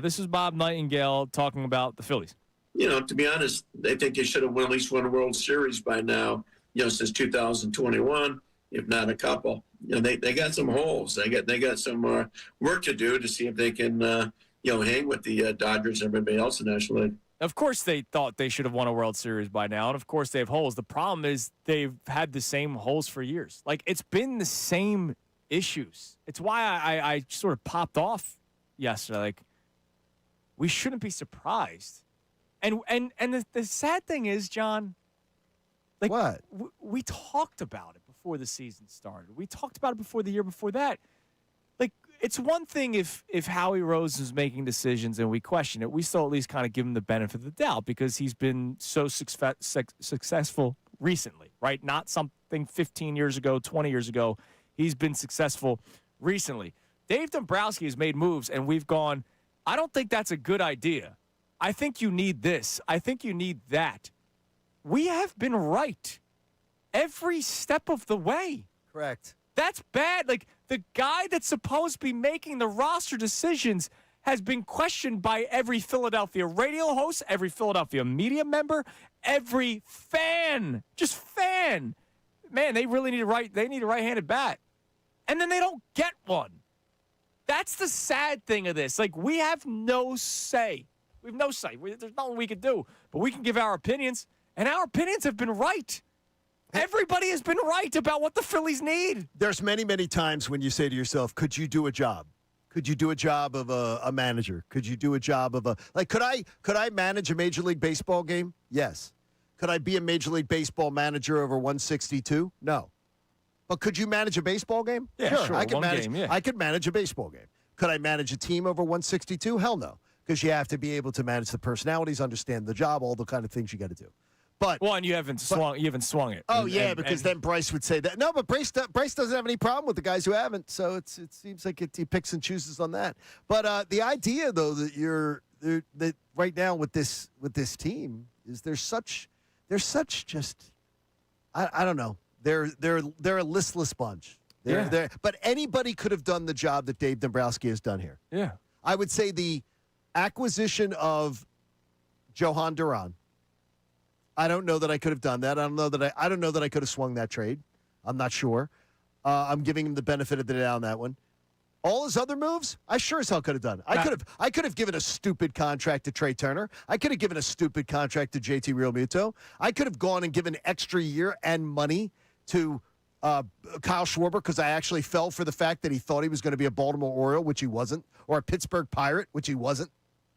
This is Bob Nightingale talking about the Phillies. You know, to be honest, they think they should have at least won a World Series by now. You know, since 2021, if not a couple. You know, they got some holes. They got some work to do to see if they can, hang with the Dodgers and everybody else in the National League. Of course, they thought they should have won a World Series by now, and of course they have holes. The problem is they've had the same holes for years. Like, it's been the same issues. It's why I sort of popped off yesterday. Like, we shouldn't be surprised. And the sad thing is, John, like, what? We talked about it before the season started. We talked about it before the year before that. Like, it's one thing if Howie Rose is making decisions and we question it. We still at least kind of give him the benefit of the doubt because he's been so successful recently, right? Not something 15 years ago, 20 years ago. He's been successful recently. Dave Dombrowski has made moves, and we've gone, I don't think that's a good idea. I think you need this. I think you need that. We have been right every step of the way. Correct. That's bad. Like, the guy that's supposed to be making the roster decisions has been questioned by every Philadelphia radio host, every Philadelphia media member, every fan. Just fan. Man, they really need a right-handed bat. And then they don't get one. That's the sad thing of this. Like, we have no say. We have no say. There's nothing we can do. But we can give our opinions, and our opinions have been right. Everybody has been right about what the Phillies need. There's many, many times when you say to yourself, could you do a job? Could you do a job of a manager? Could you do a job of could I manage a Major League Baseball game? Yes. Could I be a Major League Baseball manager over 162? No. But could you manage a baseball game? Yeah, sure. I could manage a baseball game. Could I manage a team over 162? Hell no. Because you have to be able to manage the personalities, understand the job, all the kind of things you got to do. But and you haven't swung it. Oh, because then Bryce would say that. No, but Bryce doesn't have any problem with the guys who haven't. So it seems like he picks and chooses on that. But the idea, though, that right now with this team is they're such just I don't know. They're a listless bunch. But anybody could have done the job that Dave Dombrowski has done here. Yeah, I would say the acquisition of Johan Duran. I don't know that I could have done that. I don't know that I could have swung that trade. I'm not sure. I'm giving him the benefit of the doubt on that one. All his other moves, I sure as hell could have done. I could have given a stupid contract to Trey Turner. I could have given a stupid contract to JT Realmuto. I could have gone and given extra year and money to Kyle Schwarber because I actually fell for the fact that he thought he was going to be a Baltimore Oriole, which he wasn't, or a Pittsburgh Pirate, which he wasn't.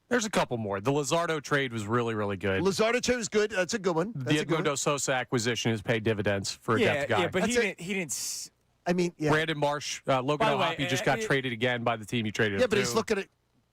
There's a couple more. The Luzardo trade was really, really good. Luzardo trade was good. That's a good one. The Edmundo Sosa acquisition has paid dividends for a depth guy. Yeah, but he didn't. I mean, yeah. Brandon Marsh, Logan O'Hoppe just got traded again by the team he traded him to. Yeah, but he's looking at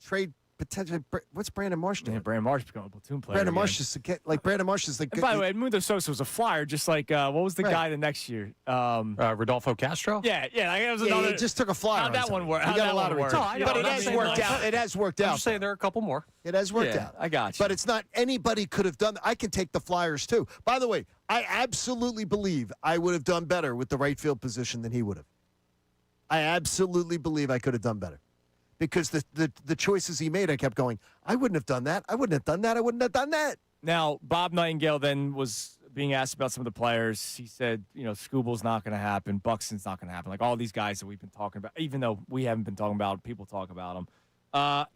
trade potential. What's Brandon Marsh doing? Yeah, Brandon Marsh becoming a platoon player. Brandon Marsh is Brandon Marsh is the. And by the way, Edmundo Sosa was a flyer, just like what was the guy the next year? Rodolfo Castro. Yeah, that was another. He just took a flyer. How'd that one work? He got a lottery ticket. But it has worked out. It has worked out. I'm just saying there are a couple more. It has worked out. I got you. But it's not anybody could have done. I can take the Flyers too. By the way, I absolutely believe I would have done better with the right field position than he would have. I absolutely believe I could have done better. Because the choices he made, I kept going, I wouldn't have done that. I wouldn't have done that. I wouldn't have done that. Now, Bob Nightingale then was being asked about some of the players. He said, Scooble's not going to happen. Buxton's not going to happen. Like all these guys that we've been talking about, even though we haven't been talking about, people talk about them.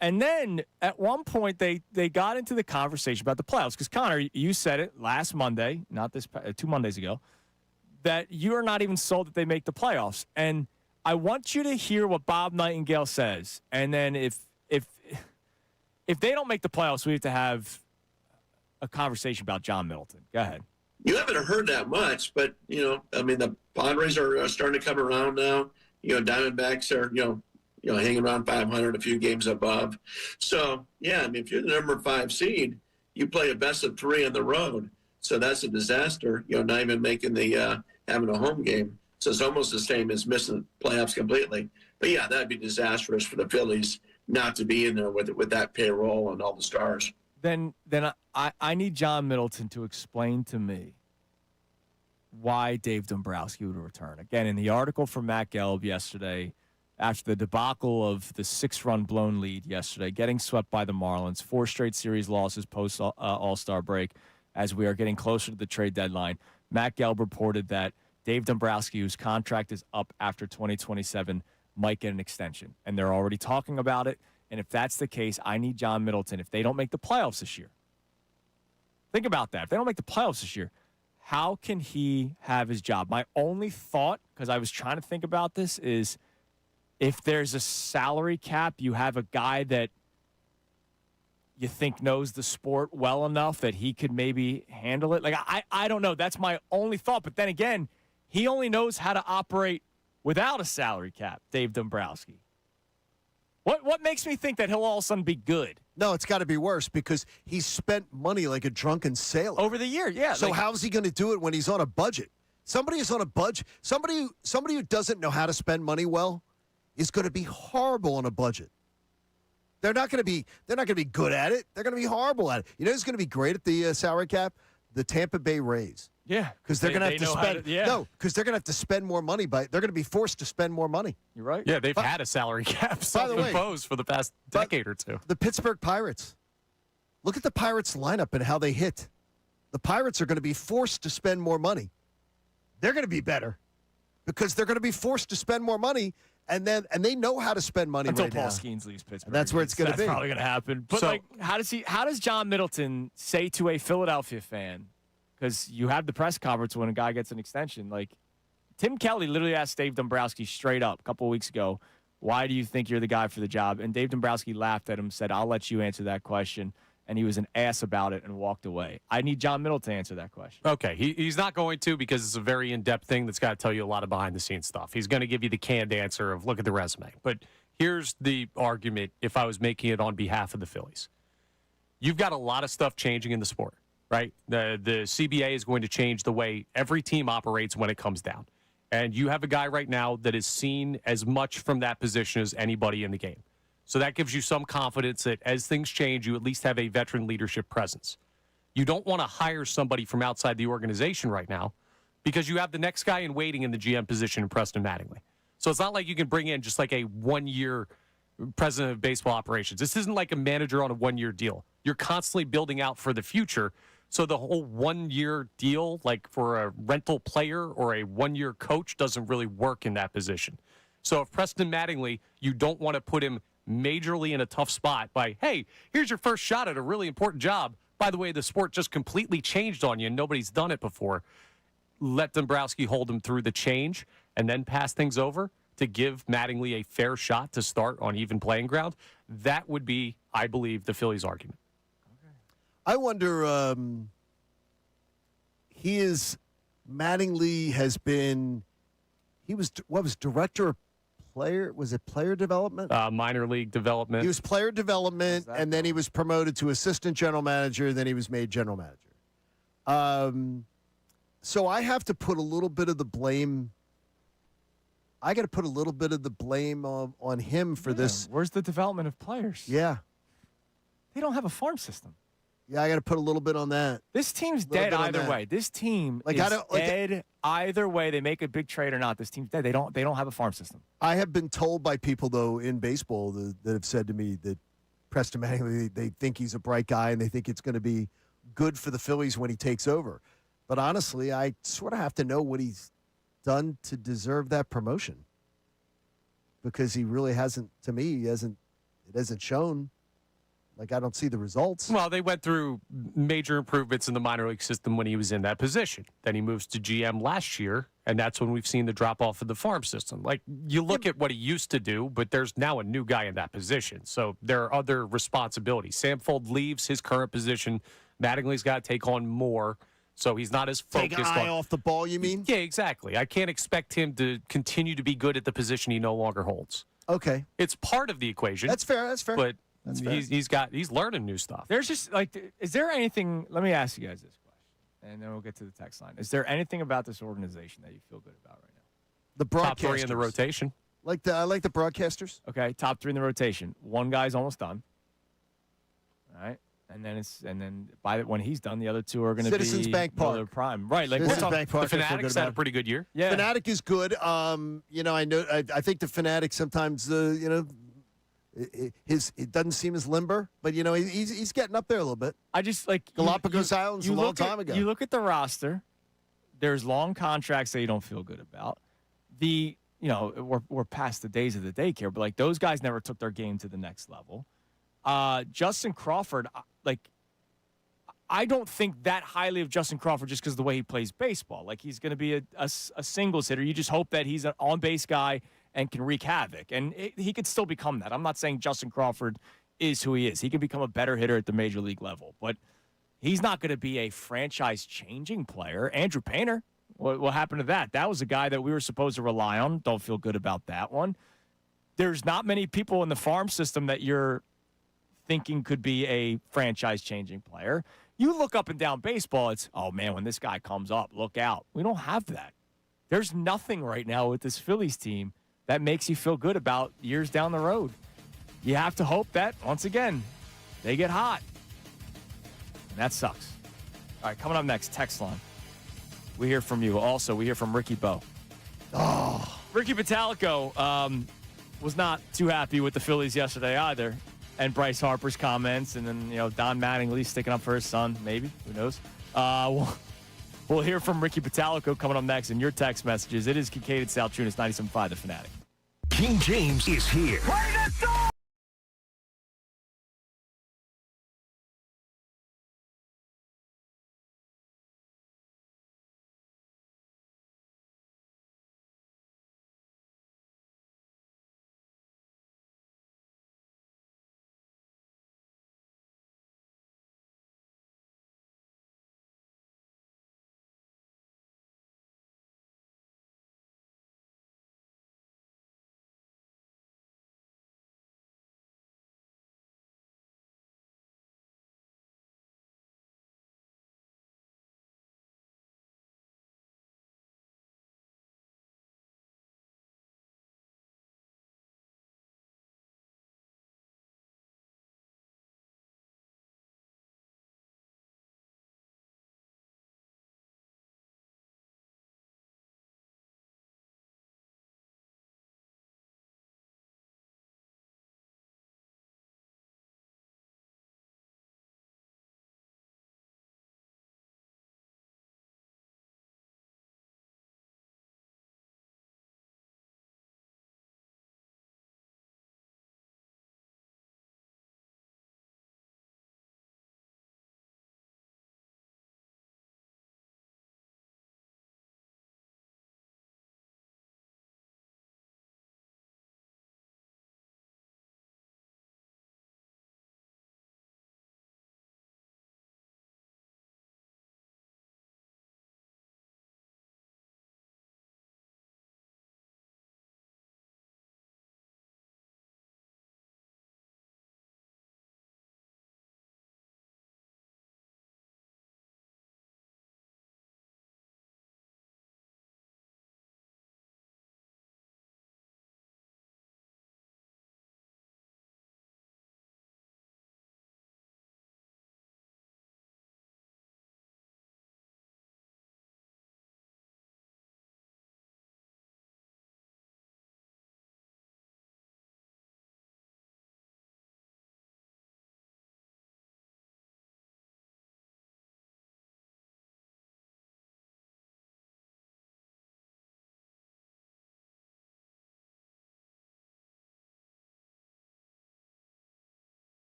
And then at one point, they got into the conversation about the playoffs. Because, Connor, you said it last Monday, not this 2 Mondays ago, that you are not even sold that they make the playoffs. And I want you to hear what Bob Nightingale says. And then if they don't make the playoffs, we have to have a conversation about John Middleton. Go ahead. You haven't heard that much, but, the Padres are starting to come around now. Diamondbacks are, hanging around 500, a few games above. So, if you're the number 5 seed, you play a best of 3 on the road. So that's a disaster, not even making the having a home game. So it's almost the same as missing the playoffs completely. But, that'd be disastrous for the Phillies not to be in there with that payroll and all the stars. Then I need John Middleton to explain to me why Dave Dombrowski would return. Again, in the article from Matt Gelb yesterday, after the debacle of the 6-run blown lead yesterday, getting swept by the Marlins, 4 straight series losses post All-Star break as we are getting closer to the trade deadline, Matt Gelb reported that Dave Dombrowski, whose contract is up after 2027, might get an extension. And they're already talking about it. And if that's the case, I need John Middleton. If they don't make the playoffs this year, think about that. If they don't make the playoffs this year, how can he have his job? My only thought, because I was trying to think about this, is if there's a salary cap, you have a guy that you think knows the sport well enough that he could maybe handle it. Like, I don't know. That's my only thought. But then again, he only knows how to operate without a salary cap, Dave Dombrowski. What makes me think that he'll all of a sudden be good? No, it's got to be worse because he's spent money like a drunken sailor. Over the year, yeah. So how's he going to do it when he's on a budget? Somebody who's on a budget, somebody who doesn't know how to spend money well is going to be horrible on a budget. They're not going to be good at it. They're going to be horrible at it. You know who's going to be great at the salary cap? The Tampa Bay Rays. Yeah, because they're going to have to spend. No, because they're going to have to spend more money. They're going to be forced to spend more money. You're right. Yeah, they've had a salary cap self-imposed for the past decade or two. The Pittsburgh Pirates. Look at the Pirates lineup and how they hit. The Pirates are going to be forced to spend more money. They're going to be better because they're going to be forced to spend more money, and they know how to spend money until right Paul now. Skeens leaves Pittsburgh. And that's where it's going to be. That's probably going to happen. But how does John Middleton say to a Philadelphia fan? Because you have the press conference when a guy gets an extension. Like, Tim Kelly literally asked Dave Dombrowski straight up a couple of weeks ago, why do you think you're the guy for the job? And Dave Dombrowski laughed at him, said, I'll let you answer that question. And he was an ass about it and walked away. I need John Middleton to answer that question. Okay, he's not going to because it's a very in-depth thing that's got to tell you a lot of behind-the-scenes stuff. He's going to give you the canned answer of, look at the resume. But here's the argument if I was making it on behalf of the Phillies. You've got a lot of stuff changing in the sport. Right? The CBA is going to change the way every team operates when it comes down. And you have a guy right now that is seen as much from that position as anybody in the game. So that gives you some confidence that as things change, you at least have a veteran leadership presence. You don't want to hire somebody from outside the organization right now because you have the next guy in waiting in the GM position in Preston Mattingly. So it's not like you can bring in just like a one-year president of baseball operations. This isn't like a manager on a one-year deal. You're constantly building out for the future. So the whole one-year deal, like for a rental player or a one-year coach, doesn't really work in that position. So if Preston Mattingly, you don't want to put him majorly in a tough spot by, hey, here's your first shot at a really important job. By the way, the sport just completely changed on you and nobody's done it before. Let Dombrowski hold him through the change and then pass things over to give Mattingly a fair shot to start on even playing ground. That would be, I believe, the Phillies' argument. I wonder, Mattingly has been, was director of player, was it player development? Minor league development. He was player development, and then he was promoted to assistant general manager, then he was made general manager. So I have to put a little bit of the blame, I got to put a little bit of the blame on him for this. Where's the development of players? Yeah. They don't have a farm system. Yeah, I got to put a little bit on that. This team's dead either way. This team is dead either way. They make a big trade or not. This team's dead. They don't have a farm system. I have been told by people, though, in baseball that have said to me that Preston Mattingly, they think he's a bright guy and they think it's going to be good for the Phillies when he takes over. But honestly, I sort of have to know what he's done to deserve that promotion. Because he really hasn't, to me, it hasn't shown. Like, I don't see the results. Well, they went through major improvements in the minor league system when he was in that position. Then he moves to GM last year, And that's when we've seen the drop-off of the farm system. Like, you look at what he used to do, but there's now a new guy in that position. So there are other responsibilities. Samfold leaves his current position. Mattingly's got to take on more, so he's not as focused. Take an eye off the ball, you mean? Yeah, exactly. I can't expect him to continue to be good at the position he no longer holds. Okay. It's part of the equation. That's fair. That's fair. But That's fair. he's learning new stuff. There's just, like, is there anything, let me ask you guys this question, and then we'll get to the text line. Is there anything about this organization that you feel good about right now? The Top 3 broadcasters. in the rotation. I like the broadcasters. Okay, top 3 in the rotation. One guy's almost done. All right. And then when he's done, the other 2 are going to be Citizens Bank Park. Their prime. Right. Like Citizens Bank Park. The Fanatics had a pretty good year. Yeah. Fanatic is good. I think the Fanatic sometimes it doesn't seem as limber, but he's getting up there a little bit. I just like Galapagos Islands a long time ago. You look at the roster. There's long contracts that you don't feel good about. We're past the days of the daycare, but like those guys never took their game to the next level. Justin Crawford, I don't think that highly of Justin Crawford just because of the way he plays baseball. Like he's going to be a singles hitter. You just hope that he's an on-base guy and can wreak havoc. And he could still become that. I'm not saying Justin Crawford is who he is. He can become a better hitter at the major league level. But he's not going to be a franchise-changing player. Andrew Painter, what happened to that? That was a guy that we were supposed to rely on. Don't feel good about that one. There's not many people in the farm system that you're thinking could be a franchise-changing player. You look up and down baseball, it's, oh, man, when this guy comes up, look out. We don't have that. There's nothing right now with this Phillies team that makes you feel good about years down the road. You have to hope that, once again, they get hot. And that sucks. All right, coming up next, text line. We hear from you. Also, we hear from Ricky Bo. Oh, Ricky Pitalico was not too happy with the Phillies yesterday either. And Bryce Harper's comments, and then, Don Mattingly sticking up for his son, maybe. Who knows? We'll hear from Ricky Pitalico coming up next in your text messages. It is Kincade Salciunas, 97.5 The Fanatic. King James is here.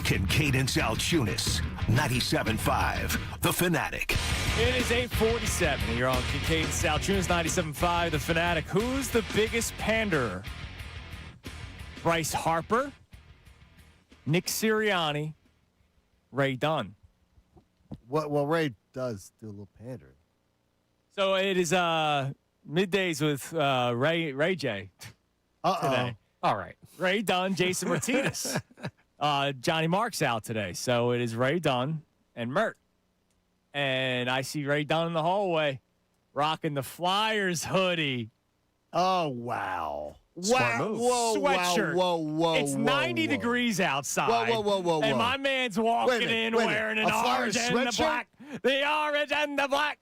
Kincade and Salciunas, 97.5, The Fanatic. It is 8:47 here on Kincade Salciunas, 97.5, The Fanatic. Who's the biggest panderer? Bryce Harper, Nick Sirianni, Ray Dunn. Well, Ray does do a little pandering. So it is middays with Ray J. Today. All right. Ray Dunn, Jason Martinez. Johnny Mark's out today. So it is Ray Dunn and Mert. And I see Ray Dunn in the hallway rocking the Flyers hoodie. Oh, wow. Smart move. Whoa, Sweatshirt. whoa. It's 90 degrees outside. Whoa. And my man's walking in wearing an orange and the black. The orange and the black.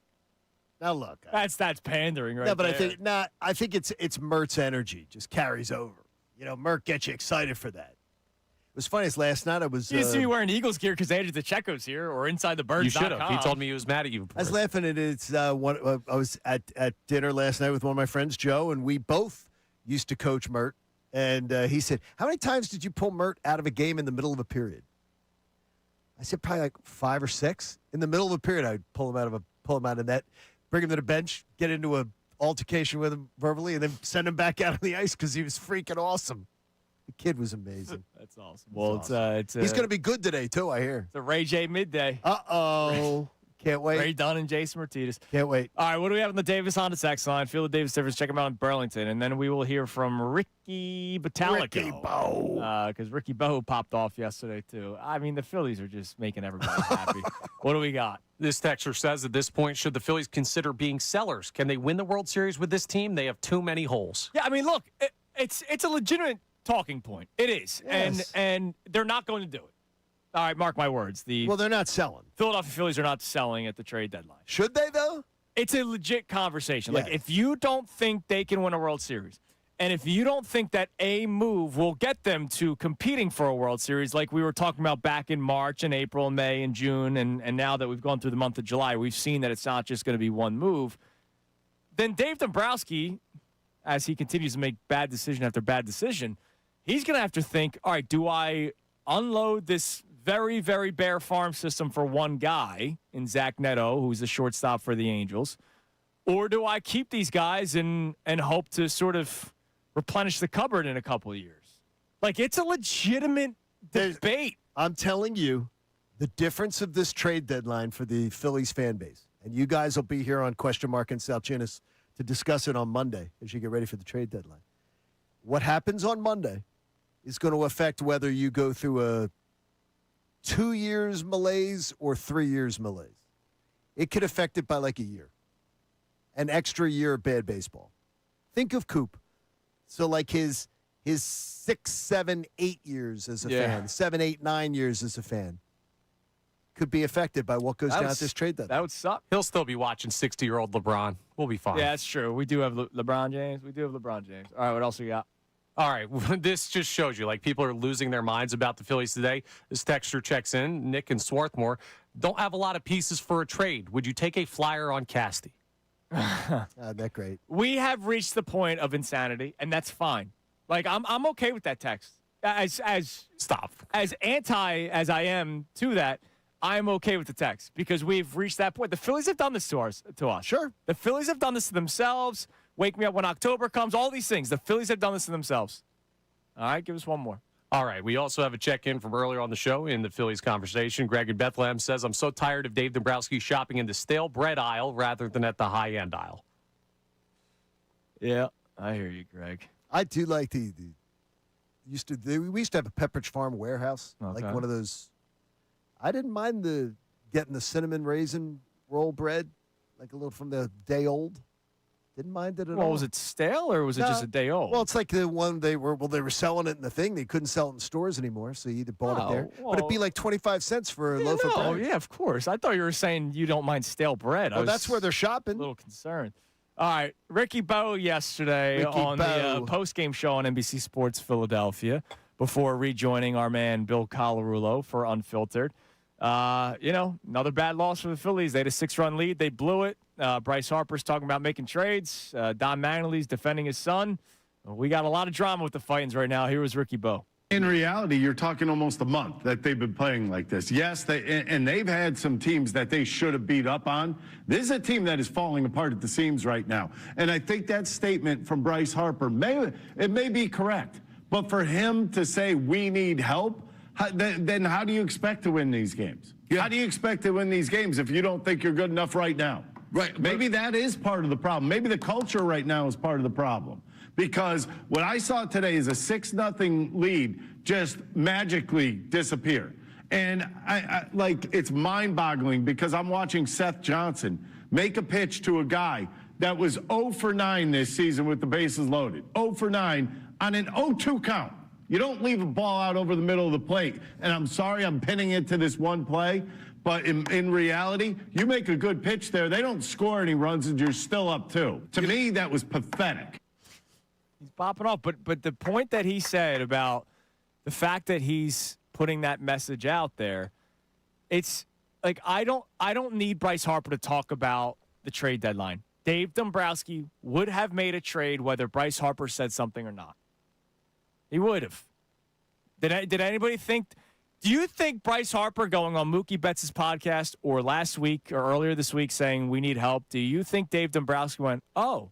Now look. That's pandering right there. No, but I think it's Mert's energy just carries over. You know, Mert gets you excited for that. It was funny as last night I was. You didn't see me wearing Eagles gear because Andrew DeCecco's here or inside the birds. You should have. He told me he was mad at you. I was laughing at it. I was at dinner last night with one of my friends, Joe, and we both used to coach Mert. And he said, "How many times did you pull Mert out of a game in the middle of a period?" I said, "Probably like 5 or 6. In the middle of a period, I'd pull him out of net, bring him to the bench, get into a altercation with him verbally, and then send him back out on the ice because he was freaking awesome." The kid was amazing. That's awesome. Well, it's he's going to be good today too. I hear. It's a Ray J midday. Can't wait. Ray Dunn and Jason Martinez. Can't wait. All right, what do we have on the Davis Honda text line? Feel the Davis difference. Check him out in Burlington, and then we will hear from Ricky Batalico. Ricky Bo. Because Ricky Bo popped off yesterday too. I mean, the Phillies are just making everybody happy. What do we got? This texter says at this point, should the Phillies consider being sellers? Can they win the World Series with this team? They have too many holes. Yeah, I mean, look, it's a legitimate talking point. It is, yes. and they're not going to do it. All right, mark my words. Well, they're not selling. Philadelphia Phillies are not selling at the trade deadline. Should they, though? It's a legit conversation. Yes. Like, if you don't think they can win a World Series, and if you don't think that a move will get them to competing for a World Series, like we were talking about back in March and April and May and June, and now that we've gone through the month of July, we've seen that it's not just going to be one move, then Dave Dombrowski, as he continues to make bad decision after bad decision, he's going to have to think, all right, do I unload this very, very bare farm system for one guy in Zach Neto, who's the shortstop for the Angels, or do I keep these guys and hope to sort of replenish the cupboard in a couple of years? Like, it's a legitimate debate. I'm telling you, the difference of this trade deadline for the Phillies fan base, and you guys will be here on Question Mark and Salciunas to discuss it on Monday as you get ready for the trade deadline. What happens on Monday is going to affect whether you go through a 2 years malaise or 3 years malaise. It could affect it by like a year. An extra year of bad baseball. Think of Coop. So like his 6, 7, 8 years as a fan, 7, 8, 9 years as a fan could be affected by what goes down at this trade deadline. That would suck. He'll still be watching 60-year-old LeBron. We'll be fine. Yeah, that's true. We do have LeBron James. All right, what else we got? All right, this just shows you, like, people are losing their minds about the Phillies today. This texture checks in. Nick and Swarthmore don't have a lot of pieces for a trade. Would you take a flyer on Casty? That great. We have reached the point of insanity, and that's fine. Like, I'm okay with that text. As anti as I am to that, I'm okay with the text because we've reached that point. The Phillies have done this to us. Sure. The Phillies have done this to themselves. Wake me up when October comes. All these things. The Phillies have done this to themselves. All right, give us one more. All right, we also have a check-in from earlier on the show in the Phillies conversation. Greg in Bethlehem says, I'm so tired of Dave Dombrowski shopping in the stale bread aisle rather than at the high-end aisle. Yeah, I hear you, Greg. I do like we used to have a Pepperidge Farm warehouse, like one of those. I didn't mind getting the cinnamon raisin roll bread, like a little from the day old. Didn't mind it at all. Well, was it stale or was it just a day old? Well, it's like the one they were selling it in the thing. They couldn't sell it in stores anymore, so you either bought it there. But it'd be like 25 cents for a loaf of bread. Oh, yeah, of course. I thought you were saying you don't mind stale bread. Well, that's where they're shopping. A little concerned. All right, Ricky Bo yesterday the post-game show on NBC Sports Philadelphia before rejoining our man Bill Colarulo for Unfiltered. Another bad loss for the Phillies. They had a 6-run lead. They blew it. Bryce Harper's talking about making trades. Don Mattingly's defending his son. We got a lot of drama with the Fightins right now. Here was Ricky Bo. In reality, you're talking almost a month that they've been playing like this. Yes, they've had some teams that they should have beat up on. This is a team that is falling apart at the seams right now. And I think that statement from Bryce Harper, may be correct. But for him to say we need help, then how do you expect to win these games? Yeah. How do you expect to win these games if you don't think you're good enough right now? Right. Maybe that is part of the problem. Maybe the culture right now is part of the problem. Because what I saw today is a 6-0 lead just magically disappear. And I it's mind-boggling because I'm watching Seth Johnson make a pitch to a guy that was 0 for 9 this season with the bases loaded. 0 for 9 on an 0-2 count. You don't leave a ball out over the middle of the plate. And I'm sorry I'm pinning it to this one play, but in reality, you make a good pitch there. They don't score any runs and you're still up 2. To me, that was pathetic. He's popping off, but the point that he said about the fact that he's putting that message out there, it's like I don't need Bryce Harper to talk about the trade deadline. Dave Dombrowski would have made a trade whether Bryce Harper said something or not. He would have. Did anybody think? Do you think Bryce Harper going on Mookie Betts' podcast or last week or earlier this week saying we need help? Do you think Dave Dombrowski went, "Oh,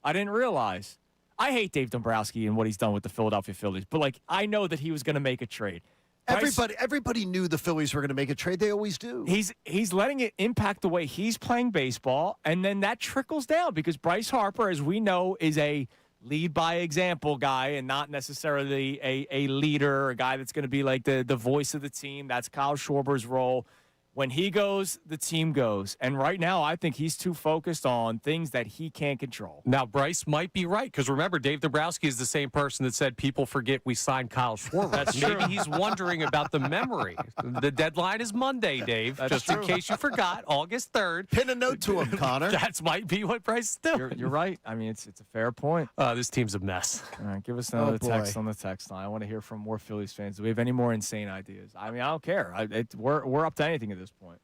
I didn't realize"? I hate Dave Dombrowski and what he's done with the Philadelphia Phillies, but I know that he was going to make a trade. Everybody knew the Phillies were going to make a trade. They always do. He's letting it impact the way he's playing baseball, and then that trickles down because Bryce Harper, as we know, is a lead by example guy and not necessarily a leader, a guy that's going to be like the voice of the team. That's Kyle Schwarber's role. When he goes, the team goes. And right now, I think he's too focused on things that he can't control. Now, Bryce might be right, because remember, Dave Dombrowski is the same person that said people forget we signed Kyle Schwarber. That's true. Maybe he's wondering about the memory. The deadline is Monday, Dave, just in case you forgot, August 3rd. Pin a note to him, Connor. That might be what Bryce is doing. You're right. I mean, it's a fair point. This team's a mess. All right, give us another text on the text line. I want to hear from more Phillies fans. Do we have any more insane ideas? I mean, I don't care. We're up to anything at this point.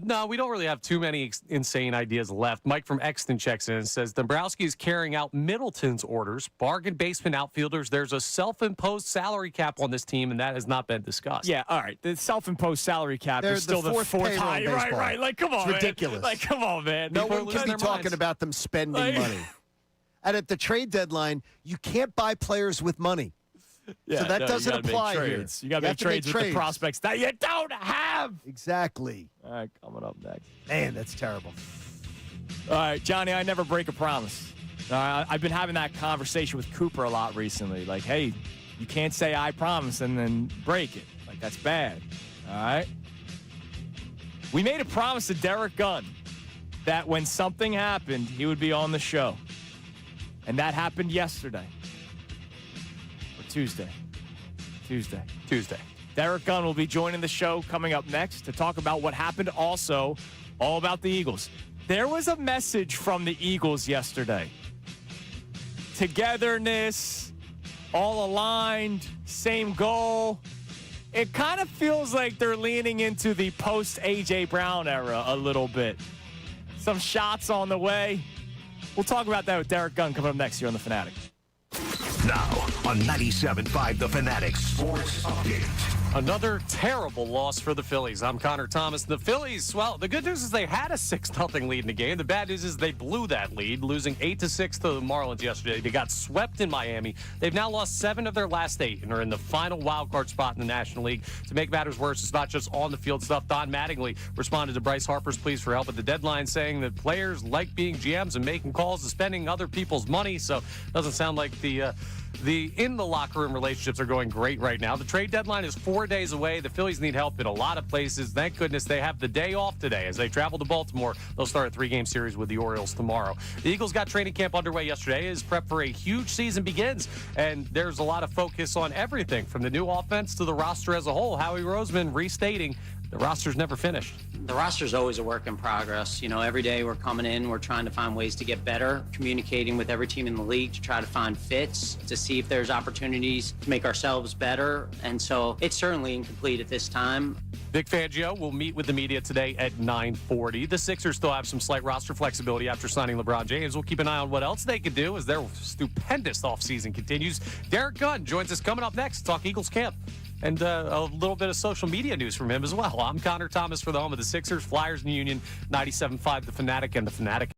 No, we don't really have too many insane ideas left. Mike from Exton checks in and says, Dombrowski is carrying out Middleton's orders, bargain basement outfielders. There's a self-imposed salary cap on this team, and that has not been discussed. Yeah, all right. The self-imposed salary cap is still the fourth high. Right. Like, come on, it's ridiculous. Like, come on, man. No one can be talking about them spending money. And at the trade deadline, you can't buy players with money. Yeah, so that doesn't apply here. You got to make trades with the prospects that you don't have. Exactly. All right, coming up next. Man, that's terrible. All right, Johnny, I never break a promise. I've been having that conversation with Cooper a lot recently. Like, hey, you can't say I promise and then break it. Like, that's bad. All right? We made a promise to Derek Gunn that when something happened, he would be on the show. And that happened yesterday. Tuesday. Derek Gunn will be joining the show coming up next to talk about what happened, also all about the Eagles. There was a message from the Eagles yesterday. Togetherness, all aligned, same goal. It kind of feels like they're leaning into the post-A.J. Brown era a little bit. Some shots on the way. We'll talk about that with Derek Gunn coming up next here on The Fanatic. Now on 97.5 The Fanatic Sports Update. Another terrible loss for the Phillies. I'm Connor Thomas. The Phillies, well, the good news is they had a 6-0 lead in the game. The bad news is they blew that lead, losing 8-6 to the Marlins yesterday. They got swept in Miami. They've now lost 7 of their last 8 and are in the final wild card spot in the National League. To make matters worse, it's not just on-the-field stuff. Don Mattingly responded to Bryce Harper's pleas for help at the deadline, saying that players like being GMs and making calls and spending other people's money. So it doesn't sound like the in the locker room relationships are going great right now. The trade deadline is 4 days away. The Phillies need help in a lot of places. Thank goodness they have the day off today as they travel to Baltimore. They'll start a 3-game series with the Orioles tomorrow. The Eagles got training camp underway yesterday as prep for a huge season begins, and there's a lot of focus on everything from the new offense to the roster as a whole. Howie Roseman restating The roster's never finished. The roster's always a work in progress. You know, every day we're coming in, we're trying to find ways to get better, communicating with every team in the league to try to find fits, to see if there's opportunities to make ourselves better. And so it's certainly incomplete at this time. Vic Fangio will meet with the media today at 9:40. The Sixers still have some slight roster flexibility after signing LeBron James. We'll keep an eye on what else they can do as their stupendous offseason continues. Derek Gunn joins us coming up next to talk Eagles camp. And a little bit of social media news from him as well. I'm Connor Thomas for the home of the Sixers, Flyers, and Union, 97.5 The Fanatic and The Fanatic.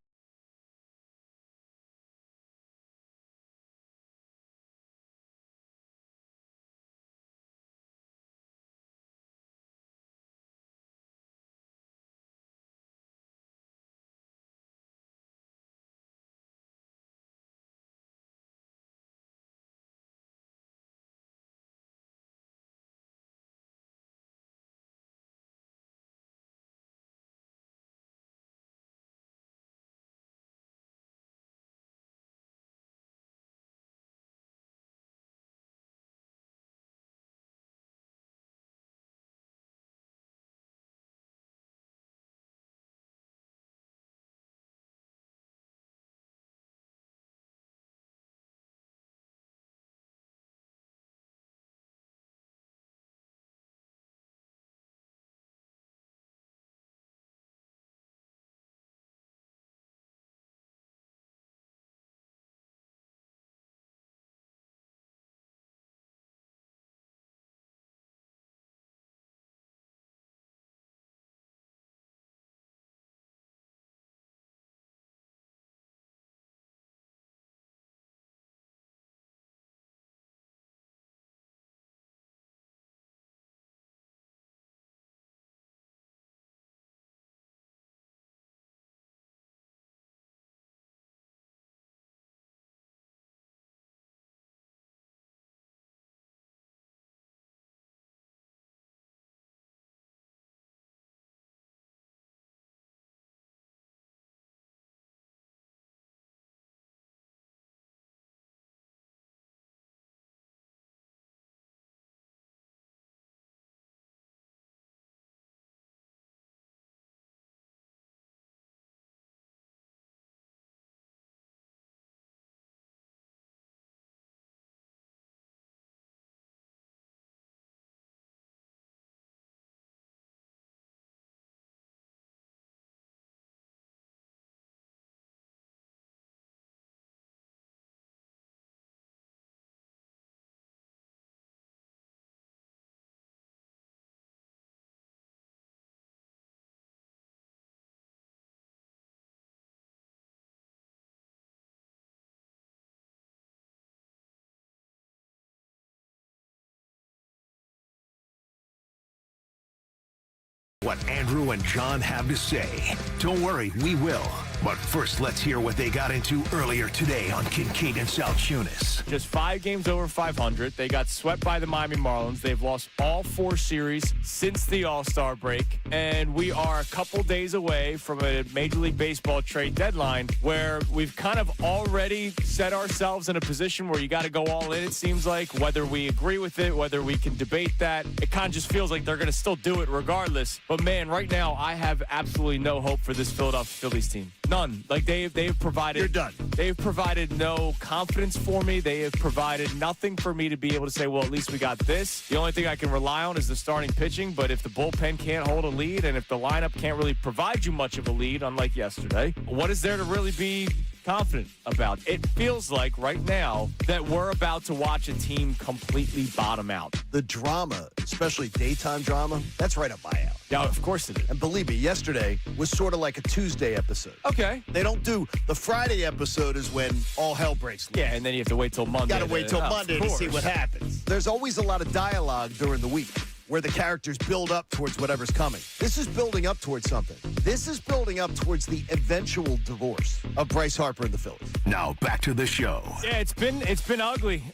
What Andrew and John have to say. Don't worry, we will. But first, let's hear what they got into earlier today on Kincade and Salciunas. Just 5 games over 500. They got swept by the Miami Marlins. They've lost all 4 series since the All-Star break. And we are a couple days away from a Major League Baseball trade deadline where we've kind of already set ourselves in a position where you got to go all in, it seems like. Whether we agree with it, whether we can debate that, it kind of just feels like they're going to still do it regardless. But, man, right now I have absolutely no hope for this Philadelphia Phillies team. None. Like, they've provided... You're done. They've provided no confidence for me. They have provided nothing for me to be able to say, well, at least we got this. The only thing I can rely on is the starting pitching, but if the bullpen can't hold a lead and if the lineup can't really provide you much of a lead, unlike yesterday, what is there to really be confident about? It feels like right now that we're about to watch a team completely bottom out. The drama, especially daytime drama, that's right up my alley. Yeah, of course it is. And believe me, yesterday was sort of like a Tuesday episode. Okay. They don't do the Friday episode is when all hell breaks loose. Yeah, and then you have to wait till Monday. Got to wait till Monday to see what happens. There's always a lot of dialogue during the week where the characters build up towards whatever's coming. This is building up towards something. This is building up towards the eventual divorce of Bryce Harper and the Phillies. Now back to the show. Yeah, it's been ugly.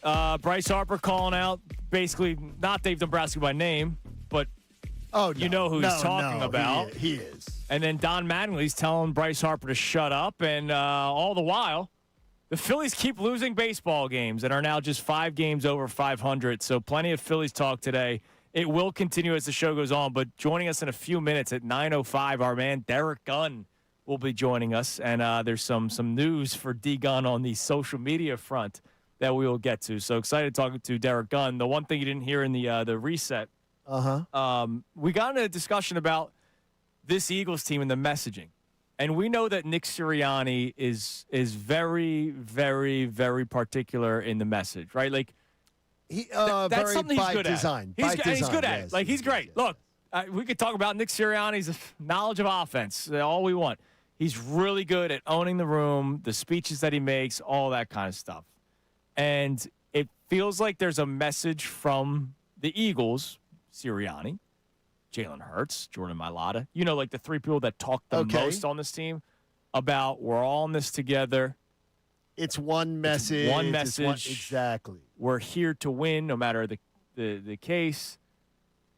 Bryce Harper calling out basically not Dave Dombrowski by name, but you know who he's talking about. He is. And then Don Mattingly's telling Bryce Harper to shut up, and all the while, the Phillies keep losing baseball games and are now just 5 games over 500. So plenty of Phillies talk today. it will continue as the show goes on. But joining us in a few minutes at 9:05, our man Derek Gunn will be joining us. And there's some news for D Gunn on the social media front that we will get to. So excited talking to Derek Gunn. The one thing you didn't hear in the reset, we got into a discussion about this Eagles team and the messaging. And we know that Nick Sirianni is very, very, very particular in the message, right? Like, that's something he's good design. At. He's good at yes, it. Like, he's great. Yes. Look, we could talk about Nick Sirianni's knowledge of offense, all we want. He's really good at owning the room, the speeches that he makes, all that kind of stuff. And it feels like there's a message from the Eagles, Sirianni, Jalen Hurts, Jordan Mailata, like the three people that talk the most on this team about we're all in this together. It's one message. Exactly. We're here to win no matter the case.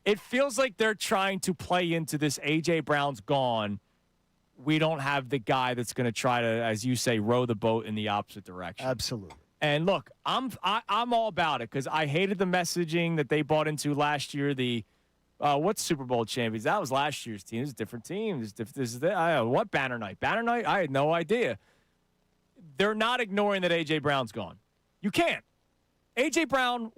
It feels like they're trying to play into this A.J. Brown's gone. We don't have the guy that's going to try to, as you say, row the boat in the opposite direction. Absolutely. And look, I'm all about it because I hated the messaging that they bought into last year. What's Super Bowl champions? That was last year's team. It's a different team. What Banner Night? Banner Night? I had no idea. They're not ignoring that A.J. Brown's gone. You can't. A.J. Brown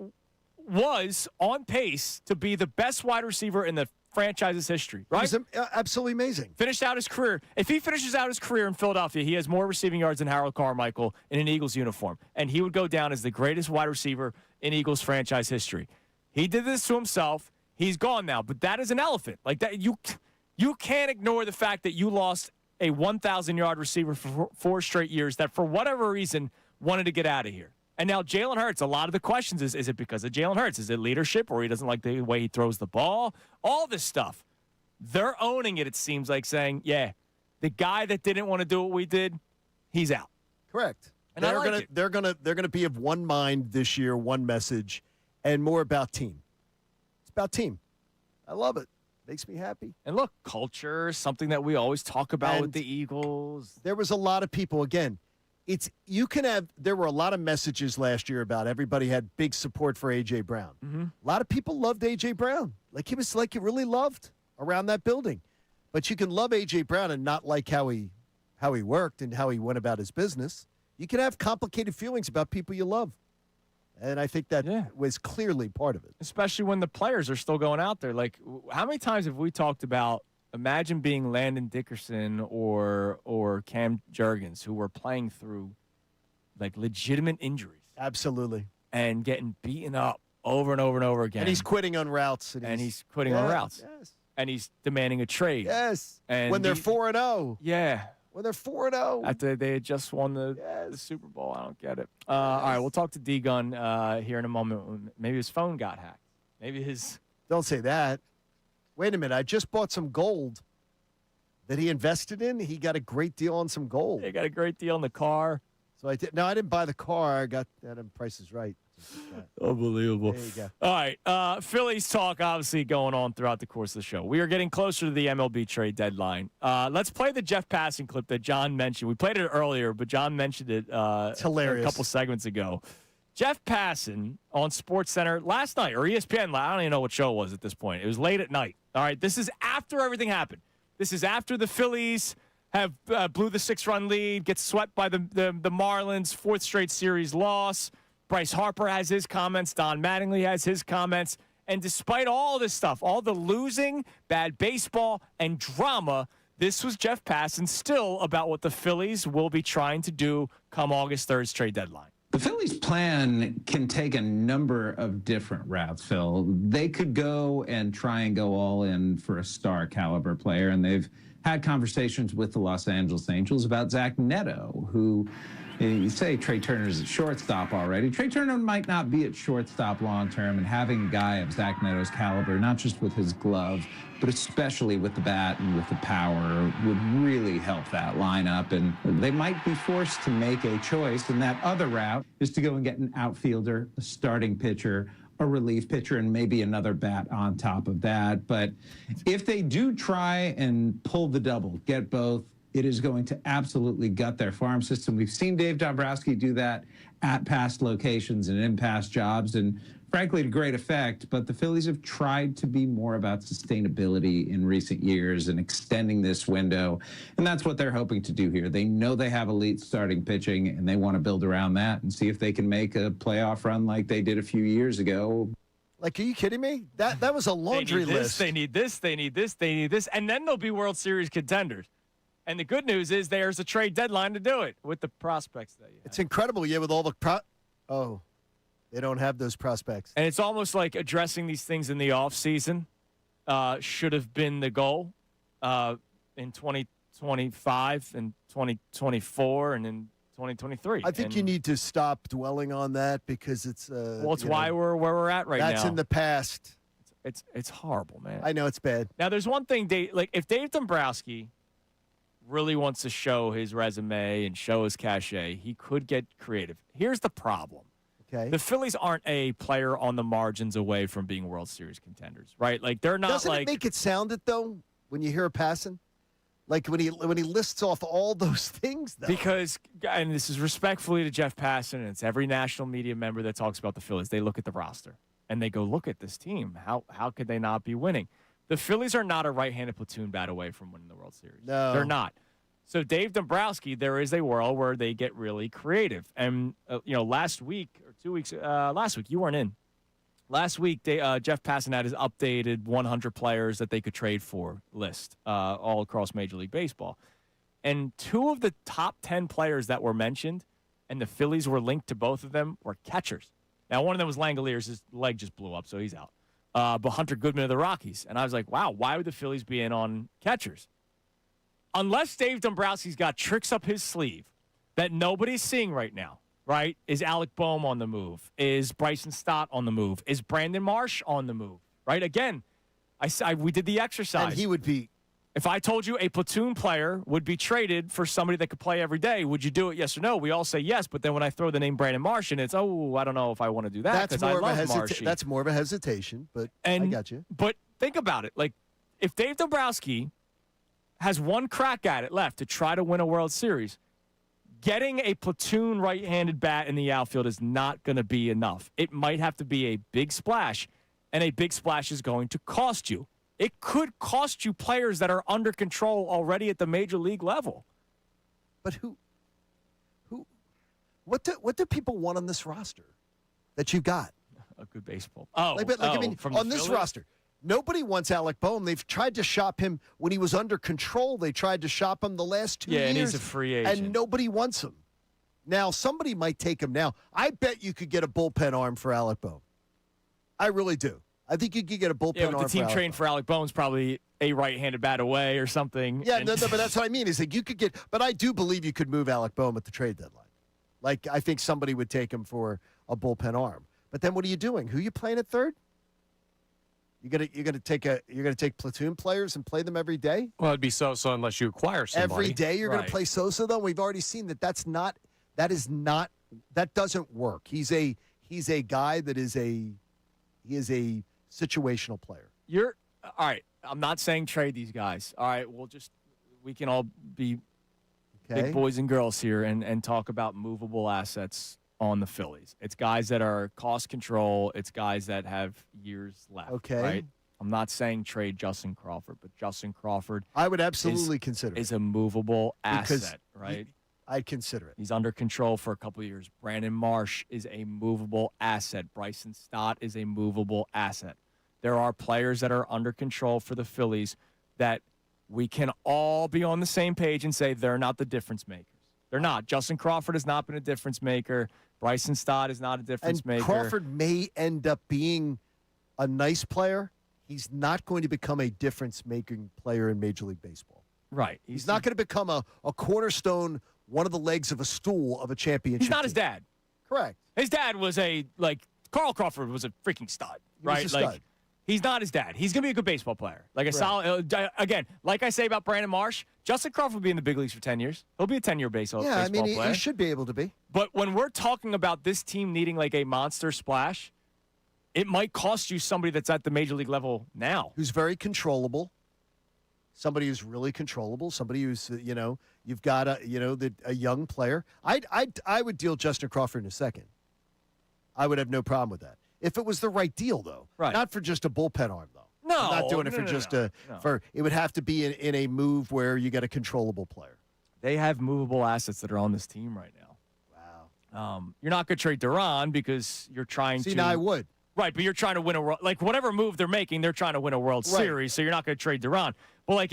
was on pace to be the best wide receiver in the franchise's history, right? He's absolutely amazing. Finished out his career. If he finishes out his career in Philadelphia, he has more receiving yards than Harold Carmichael in an Eagles uniform, and he would go down as the greatest wide receiver in Eagles franchise history. He did this to himself. He's gone now, but that is an elephant. Like that, you can't ignore the fact that you lost a 1,000-yard receiver for 4 straight years that, for whatever reason, wanted to get out of here. And now Jalen Hurts, a lot of the questions is it because of Jalen Hurts? Is it leadership, or he doesn't like the way he throws the ball? All this stuff. They're owning it seems like, saying, yeah, the guy that didn't want to do what we did, he's out. Correct. And they're gonna be of one mind this year, one message, and more about team. It's about team. I love it. Makes me happy. And look, culture is something that we always talk about with the Eagles. There was a lot of people, again, there were a lot of messages last year about everybody had big support for A.J. Brown. Mm-hmm. A lot of people loved A.J. Brown. Like, he was like you really loved around that building. But you can love A.J. Brown and not like how he worked and how he went about his business. You can have complicated feelings about people you love. And I think that was clearly part of it. Especially when the players are still going out there. Like, how many times have we talked about, imagine being Landon Dickerson or Cam Jurgens, who were playing through, like, legitimate injuries. Absolutely. And getting beaten up over and over and over again. And he's quitting on routes. And he's quitting on routes. Yes. And he's demanding a trade. Yes. And when they're 4-0. Yeah. When they're 4-0. After they had just won the Super Bowl. I don't get it. All right, we'll talk to D Gunn here in a moment. Maybe his phone got hacked. Maybe his. Don't say that. Wait a minute. I just bought some gold that he invested in. He got a great deal on some gold. He got a great deal on the car. So I did. No, I didn't buy the car. I got that on Price is Right. Unbelievable. There you go. All right. Phillies talk obviously going on throughout the course of the show. We are getting closer to the MLB trade deadline. Let's play the Jeff Passan clip that John mentioned. We played it earlier, but John mentioned it it's hilarious. A couple segments ago. Jeff Passan on SportsCenter last night, or ESPN. I don't even know what show it was at this point. It was late at night. All right. This is after everything happened. This is after the Phillies have blew the 6-run lead, gets swept by the Marlins, 4th straight series loss. Bryce Harper has his comments. Don Mattingly has his comments. And despite all this stuff, all the losing, bad baseball, and drama, this was Jeff Passan still about what the Phillies will be trying to do come August 3rd's trade deadline. The Phillies' plan can take a number of different routes, Phil. They could go and try and go all in for a star caliber player, and they've had conversations with the Los Angeles Angels about Zach Neto, who you say Trey Turner's at shortstop already. Trey Turner might not be at shortstop long term, and having a guy of Zach Neto's caliber, not just with his glove, but especially with the bat and with the power, would really help that lineup. And they might be forced to make a choice, and that other route is to go and get an outfielder, a starting pitcher, a relief pitcher, and maybe another bat on top of that. But if they do try and pull the double, get both, it is going to absolutely gut their farm system. We've seen Dave Dombrowski do that at past locations and in past jobs. And frankly, to great effect. But the Phillies have tried to be more about sustainability in recent years and extending this window. And that's what they're hoping to do here. They know they have elite starting pitching, and they want to build around that and see if they can make a playoff run like they did a few years ago. Like, are you kidding me? That was a laundry list. They need this, they need this, they need this, and then they'll be World Series contenders. And the good news is there's a trade deadline to do it with the prospects that you have. It's incredible, with all the they don't have those prospects. And it's almost like addressing these things in the offseason should have been the goal in 2025 and 2024 and in 2023. I think you need to stop dwelling on that because it's it's why we're where we're at right now. That's in the past. It's horrible, man. I know it's bad. Now there's one thing, if Dave Dombrowski really wants to show his resume and show his cachet, he could get creative. Here's the problem. Okay. The Phillies aren't a player on the margins away from being World Series contenders, right? Like they're not. Doesn't it make it sound it though when you hear a passing? Like when he lists off all those things, though. Because, and this is respectfully to Jeff Passan, and it's every national media member that talks about the Phillies. They look at the roster and they go, "Look at this team. How could they not be winning?" The Phillies are not a right-handed platoon bat away from winning the World Series. No, they're not. So Dave Dombrowski, there is a world where they get really creative. And last week or 2 weeks, last week you weren't in. Last week, Jeff Passan had his updated 100 players that they could trade for list all across Major League Baseball. And 2 of the top 10 players that were mentioned, and the Phillies were linked to both of them, were catchers. Now, one of them was Langoliers. His leg just blew up, so he's out. But Hunter Goodman of the Rockies. And I was like, wow, why would the Phillies be in on catchers? Unless Dave Dombrowski's got tricks up his sleeve that nobody's seeing right now. Right? Is Alec Boehm on the move? Is Bryson Stott on the move? Is Brandon Marsh on the move? Right? Again, we did the exercise. And he would be. If I told you a platoon player would be traded for somebody that could play every day, would you do it? Yes or no? We all say yes, but then when I throw the name Brandon Marsh in, it's, I don't know if I want to do that because I love Marshy. That's more of a hesitation, but I got you. But think about it. Like, if Dave Dombrowski has one crack at it left to try to win a World Series, getting a platoon right-handed bat in the outfield is not going to be enough. It might have to be a big splash, and a big splash is going to cost you. It could cost you players that are under control already at the major league level. But what do people want on this roster that you got? A good baseball. On this roster. Nobody wants Alec Boehm. They've tried to shop him when he was under control. They tried to shop him the last 2 years. Yeah, and he's a free agent. And nobody wants him. Now, somebody might take him now. I bet you could get a bullpen arm for Alec Boehm. I really do. I think you could get a bullpen arm for Alec Boehm. The team trained for Alec Boehm's probably a right-handed bat away or something. Yeah, no, but that's what I mean. Is that you could get – but I do believe you could move Alec Boehm at the trade deadline. Like, I think somebody would take him for a bullpen arm. But then what are you doing? Who are you playing at third? You're gonna take platoon players and play them every day? Well, it'd be Sosa unless you acquire somebody. Every day you're right. gonna play Sosa though? We've already seen that that doesn't work. He's a guy that is a situational player. All right. I'm not saying trade these guys. All right, we can all be big boys and girls here and talk about movable assets on the Phillies. It's guys that are cost control. It's guys that have years left. Okay. Right? I'm not saying trade Justin Crawford, but Justin Crawford I would absolutely consider is a movable because asset, right? I'd consider it. He's under control for a couple of years. Brandon Marsh is a movable asset. Bryson Stott is a movable asset. There are players that are under control for the Phillies that we can all be on the same page and say they're not the difference makers. They're not. Justin Crawford has not been a difference maker. Bryson Stott is not a difference maker. Crawford may end up being a nice player. He's not going to become a difference-making player in Major League Baseball. Right. He's not going to become a cornerstone, one of the legs of a stool of a championship He's not team. his dad. Correct. His dad was Carl Crawford was a freaking stud, right? He was a stud. He's not his dad. He's going to be a good baseball player. Like a solid, again, like I say about Brandon Marsh, Justin Crawford will be in the big leagues for 10 years. He'll be a 10-year baseball player. He should be able to be. But when we're talking about this team needing like a monster splash, it might cost you somebody that's at the major league level now. Who's very controllable. Somebody who's really controllable. Somebody who's, you've got a young player. I would deal Justin Crawford in a second. I would have no problem with that. If it was the right deal, though. Right. Not for just a bullpen arm, though. No. I'm not doing it for just a for it would have to be in a move where you get a controllable player. They have movable assets that are on this team right now. Wow. You're not going to trade Duran because you're trying to. See, now I would. Right, but you're trying to win whatever move they're making, they're trying to win a World Series, so you're not going to trade Duran. But like,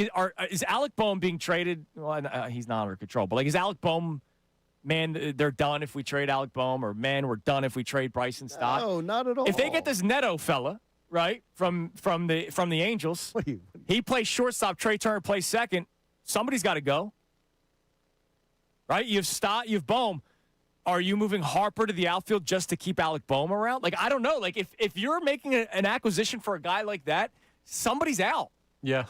is Alec Boehm being traded? Well, he's not under control. But like, is Alec Boehm? Man, they're done if we trade Alec Boehm, or man, we're done if we trade Bryson Stott. No, not at all. If they get this Neto fella, right, from the Angels, he plays shortstop, Trey Turner plays second, somebody's got to go. Right? You have Stott, you have Boehm. Are you moving Harper to the outfield just to keep Alec Boehm around? Like, I don't know. Like, if you're making an acquisition for a guy like that, somebody's out. Yeah.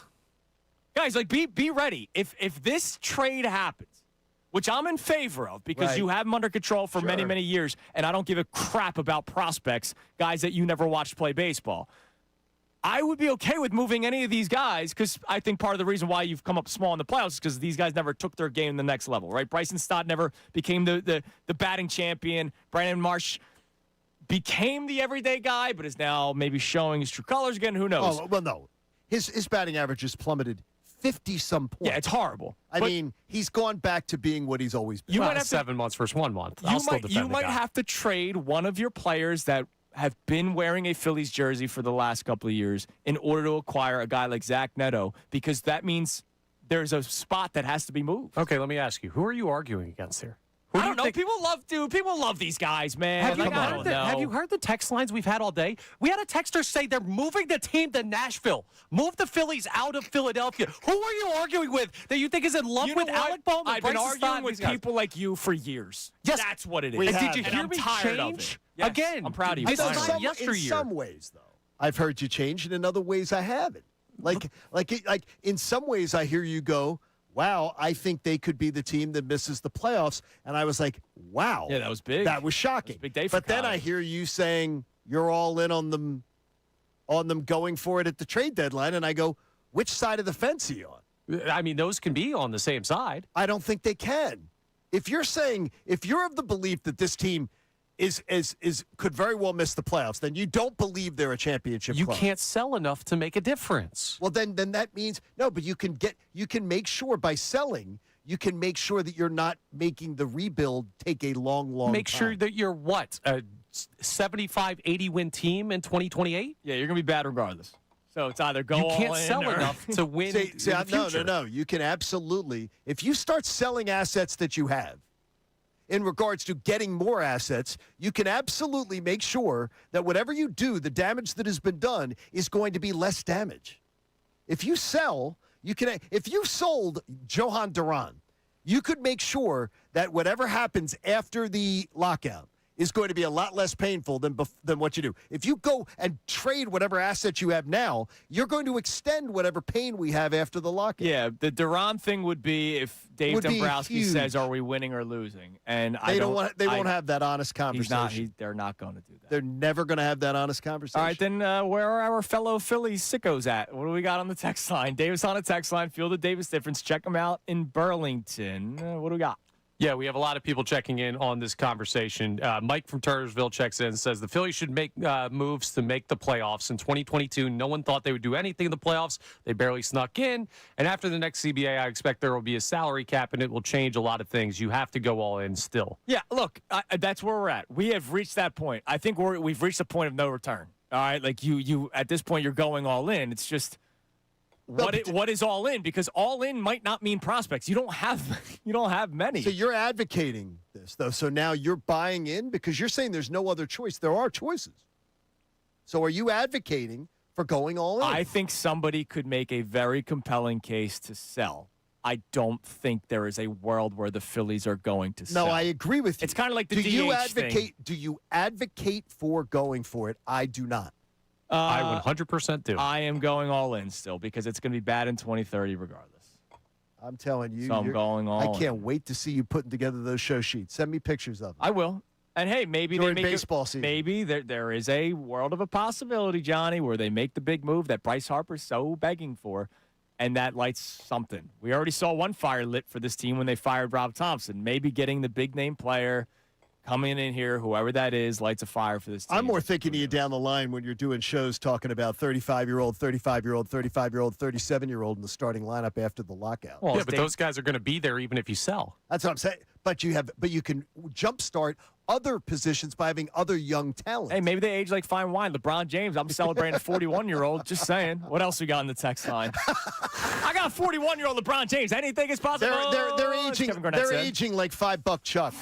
Guys, like, be ready. If this trade happens, which I'm in favor of because you have him under control for many, many years, and I don't give a crap about prospects, guys that you never watched play baseball. I would be okay with moving any of these guys because I think part of the reason why you've come up small in the playoffs is because these guys never took their game to the next level, right? Bryson Stott never became the batting champion. Brandon Marsh became the everyday guy, but is now maybe showing his true colors again. Who knows? Oh, well, no. His batting average has plummeted 50-some points. Yeah, it's horrible. I mean, he's gone back to being what he's always been. You might have 7 months versus 1 month. You might have to trade one of your players that have been wearing a Phillies jersey for the last couple of years in order to acquire a guy like Zach Neto, because that means there's a spot that has to be moved. Okay, let me ask you, who are you arguing against here? I don't know. People love these guys, man. Have you heard the text lines we've had all day? We had a texter say they're moving the team to Nashville. Move the Phillies out of Philadelphia. Who are you arguing with that you think is in love with Alec Boehm? I've been arguing with people like you for years. Yes. That's what it is. And did you hear me change? Yes, Again. I'm proud of you. This is not In yesteryear. some ways, though, I've heard you change, and in other ways, I haven't. Like in some ways, I hear you go, wow, I think they could be the team that misses the playoffs. And I was like, wow. Yeah, that was big. That was shocking. That was a big day for But then I hear you saying you're all in on them going for it at the trade deadline. And I go, which side of the fence are you on? I mean, those can be on the same side. I don't think they can. If you're of the belief that this team could very well miss the playoffs, then you don't believe they're a championship You club. can't sell enough to make a difference. Well, then that means no. But you can make sure by selling, you can make sure that you're not making the rebuild take a long Make time. sure that you're what, a 75, 80 win team in 2028? Yeah, you're gonna be bad regardless. So it's either go all in. You can't sell enough to win. in the future. No. You can absolutely, if you start selling assets that you have, in regards to getting more assets, you can absolutely make sure that whatever you do, the damage that has been done is going to be less damage. If you sell, if you sold Johan Duran, you could make sure that whatever happens after the lockout is going to be a lot less painful than what you do. If you go and trade whatever assets you have now, you're going to extend whatever pain we have after the lockout. Yeah, the Duran thing would be if Dave Dombrowski says, "Are we winning or losing?" And they won't have that honest conversation. They're not going to do that. They're never going to have that honest conversation. All right, then where are our fellow Phillies sickos at? What do we got on the text line? Davis on a text line. Feel the Davis difference. Check them out in Burlington. What do we got? Yeah, we have a lot of people checking in on this conversation. Mike from Turnersville checks in and says the Phillies should make moves to make the playoffs. In 2022, no one thought they would do anything in the playoffs. They barely snuck in. And after the next CBA, I expect there will be a salary cap, and it will change a lot of things. You have to go all in still. Yeah, look, that's where we're at. We have reached that point. I think we've reached a point of no return. All right, like you at this point, you're going all in. It's just what is all in? Because all in might not mean prospects. You don't have many. So you're advocating this, though. So now you're buying in because you're saying there's no other choice. There are choices. So are you advocating for going all in? I think somebody could make a very compelling case to sell. I don't think there is a world where the Phillies are going to sell. No, I agree with you. It's kind of like the DH thing. Do you advocate for going for it? I do not. I 100% do. I am going all in still because it's going to be bad in 2030 regardless. I'm telling you. So I'm going all in. I can't wait to see you putting together those show sheets. Send me pictures of them. I will. And, hey, maybe during they make baseball season. Maybe there is a world of a possibility, Johnny, where they make the big move that Bryce Harper's so begging for, and that lights something. We already saw one fire lit for this team when they fired Rob Thompson. Maybe getting the big-name player coming in here, whoever that is, lights a fire for this team. I'm more thinking of you down the line when you're doing shows talking about 35-year-old, 35-year-old, 35-year-old, 37-year-old in the starting lineup after the lockout. Well, yeah, but those guys are going to be there even if you sell. That's what I'm saying. But you can jumpstart other positions by having other young talent. Hey, maybe they age like fine wine. LeBron James, I'm celebrating a 41-year-old. Just saying. What else we got in the text line? I got a 41-year-old LeBron James. Anything is possible. They're aging. They're aging like $5 Chuck.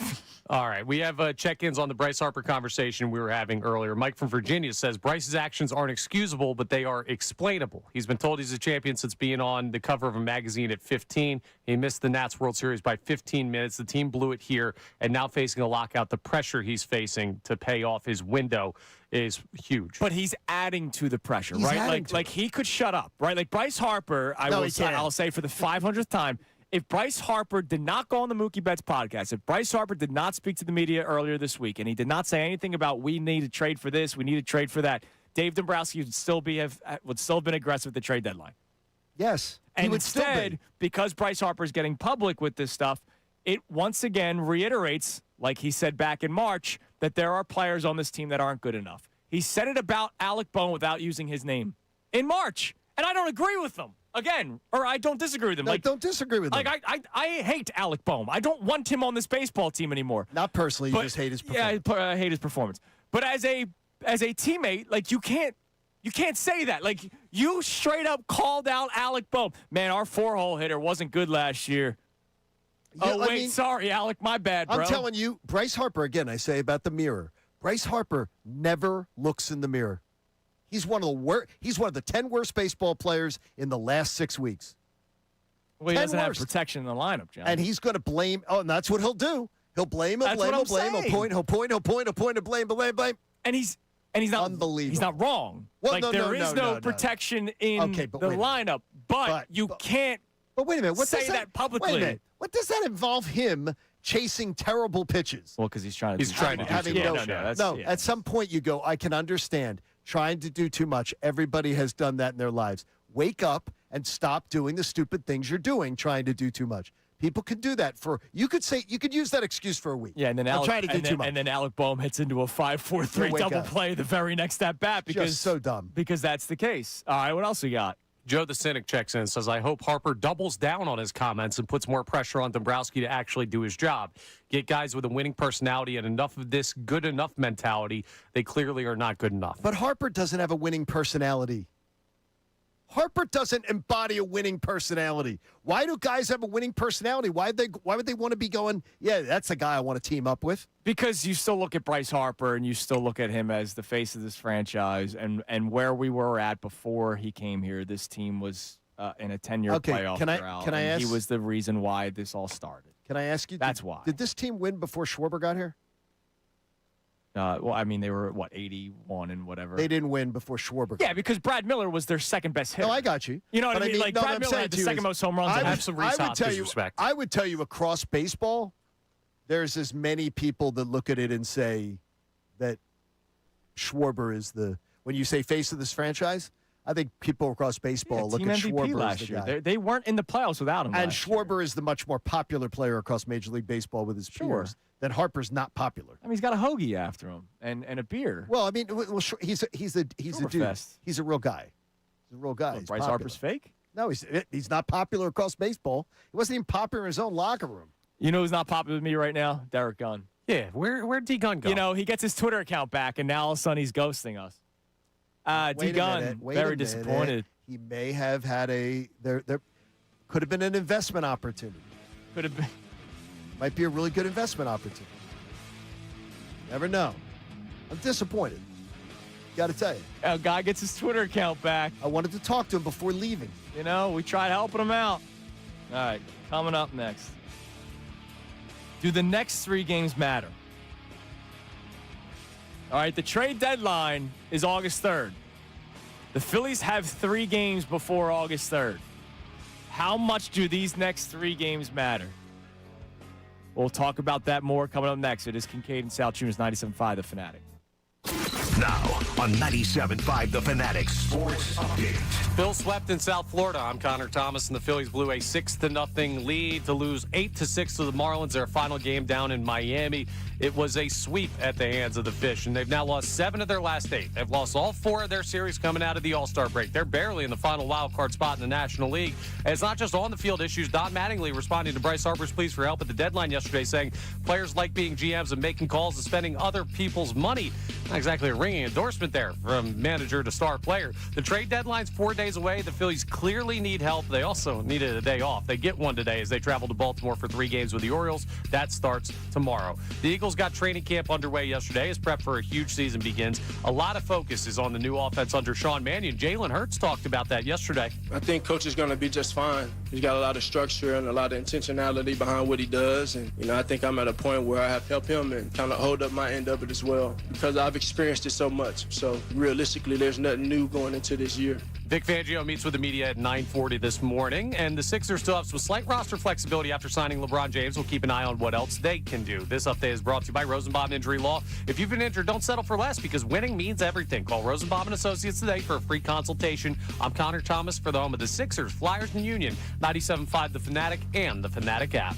All right, we have check-ins on the Bryce Harper conversation we were having earlier. Mike from Virginia says Bryce's actions aren't excusable, but they are explainable. He's been told he's a champion since being on the cover of a magazine at 15. He missed the Nats World Series by 15 minutes. The team blew it here, and now facing a lockout, the pressure he's facing to pay off his window is huge. But he's adding to the pressure, right? Like he could shut up, right? Like Bryce Harper, I'll say for the 500th time, if Bryce Harper did not go on the Mookie Betts podcast, if Bryce Harper did not speak to the media earlier this week, and he did not say anything about we need to trade for this, we need to trade for that, Dave Dombrowski would still have been aggressive at the trade deadline. Yes. And instead, because Bryce Harper is getting public with this stuff, it once again reiterates, like he said back in March, that there are players on this team that aren't good enough. He said it about Alec Bohm without using his name in March, and I don't agree with him. Again, or I don't disagree with him. No, don't disagree with him. I hate Alec Bohm. I don't want him on this baseball team anymore. Not personally, you just hate his performance. Yeah, I hate his performance. But as a teammate, like you can't say that. Like you straight up called out Alec Bohm. Man, our 4-hole hitter wasn't good last year. Yeah, sorry, Alec, my bad, bro. I'm telling you, Bryce Harper, again, I say about the mirror. Bryce Harper never looks in the mirror. He's one of the 10 worst baseball players in the last 6 weeks. Well, he doesn't have protection in the lineup, John. And he's going to blame. Oh, and that's what he'll do. He'll blame. He'll blame. He'll point. Blame. And he's not unbelievable. He's not wrong. Well, there is no protection in the lineup. But you can't. But wait a minute. Say that publicly. Wait a minute. What does that involve him chasing terrible pitches? Well, because he's trying to do at some point you go, I can understand. Trying to do too much. Everybody has done that in their lives. Wake up and stop doing the stupid things you're doing, trying to do too much. People could do that you could use that excuse for a week. Yeah, and then Alec Bohm hits into a 5-4-3 double play the very next at bat because just so dumb. Because that's the case. All right, what else we got? Joe the Cynic checks in and says, I hope Harper doubles down on his comments and puts more pressure on Dombrowski to actually do his job. Get guys with a winning personality and enough of this good enough mentality. They clearly are not good enough. But Harper doesn't have a winning personality. Harper doesn't embody a winning personality. Why do guys have a winning personality? Why would they want to be going, yeah, that's a guy I want to team up with? Because you still look at Bryce Harper and you still look at him as the face of this franchise and where we were at before he came here. This team was in a 10-year playoff drought. Can I ask? He was the reason why this all started. Can I ask you? That's why. Did this team win before Schwarber got here? Well, I mean, they were, 81 and whatever. They didn't win before Schwarber. Yeah, because Brad Miller was their second best hitter. No, I got you. You know what I mean? Like, Brad Miller had the second most home runs. I would tell you across baseball, there's as many people that look at it and say that Schwarber is when you say face of this franchise, I think people across baseball look at Schwarber last as the year. guy. They weren't in the playoffs without him. And Schwarber is the much more popular player across Major League Baseball with his peers. Then Harper's not popular. I mean, he's got a hoagie after him and a beer. Well, I mean, he's a dude. He's a real guy. He's a real guy. Bryce popular. Harper's fake? No, he's not popular across baseball. He wasn't even popular in his own locker room. You know who's not popular with me right now? Derek Gunn. Yeah, where'd D Gunn go? You know, he gets his Twitter account back, and now all of a sudden he's ghosting us. D Gunn, very disappointed. He may have had there could have been an investment opportunity. Could have been. Might be a really good investment opportunity. Never know. I'm disappointed. Got to tell you. A guy gets his Twitter account back. I wanted to talk to him before leaving. You know, we tried helping him out. All right, coming up next. Do the next 3 games matter? All right, the trade deadline is August 3rd. The Phillies have 3 games before August 3rd. How much do these next 3 games matter? We'll talk about that more coming up next. It is Kincade and Salciunas, 97.5 The Fanatic. Now on 97.5 The Fanatic Sports Update. Phil swept in South Florida. I'm Connor Thomas, and the Phillies blew a 6-0 lead to lose 8-6 to the Marlins. Their final game down in Miami. It was a sweep at the hands of the Fish, and they've now lost 7 of their last 8. They've lost all 4 of their series coming out of the All-Star break. They're barely in the final wild card spot in the National League. And it's not just on-the-field issues. Don Mattingly responding to Bryce Harper's pleas for help at the deadline yesterday, saying players like being GMs and making calls and spending other people's money. Not exactly a ringing endorsement there from manager to star player. The trade deadline's 4 days away. The Phillies clearly need help. They also needed a day off. They get one today as they travel to Baltimore for 3 games with the Orioles. That starts tomorrow. The Eagles got training camp underway yesterday as prep for a huge season begins. A lot of focus is on the new offense under Sean Mannion. Jalen Hurts talked about that yesterday. I think Coach is going to be just fine. He's got a lot of structure and a lot of intentionality behind what he does. And, I think I'm at a point where I have helped him and kind of hold up my end of it as well because I've experienced it so much. So realistically, there's nothing new going into this year. Vic Fangio meets with the media at 9:40 this morning, and the Sixers still have some slight roster flexibility after signing LeBron James. We'll keep an eye on what else they can do. This update is brought to you by Rosenbaum Injury Law. If you've been injured, don't settle for less because winning means everything. Call Rosenbaum & Associates today for a free consultation. I'm Connor Thomas for the home of the Sixers, Flyers, and Union, 97.5 The Fanatic and the Fanatic app.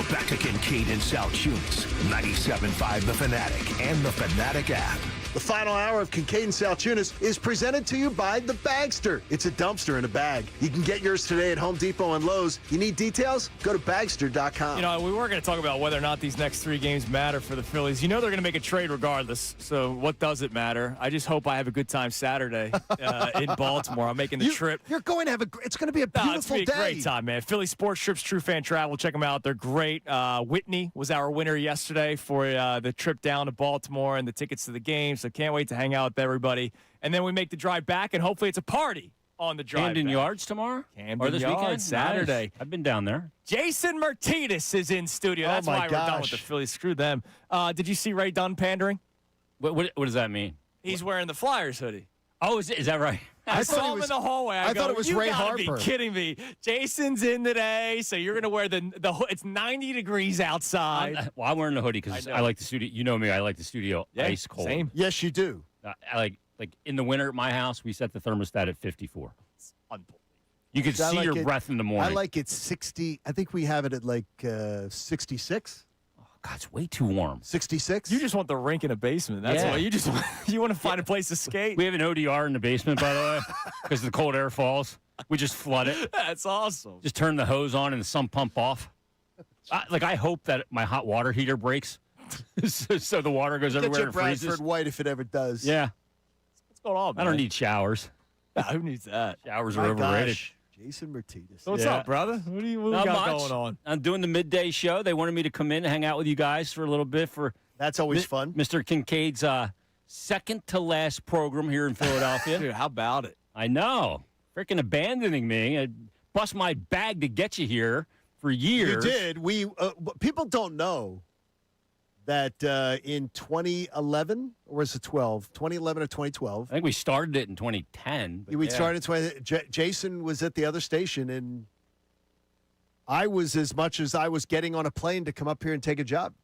Back to Kincade and Salciunas, 97.5 The Fanatic and the Fanatic app. The final hour of Kincade and Salciunas is presented to you by The Bagster. It's a dumpster in a bag. You can get yours today at Home Depot and Lowe's. You need details? Go to Bagster.com. You know, we were going to talk about whether or not these next 3 games matter for the Phillies. You know they're going to make a trade regardless, so what does it matter? I just hope I have a good time Saturday in Baltimore. I'm making the trip. You're going to have it's going to be a beautiful it's gonna be a great time, man. Philly Sports Trips, True Fan Travel. Check them out. They're great. Whitney was our winner yesterday for the trip down to Baltimore and the tickets to the game, so can't wait to hang out with everybody. And then we make the drive back, and hopefully it's a party on the drive Camden back. Yards tomorrow? Camden or this Yards, weekend? Saturday. Nice. I've been down there. Jason Martinez is in studio. That's why we're done with the Phillies. Screw them. Did you see Ray Dunn pandering? What does that mean? He's wearing the Flyers hoodie. Oh, is that right? I saw him in the hallway. I thought it was Ray Harper. You gotta be kidding me. Jason's in today, so you're going to wear the it's 90 degrees outside. I'm wearing the hoodie because I like the studio. You know me. I like the studio ice cold. Same. Yes, you do. I like in the winter at my house, we set the thermostat at 54. It's unbelievable. You can see your breath in the morning. I like it 60. I think we have it at like 66. Oh, God, it's way too warm. 66? You just want the rink in a basement. That's why you want to find a place to skate. We have an ODR in the basement, by the way, because the cold air falls. We just flood it. That's awesome. Just turn the hose on and the sump pump off. I hope that my hot water heater breaks, so the water goes everywhere and freezes. Bradford White if it ever does. Yeah. What's going on, man? I don't need showers. Who needs that? Showers are overrated. Gosh. Jason Martinez. So what's up, brother? What do you got going on? I'm doing the midday show. They wanted me to come in and hang out with you guys for a little bit. That's always fun. Mr. Kincaid's second to last program here in Philadelphia. Dude, how about it? I know. Freaking abandoning me. I bust my bag to get you here for years. You did. People don't know that in 2011, or was it 2011 or 2012? I think we started it in 2010. We started in 20. Jason was at the other station, and I was as much as I was getting on a plane to come up here and take a job.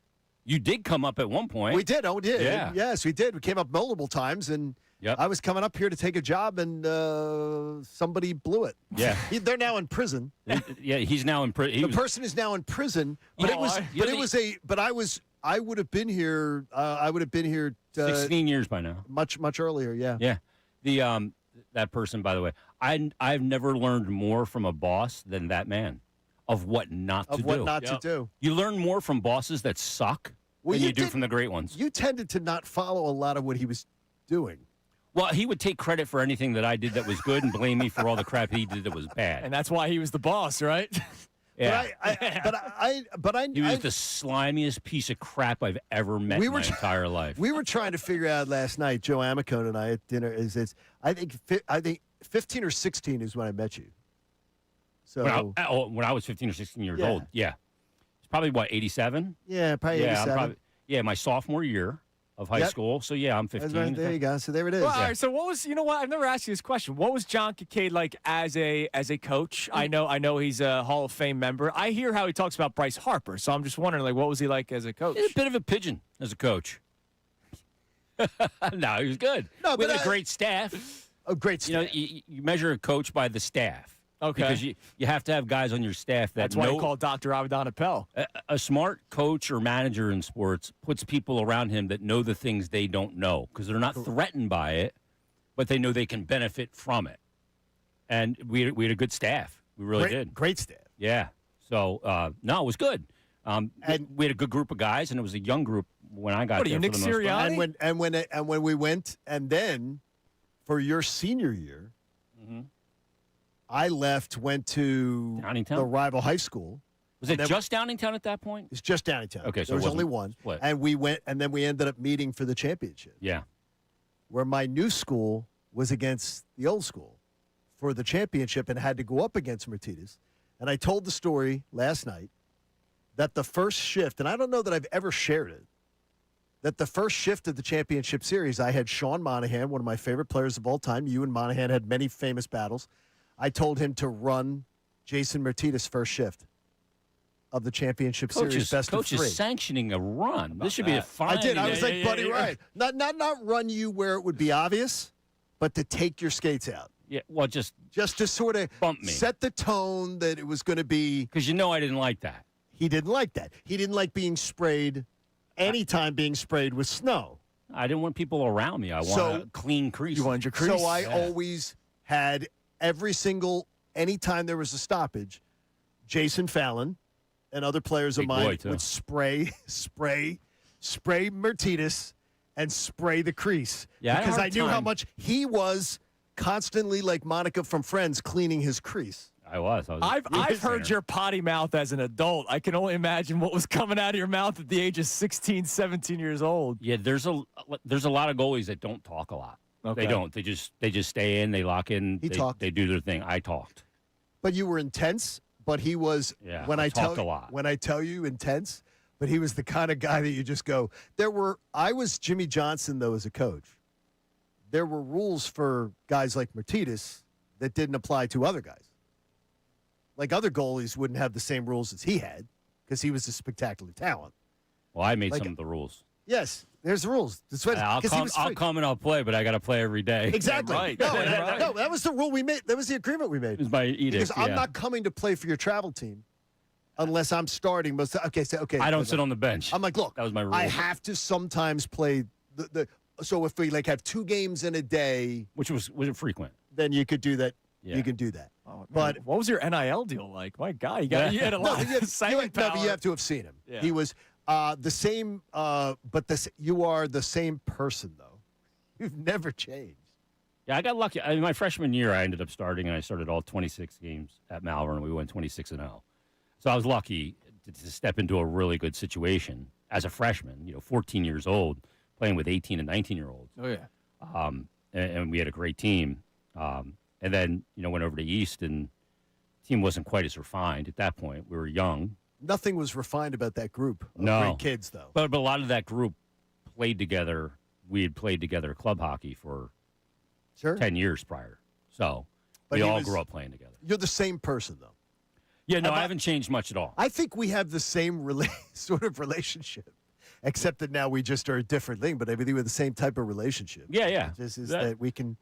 You did come up at one point. We did. Oh, we did. Yeah. Yes, we did. We came up multiple times, and I was coming up here to take a job, and somebody blew it. Yeah. They're now in prison. Yeah, he's now in prison. The person is now in prison, but I would have been here. 16 years by now. Much earlier. Yeah. Yeah. The that person, by the way, I've never learned more from a boss than that man of what not to do. You learn more from bosses that suck than you do from the great ones. You tended to not follow a lot of what he was doing. Well, he would take credit for anything that I did that was good and blame me for all the crap he did that was bad. And that's why he was the boss, right? Yeah. But I he was the slimiest piece of crap I've ever met in my entire life. We were trying to figure out last night, Joe Amicone and I at dinner, I think 15 or 16 is when I met you. So when I was 15 or 16 years old, it's probably 87. Yeah, probably 87. My sophomore year of high school. So I'm 15. Right, there you go. So there it is. Well, all right. So what was? You know what? I've never asked you this question. What was John Kincade like as a coach? I know he's a Hall of Fame member. I hear how he talks about Bryce Harper. So I'm just wondering, what was he like as a coach? He's a bit of a pigeon as a coach. No, he was good. No, we had a great staff. A great staff. You measure a coach by the staff. Okay. Because you have to have guys on your staff that That's why you call Dr. Avedon Appel. A smart coach or manager in sports puts people around him that know the things they don't know because they're not threatened by it, but they know they can benefit from it. And we had a good staff. We really did. Great staff. Yeah. So, it was good. And we had a good group of guys, and it was a young group when I got there. Nick Sirianni? And when we went, and then for your senior year, I went to Downingtown? the rival high school. Was it just Downingtown at that point? It's just Downingtown. Okay, so there was only one. Split. And we went, and then we ended up meeting for the championship. Yeah. Where my new school was against the old school for the championship and had to go up against Martinez. And I told the story last night that the first shift, and I don't know that I've ever shared it, that the first shift of the championship series, I had Sean Monahan, one of my favorite players of all time. You and Monahan had many famous battles. I told him to run Jason Martinez first shift of the championship series best of three. Coach is sanctioning a run. This should be a fine. I did. I was like, Buddy Ryan. Not run you where it would be obvious, but to take your skates out. Yeah, well, just to sort of bump me. Set the tone that it was going to be. Because I didn't like that. He didn't like that. He didn't like being sprayed anytime being sprayed with snow. I didn't want people around me. I want a clean crease. You wanted your crease. So I always had anytime there was a stoppage, Jason Fallon and other players of mine would spray Mertitas and spray the crease. Yeah, because I knew how much he was constantly, like Monica from Friends, cleaning his crease. I've heard your potty mouth as an adult. I can only imagine what was coming out of your mouth at the age of 16, 17 years old. Yeah, there's a lot of goalies that don't talk a lot. Okay. They don't. They just stay in. They lock in. Talked. They do their thing. I talked. But you were intense. But he was I talked a lot. When I tell you intense, but he was the kind of guy that you just go. I was Jimmy Johnson though as a coach. There were rules for guys like Mertitas that didn't apply to other guys. Like other goalies wouldn't have the same rules as he had because he was a spectacular talent. Well, I made some of the rules. Yes, there's the rules. That's what, I'll come and I'll play, but I got to play every day. Exactly. Right. No, that was the rule we made. That was the agreement we made. It was my edict. Because I'm not coming to play for your travel team unless I'm starting. Okay. I don't sit on the bench. I'm like, look, that was my rule. I have to sometimes play the. So if we have 2 games in a day, which was it frequent, then you could do that. Yeah. You can do that. Oh, but what was your NIL deal like? My God, you had a lot of silent power. No, but you have to have seen him. Yeah. He was the same, you are the same person, though. You've never changed. Yeah, I got lucky. My freshman year, I ended up starting, and I started all 26 games at Malvern, and we went 26-0. So I was lucky to step into a really good situation as a freshman, 14 years old, playing with 18 and 19-year-olds. Oh, yeah. And we had a great team. And then, went over to East, and the team wasn't quite as refined at that point. We were young. Nothing was refined about that group of great kids, though. But a lot of that group played together. We had played together club hockey for 10 years prior. So we all grew up playing together. You're the same person, though. Yeah, no, I haven't changed much at all. I think we have the same sort of relationship, except that now we just are a different thing, but everything with the same type of relationship. Yeah. Just is that we can...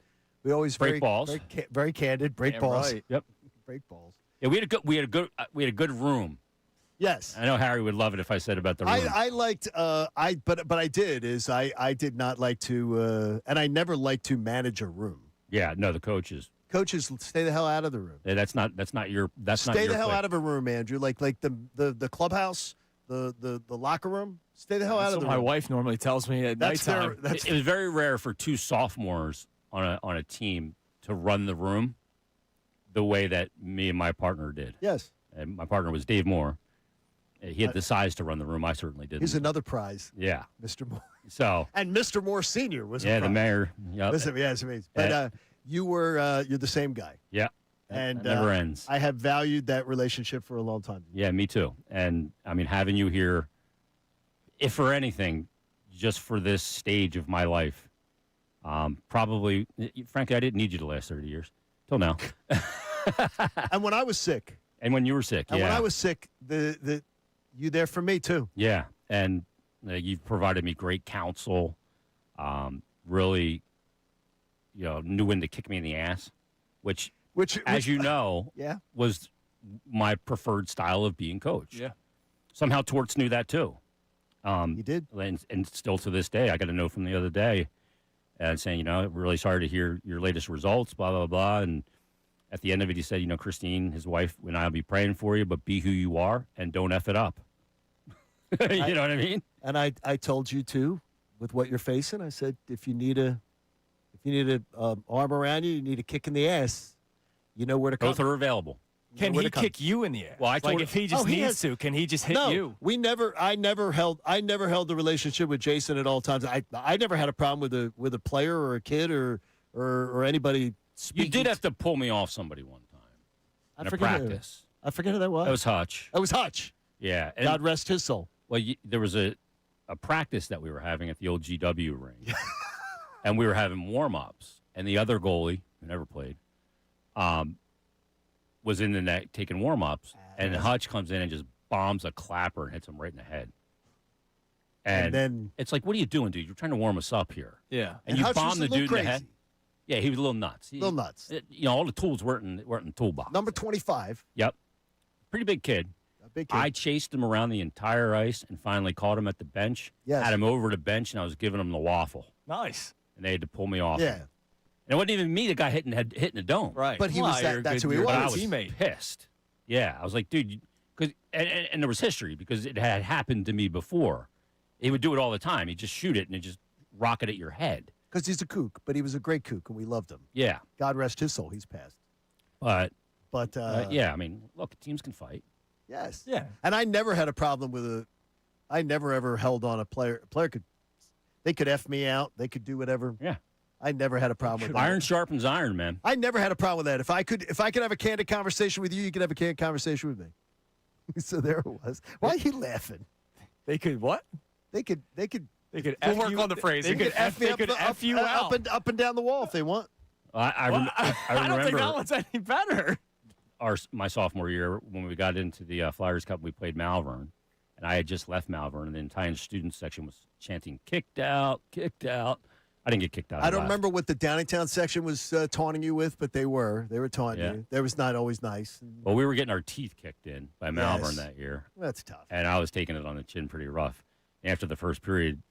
We always break balls, very candid. Break balls. Right. Yep. Break balls. Yeah, we had a good room. Yes. I know Harry would love it if I said about the room. I liked. But I did I did not like to, and I never liked to manage a room. Yeah. No, the coaches. Coaches, stay the hell out of the room. Yeah, that's not your. Stay the hell out of a room, Andrew. Like the clubhouse, the locker room. Stay the hell out of the room. My wife normally tells me at nighttime. It was very rare for 2 sophomores on a team to run the room the way that me and my partner did. Yes. And my partner was Dave Moore. He had the size to run the room. I certainly didn't. He's another prize. Yeah. Mr. Moore. So. And Mr. Moore Sr. was a prize. The mayor. Yep. Listen, it's amazing. But you're the same guy. Yeah. And it never ends. I have valued that relationship for a long time. Yeah, me too. And, I mean, having you here, if for anything, just for this stage of my life, probably, frankly, I didn't need you the last 30 years. Till now. And when I was sick. And when you were sick, and when I was sick, you there for me, too. Yeah. And you've provided me great counsel. Really, knew when to kick me in the ass, which as you know, was my preferred style of being coached. Yeah. Somehow Torts knew that, too. He did. And still to this day, I got a note from the other day and saying, really sorry to hear your latest results, blah, blah, blah. And at the end of it, he said, Christine, his wife, and I will be praying for you, but be who you are and don't F it up. You know what I mean? And I told you, too, with what you're facing, I said, if you need a arm around you, you need a kick in the ass, you know where to come. Both are available. Can he kick you in the ass? Well, I told if he just needs to, can he just hit you? I never held the relationship with Jason at all times. I never had a problem with a player or a kid or anybody speaking. You did have to pull me off somebody one time in a practice. I forget who that was. That was Hutch. That was Hutch. Yeah. And, God rest his soul. Well, there was a practice that we were having at the old GW ring, and we were having warm-ups, and the other goalie, who never played, was in the net taking warm-ups, and Hutch comes in and just bombs a clapper and hits him right in the head. And then it's like, what are you doing, dude? You're trying to warm us up here. Yeah. And you bomb the dude in the head. Yeah, he was a little nuts. Nuts. All the tools weren't in the toolbox. Number 25. Yep. Pretty big kid. big kid. I chased him around the entire ice and finally caught him at the bench. Yes. Had him over the bench, and I was giving him the waffle. Nice. And they had to pull me off. Yeah. And it wasn't even me, the guy hitting the dome. Right. But he was that's who he was. But I was teammate. pissed. Yeah. I was like, dude, and there was history because it had happened to me before. He would do it all the time. He'd just shoot it and it just rocket at your head. Because he's a kook, but he was a great kook, and we loved him. Yeah. God rest his soul. He's passed. But yeah, I mean, look, teams can fight. Yes. Yeah. And I never had a problem with I never ever held on a player. A player they could F me out. They could do whatever. Yeah. I never had a problem with that. Iron sharpens iron, man. I never had a problem with that. If I could have a candid conversation with you, you could have a candid conversation with me. So there it was. Why are you laughing? They could what? They could. We'll F work you, on the phrase. They could F me F you out. up and down the wall if they want. I I don't think that one's any better. My sophomore year, when we got into the Flyers Cup, we played Malvern, and I had just left Malvern, and the entire student section was chanting, kicked out, kicked out. I didn't get kicked out. I don't remember what the Downingtown section was taunting you with, but they were taunting you. That was not always nice. Well, we were getting our teeth kicked in by Malvern that year. That's tough. And I was taking it on the chin pretty rough. After the first period,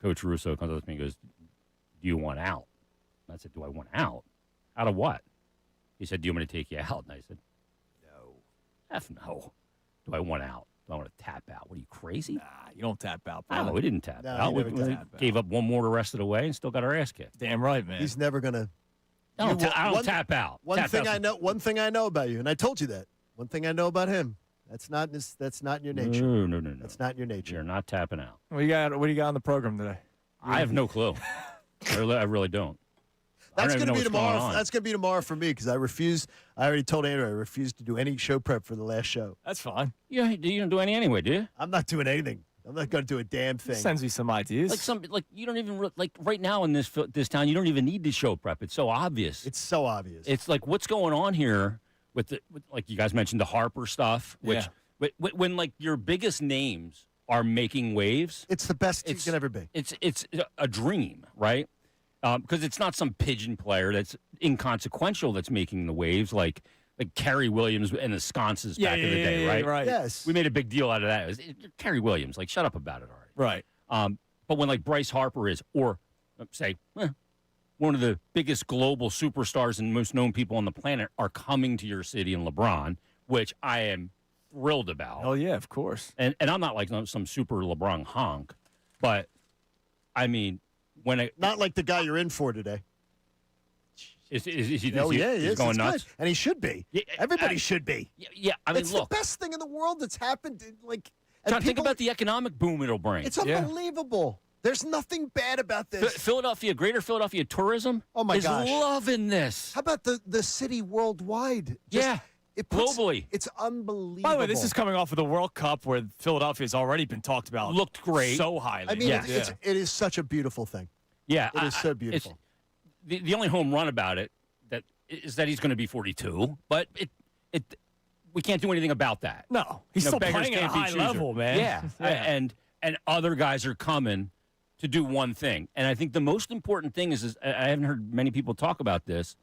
Coach Russo comes up to me and goes, do you want out? And I said, do I want out? Out of what? He said, do you want me to take you out? And I said, no. F no. Do I want out? Do I want to tap out? What are you, crazy? Nah, you don't tap out, bro. No, we didn't tap No, out. you We never tap out. gave up one more the rest of the way and still got our ass kicked. Damn right, man. He's never gonna. I don't tap out. One Tap thing out's- One thing I know about you, and I told you that. One thing I know about him. That's not in your nature. No. That's not in your nature. You're not tapping out. What do you got on the program today? I have no clue. I really don't. That's going to be tomorrow. That's going to be tomorrow for me because I refuse. I already told Andrew I refuse to do any show prep for the last show. That's fine. Yeah, you don't do any anyway, do you? I'm not doing anything. I'm not going to do a damn thing. Sends me some ideas. Like you don't even like right now in this town. You don't even need to show prep. It's so obvious. It's so obvious. It's like what's going on here with like you guys mentioned the Harper stuff, which when like your biggest names are making waves, it's the best you can ever be. It's a dream, right? Because it's not some pigeon player that's inconsequential that's making the waves, like Kerry Williams and the sconces back in the day, right? Right. Yes. We made a big deal out of that. It was, Kerry Williams, like, shut up about it already. Right. But when, like, Bryce Harper is, or, say, one of the biggest global superstars and most known people on the planet are coming to your city in LeBron, which I am thrilled about. Oh, yeah, of course. And I'm not like some super LeBron honk, but, I mean, not like the guy you're in for today. Is he he is. going It's nuts? good. And he should be. Yeah, everybody should be. Yeah, I mean, it's look. the best thing in the world that's happened. Like, John, think about the economic boom it'll bring. It's unbelievable. There's nothing bad about this. Greater Philadelphia tourism is loving this. How about the city worldwide? Globally. It's unbelievable. By the way, this is coming off of the World Cup where Philadelphia's already been talked about. Looked great. So highly. I mean, it is such a beautiful thing. Yeah. It is so beautiful. The only home run about it is that he's going to be 42, but we can't do anything about that. No. He's still playing at a high level, man. Yeah. And other guys are coming to do one thing. And I think the most important thing is I haven't heard many people talk about this.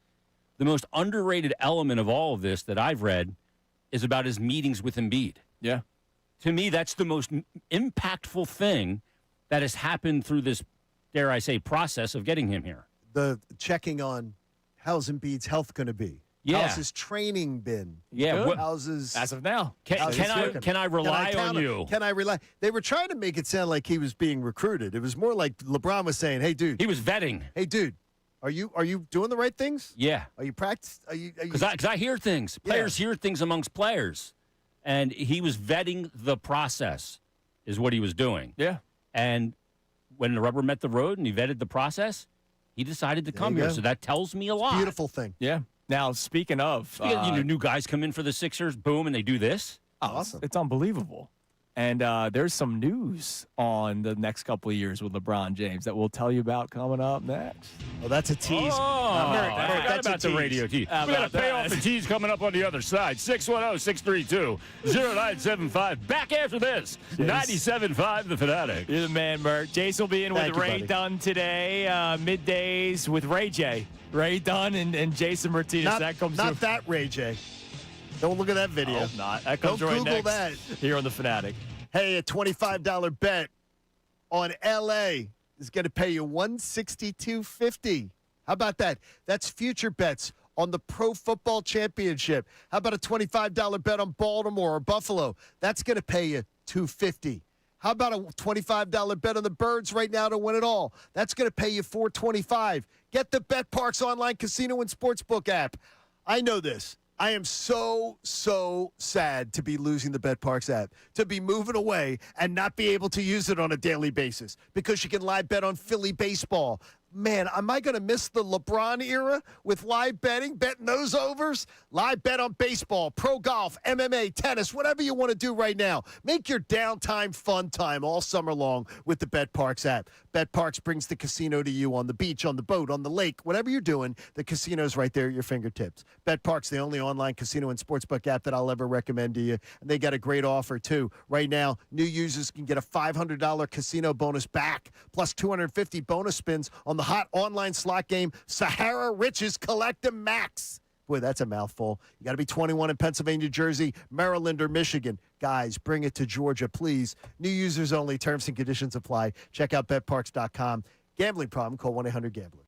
The most underrated element of all of this that I've read is about his meetings with Embiid. Yeah. To me, that's the most impactful thing that has happened through this, dare I say, process of getting him here. The checking on how's Embiid's health going to be? Yeah. How's his training been? Yeah. How's his... As of now. Can I rely on you? Can I rely? They were trying to make it sound like he was being recruited. It was more like LeBron was saying, hey, dude. He was vetting. Hey, dude. Are you doing the right things? Yeah. Are you practice? Because I hear things. Players hear things amongst players. And he was vetting the process is what he was doing. Yeah. And when the rubber met the road and he vetted the process, he decided to come here. So that tells me a lot. Beautiful thing. Yeah. Now, speaking of... new guys come in for the Sixers, boom, and they do this. Awesome. It's unbelievable. And there's some news on the next couple of years with LeBron James that we'll tell you about coming up next. Oh, that's a tease. I forgot that's about the radio tease. We got to pay off the tease coming up on the other side. 610-632-0975. Back after this. 97.5 The Fanatic. You're the man, Mert. Jason will be in with Ray buddy. Dunn today. Middays with Ray J. Ray Dunn and Jason Martinez. Not that comes not through. that Ray J. Don't look at that video. I hope not. That comes Don't right Google next that. here on the Fanatic. Hey, a $25 bet on LA is going to pay you $162.50. How about that? That's future bets on the Pro Football Championship. How about a $25 bet on Baltimore or Buffalo? That's going to pay you $250. How about a $25 bet on the Birds right now to win it all? That's going to pay you $425. Get the BetParx online casino and sportsbook app. I know this. I am so sad to be losing the BetParx app, to be moving away and not be able to use it on a daily basis because you can live bet on Philly baseball. Man, am I going to miss the LeBron era with live betting those overs? Live bet on baseball, pro golf, MMA, tennis, whatever you want to do right now. Make your downtime fun time all summer long with the BetParx app. BetParx brings the casino to you on the beach, on the boat, on the lake, whatever you're doing, the casino's right there at your fingertips. BetParx, the only online casino and sportsbook app that I'll ever recommend to you. And they got a great offer, too. Right now, new users can get a $500 casino bonus back, plus 250 bonus spins on the hot online slot game Sahara Riches Collect 'em Max. Boy, that's a mouthful. You got to be 21 in Pennsylvania, Jersey, Maryland, or Michigan. Guys, bring it to Georgia, please. New users only. Terms and conditions apply. Check out betparx.com. Gambling problem, call 1-800-GAMBLER.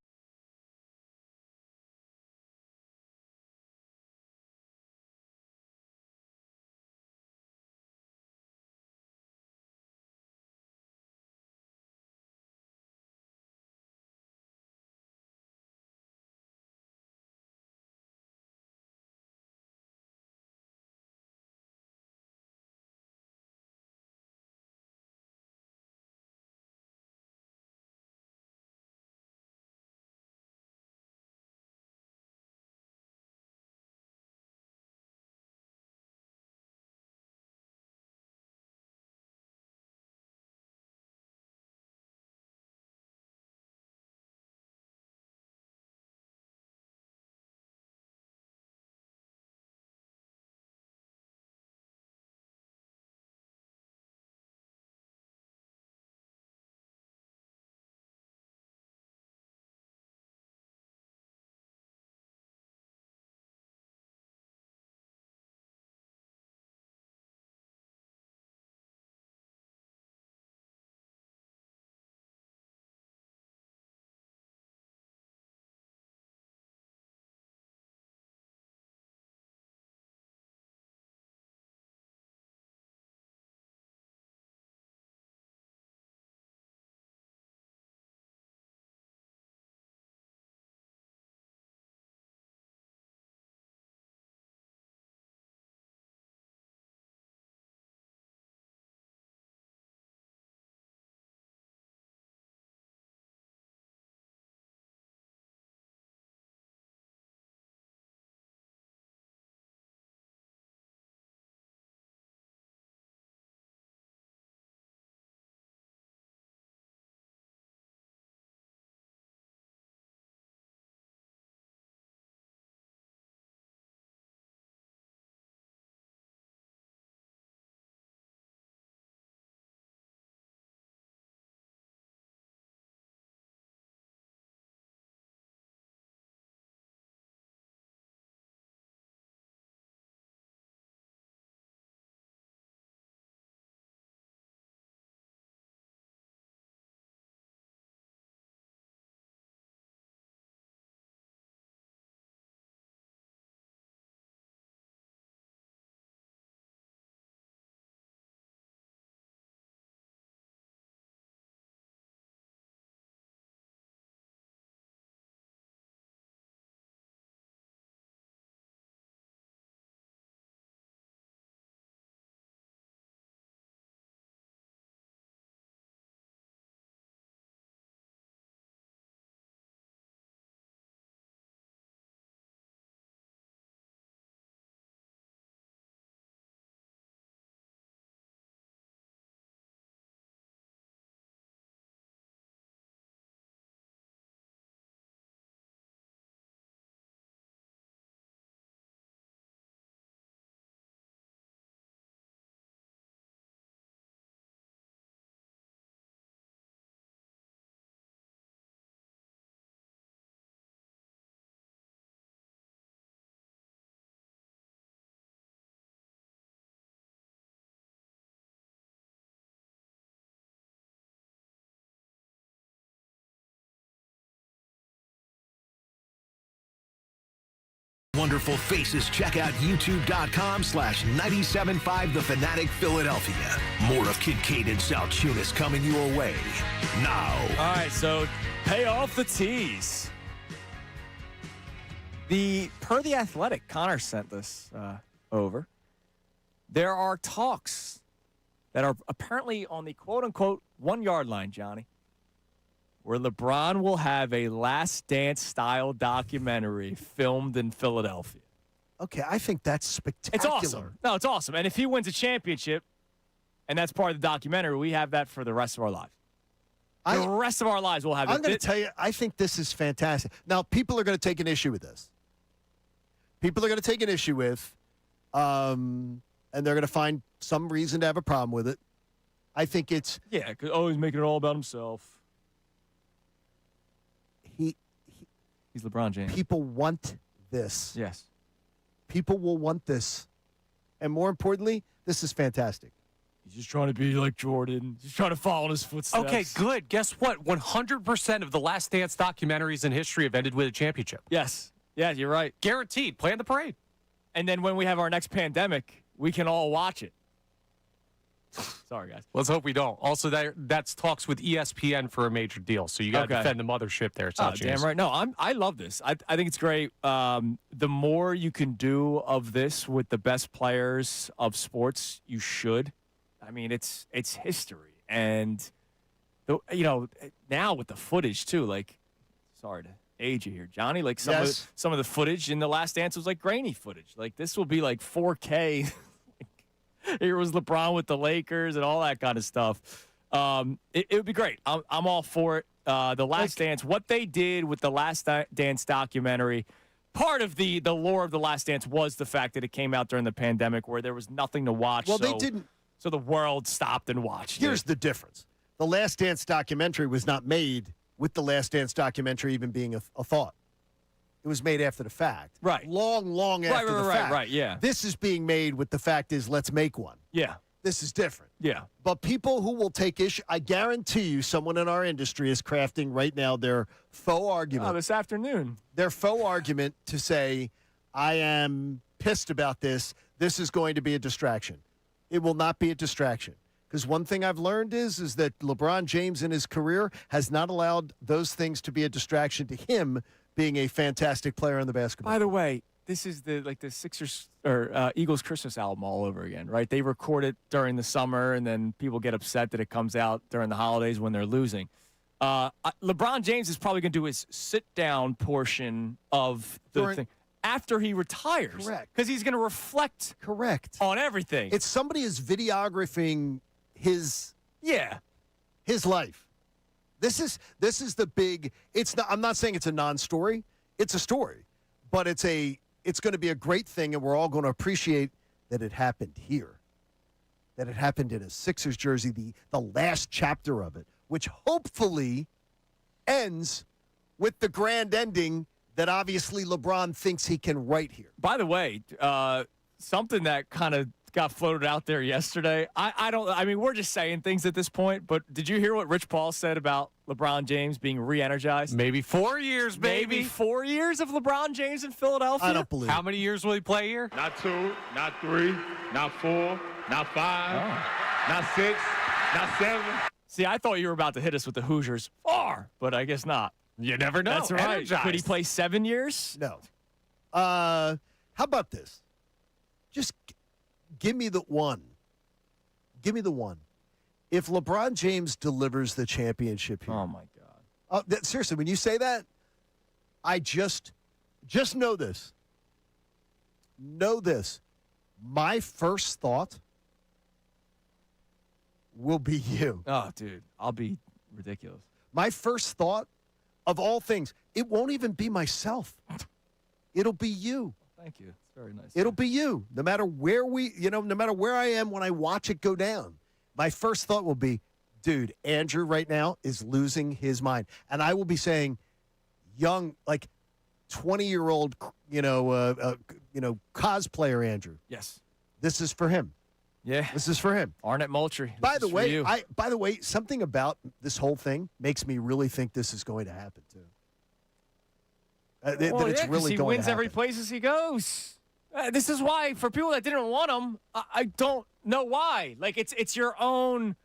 wonderful faces, check out youtube.com/975 The Fanatic Philadelphia. More of Kincade and Salciunas coming your way now. All right, so pay off the tees. Per The Athletic, Connor sent this over. There are talks that are apparently on the quote-unquote 1-yard line, Johnny, where LeBron will have a Last Dance-style documentary filmed in Philadelphia. Okay, I think that's spectacular. It's awesome. No, it's awesome. And if he wins a championship, and that's part of the documentary, we have that for the rest of our lives. The rest of our lives we'll have it. I'm going to tell you, I think this is fantastic. Now, people are going to take an issue with this. People are going to take an issue with, and they're going to find some reason to have a problem with it. I think it's... Yeah, because he's making it all about himself. He's LeBron James. People want this. Yes. People will want this. And more importantly, this is fantastic. He's just trying to be like Jordan. He's trying to follow in his footsteps. Okay, good. Guess what? 100% of the Last Dance documentaries in history have ended with a championship. Yes. Yeah, you're right. Guaranteed. Plan the parade. And then when we have our next pandemic, we can all watch it. Sorry, guys. Let's hope we don't. Also, that's talks with ESPN for a major deal, so you got to defend the mothership there. Damn right. No, I love this. I think it's great. The more you can do of this with the best players of sports, you should. I mean, it's history, and now with the footage too. Like, sorry to age you here, Johnny. Like some of the footage in The Last Dance was like grainy footage. Like this will be like 4K. Here was LeBron with the Lakers and all that kind of stuff. It would be great. I'm all for it. The Last Dance, what they did with the Last Dance documentary, part of the lore of the Last Dance was the fact that it came out during the pandemic where there was nothing to watch. Well, they didn't. So the world stopped and watched. Here's the difference. The Last Dance documentary was not made with the Last Dance documentary even being a thought. It was made after the fact. Right. Long after the fact. Right, yeah. This is being made with the fact is let's make one. Yeah. This is different. Yeah. But people who will take issue, I guarantee you someone in our industry is crafting right now their faux argument. Oh, this afternoon. Their faux argument to say, I am pissed about this. This is going to be a distraction. It will not be a distraction. Because one thing I've learned is that LeBron James in his career has not allowed those things to be a distraction to him being a fantastic player in the basketball. By the way, this is the Sixers or Eagles Christmas album all over again, right? They record it during the summer, and then people get upset that it comes out during the holidays when they're losing. LeBron James is probably going to do his sit-down portion of the thing after he retires. Correct. Because he's going to reflect on everything. It's somebody is videographing his life. This is the big. It's not. I'm not saying it's a non-story. It's a story, but it's going to be a great thing, and we're all going to appreciate that it happened here, that it happened in a Sixers jersey, the last chapter of it, which hopefully ends with the grand ending that obviously LeBron thinks he can write here. By the way, something that kind of got floated out there yesterday. I mean, we're just saying things at this point, but did you hear what Rich Paul said about LeBron James being re-energized? Maybe 4 years, baby. Maybe 4 years of LeBron James in Philadelphia? I don't believe How many years will he play here? Not 2, not 3, not 4, not 5, not 6, not 7. See, I thought you were about to hit us with the Hoosiers 4, but I guess not. You never know. That's right. Energized. Could he play 7 years? No. How about this? Just give me the one. Give me the one. If LeBron James delivers the championship here. Oh, my God. Seriously, when you say that, I just know this. Know this. My first thought will be you. Oh, dude. I'll be ridiculous. My first thought of all things, it won't even be myself. It'll be you. Thank you. It's very nice. It'll be you. No matter where no matter where I am when I watch it go down, my first thought will be, dude, Andrew right now is losing his mind. And I will be saying, young, like 20-year-old, cosplayer Andrew. Yes. This is for him. Yeah. This is for him. Arnett Moultrie. By the way, something about this whole thing makes me really think this is going to happen too. it's really he going wins to every happen. place as he goes. This is why, for people that didn't want him, I don't know why. Like, it's your own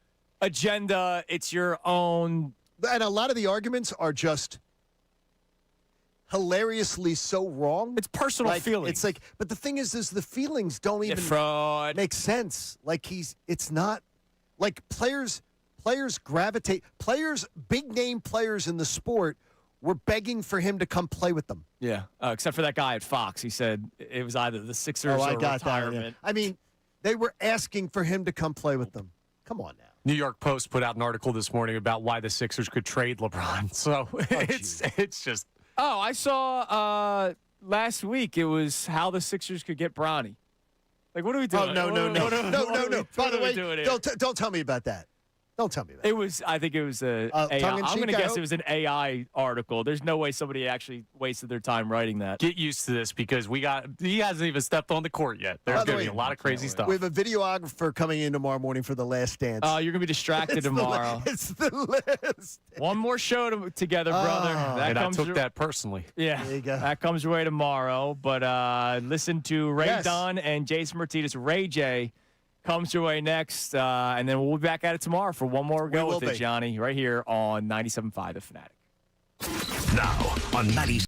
agenda. It's your own. And a lot of the arguments are just hilariously so wrong. It's personal feelings. It's like, but the thing is the feelings don't even fraud. make sense. Like it's not like players gravitate. Big name players in the sport were begging for him to come play with them. Yeah, except for that guy at Fox. He said it was either the Sixers I or got retirement. that. Yeah. I mean, they were asking for him to come play with them. Come on now. New York Post put out an article this morning about why the Sixers could trade LeBron. So it's just. Oh, I saw last week it was how the Sixers could get Bronny. Like, what are we doing? Oh, no. By the way, don't don't tell me about that. Don't tell me that. It was. I think it was a AI. I'm going to guess it was an AI article. There's no way somebody actually wasted their time writing that. Get used to this because he hasn't even stepped on the court yet. There's going to be a lot of crazy stuff. We have a videographer coming in tomorrow morning for The Last Dance. Oh, you're going to be distracted tomorrow. It's the last. One more show together, brother. And I took that personally. Yeah, there you go. That comes your way tomorrow. But listen to Ray Dunn and Jason Martinez. Ray J comes your way next, and then we'll be back at it tomorrow for one more go with it, Johnny, right here on 97.5 The Fanatic. Now on 97.